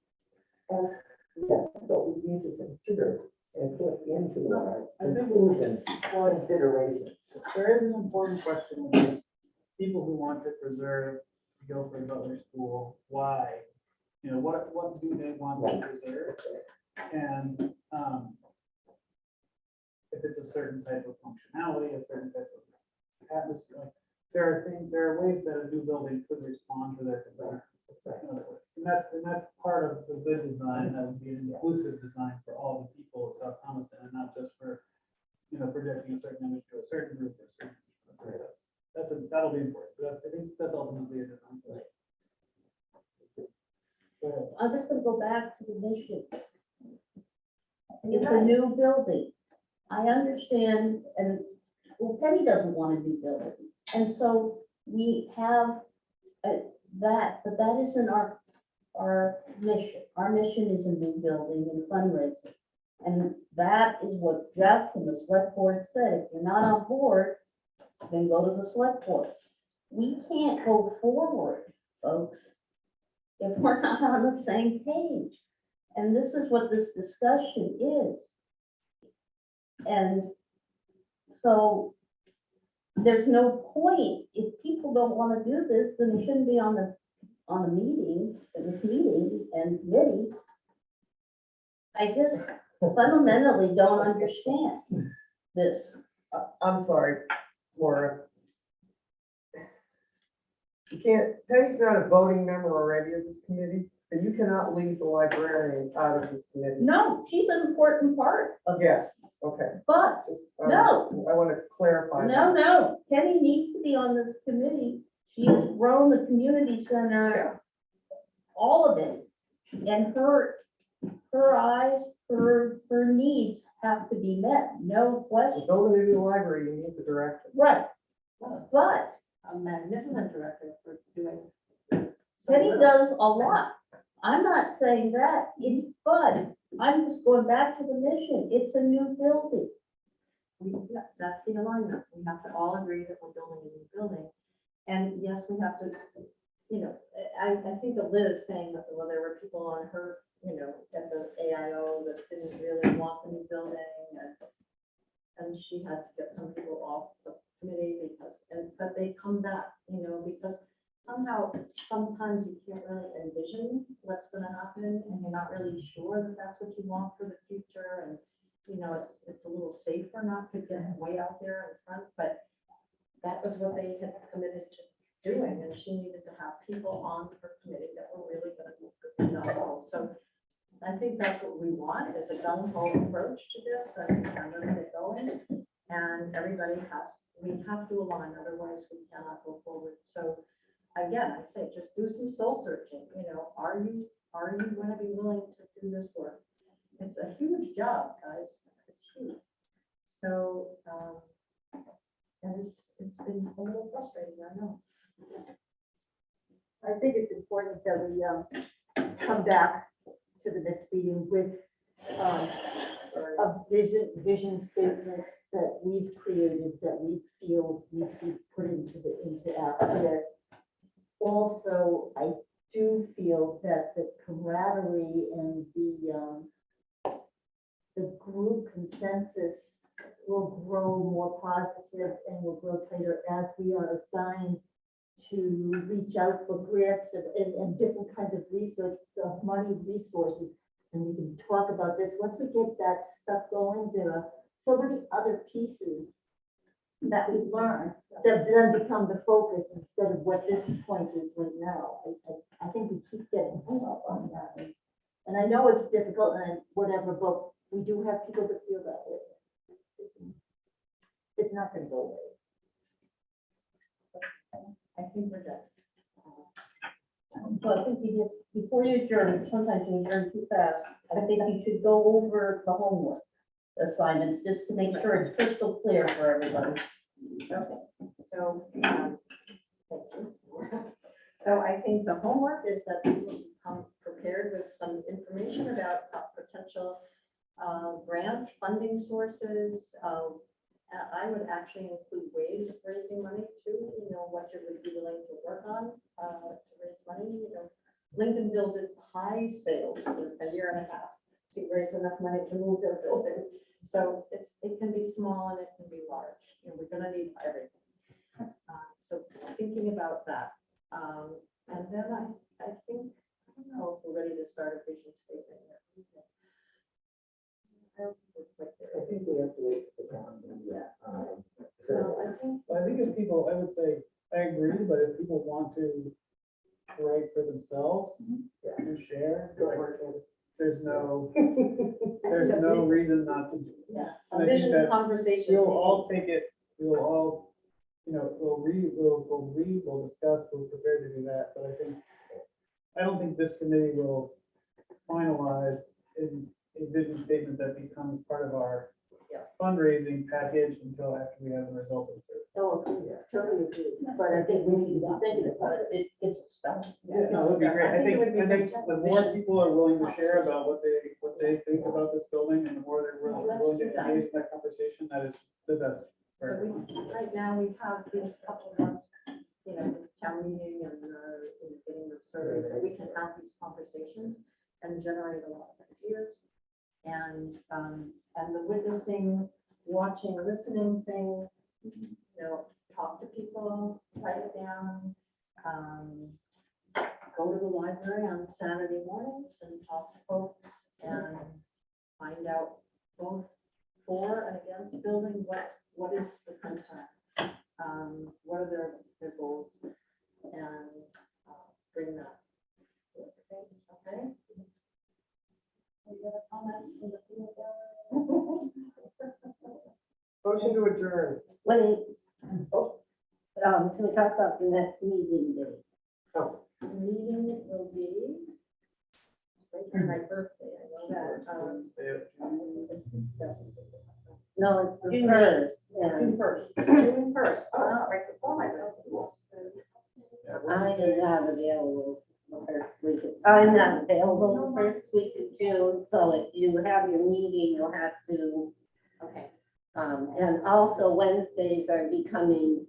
yes, but we need to consider and put into our I think- conclusion consideration. There is an important question, which is people who want to preserve Guilford Butler School, why? You know, what do they want to preserve? And if it's a certain type of functionality, a certain type of atmosphere, like, there are ways that a new building could respond to their concerns. In other words. And that's part of the good design, that would be an inclusive design for all the people of South Thomaston, and not just for, you know, projecting a certain image to a certain group or a certain. That'll be important, but I think that's ultimately a design. Go ahead. I'm just gonna go back to the mission. It's a new building. I understand, and, well, Penny doesn't want a new building. And so we have that, but that isn't our mission. Our mission is a new building and fundraising. And that is what Jeff and the select board said. If you're not on board, then go to the select board. We can't go forward, folks, if we're not on the same page. And this is what this discussion is. And so there's no point, if people don't want to do this, then they shouldn't be on the meeting, this meeting and committee. I just fundamentally don't understand this. I'm sorry, Laura. You can't, Penny's not a voting member already of this committee, but you cannot leave the librarian out of this committee. No, she's an important part of Yes, this, okay. but no. I want to clarify. No, Penny needs to be on this committee. She has grown the community center, all of it. And her eyes, her needs have to be met, no question. Building a new library, you need the director. Right, but A magnificent director for doing. Penny does a lot. I'm not saying that, but I'm just going back to the mission. It's a new building. That's the alignment. We have to all agree that we're building a new building. And yes, we have to, you know, I think of Liz saying that, well, there were people on her, you know, at the AIO that didn't really want the new building. And she had to get some people off the committee but they come back, you know, because somehow, sometimes you can't really envision what's gonna happen, and you're not really sure that that's what you want for the future, and, you know, it's a little safer not to get way out there in front, but that was what they had committed to doing, and she needed to have people on her committee that were really gonna do the job. So I think that's what we want, is a gung-ho approach to this, and let's get going, and we have to align, otherwise we cannot go forward. So again, I say, just do some soul searching, you know, are you going to be willing to do this work? It's a huge job, guys, it's huge. So, and it's been a little frustrating, I know. I think it's important that we come back to the next meeting with a vision statements that we've created, that we feel need to be put into action. Also, I do feel that the camaraderie and the group consensus will grow more positive and will grow tighter as we are assigned to reach out for grants and different kinds of research, money, resources. And we can talk about this. Once we get that stuff going, there are so many other pieces that we learn that then become the focus instead of what this point is right now. I think we keep getting hung up on that. And I know it's difficult and whatever, but we do have people that feel that way. It's not going to go away. I think we're done. So I think you just, before you adjourn, sometimes you adjourn too fast. I think you should go over the homework assignments, just to make sure it's crystal clear for everybody. Okay, so, thank you. So I think the homework is that people come prepared with some information about potential grant funding sources. I would actually include ways of raising money too, you know, what you would be willing to work on to raise money. You know, Lincoln built pie sales for a year and a half to raise enough money to move their building. So it can be small and it can be large. You know, we're gonna need everything. So I think about that. And then I think, I don't know if we're ready to start a vision statement yet. I don't think we're quite there. I think we have to wait for the town. Yeah. So, I think if people, I would say, I agree, but if people want to write for themselves and share, go ahead. there's no reason not to. Yeah, And I a think vision that conversation. We'll all take it, we'll all, we'll read, we'll discuss, we're prepared to do that, but I don't think this committee will finalize a vision statement that becomes part of our fundraising package until after we have the results of the survey. Oh, yeah, totally agree. But I think we need to be thinking about it. It gets started. Yeah, no, it would be great. I think the more people are willing to share about what they think about this building, and the more they're willing to engage in that conversation, that is the best. So right now, we've had these couple of months, town meeting and getting the survey, so we can have these conversations and generate a lot of ideas. And the witnessing, watching, listening thing, talk to people, write it down. Go to the library on Saturday mornings and talk to folks and find out both for and against building, what is the concern? What are their goals? And bring that. Okay? Any other comments from the field? Motion to adjourn. When, can we talk about the next meeting date? Oh, Meeting will be right on my birthday, I know that. It's the 7th. No, it's the June first. June 1st. June 1st. Oh, right before my birthday. I am not available the first week. I'm not available the first week of June, so if you have your meeting, you'll have to, Okay. and also Wednesdays are becoming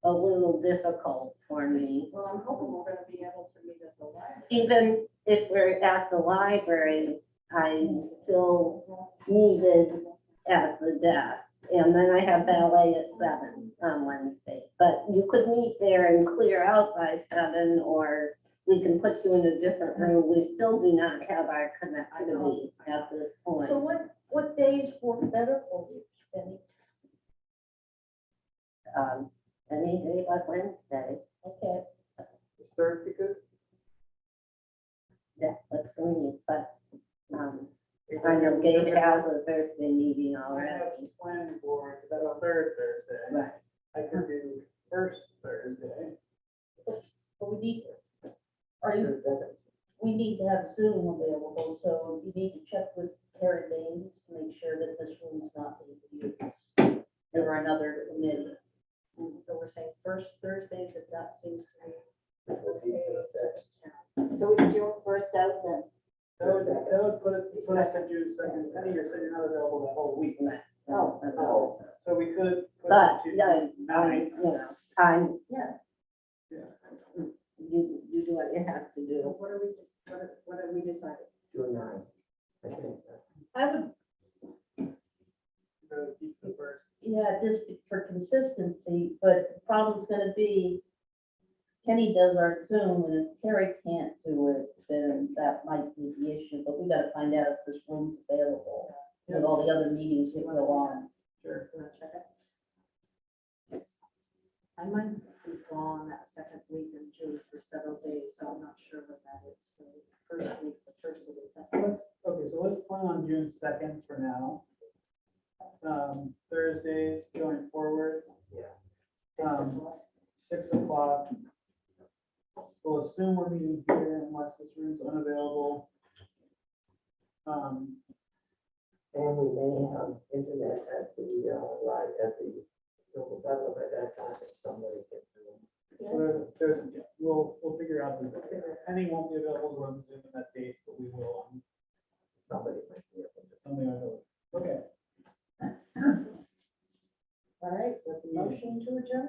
a little difficult for me. Well, I'm hoping we're gonna be able to meet at the library. Even if we're at the library, I'm still needed at the desk. And then I have ballet at 7 on Wednesdays. But you could meet there and clear out by 7, or we can put you in a different room. We still do not have our connectivity at this point. So what days work better for you, Penny? Any day but Wednesday. Okay, is Thursday good? Yeah, that's for me, but, I know Gabe has a Thursday meeting I already. have the planning board, that's a third Thursday. Right. I could do first Thursday. but we need to have Zoom available, so you need to check with Terry Baines to make sure that this room's not being used. Or another committee. So we're saying first Thursdays, if that seems to be. So we June 1st out then? That would put us to June 2nd. Penny, you're saying you're not available that whole week. Oh, no. So we could put But, it yeah, to nine. I'm, Yeah. you do what you have to do. What are we decided? June 9th, I think. I would, So keep the first. yeah, just for consistency, but the problem's gonna be Kenny does our Zoom, and if Terry can't do it, then that might be the issue, but we gotta find out if this room's available with all the other meetings that go on. Sure. You wanna check it? I might be gone that second week in June for several days, so I'm not sure what that is. So first week, the first of the second. So let's plan on June 2nd for now. Thursdays going forward. Yeah. 6 o'clock. We'll assume we're meeting here unless this room's unavailable. And we may have internet at the, live, at the, local level at that time, if somebody gets So we'll figure out this. Penny won't be available to run Zoom in that date, but we will, somebody might be able to. something like that. Okay. All right, so the motion to adjourn?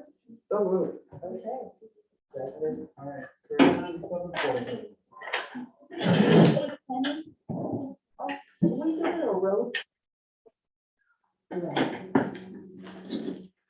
So moved. Okay. Second. All right. We're on 7:40.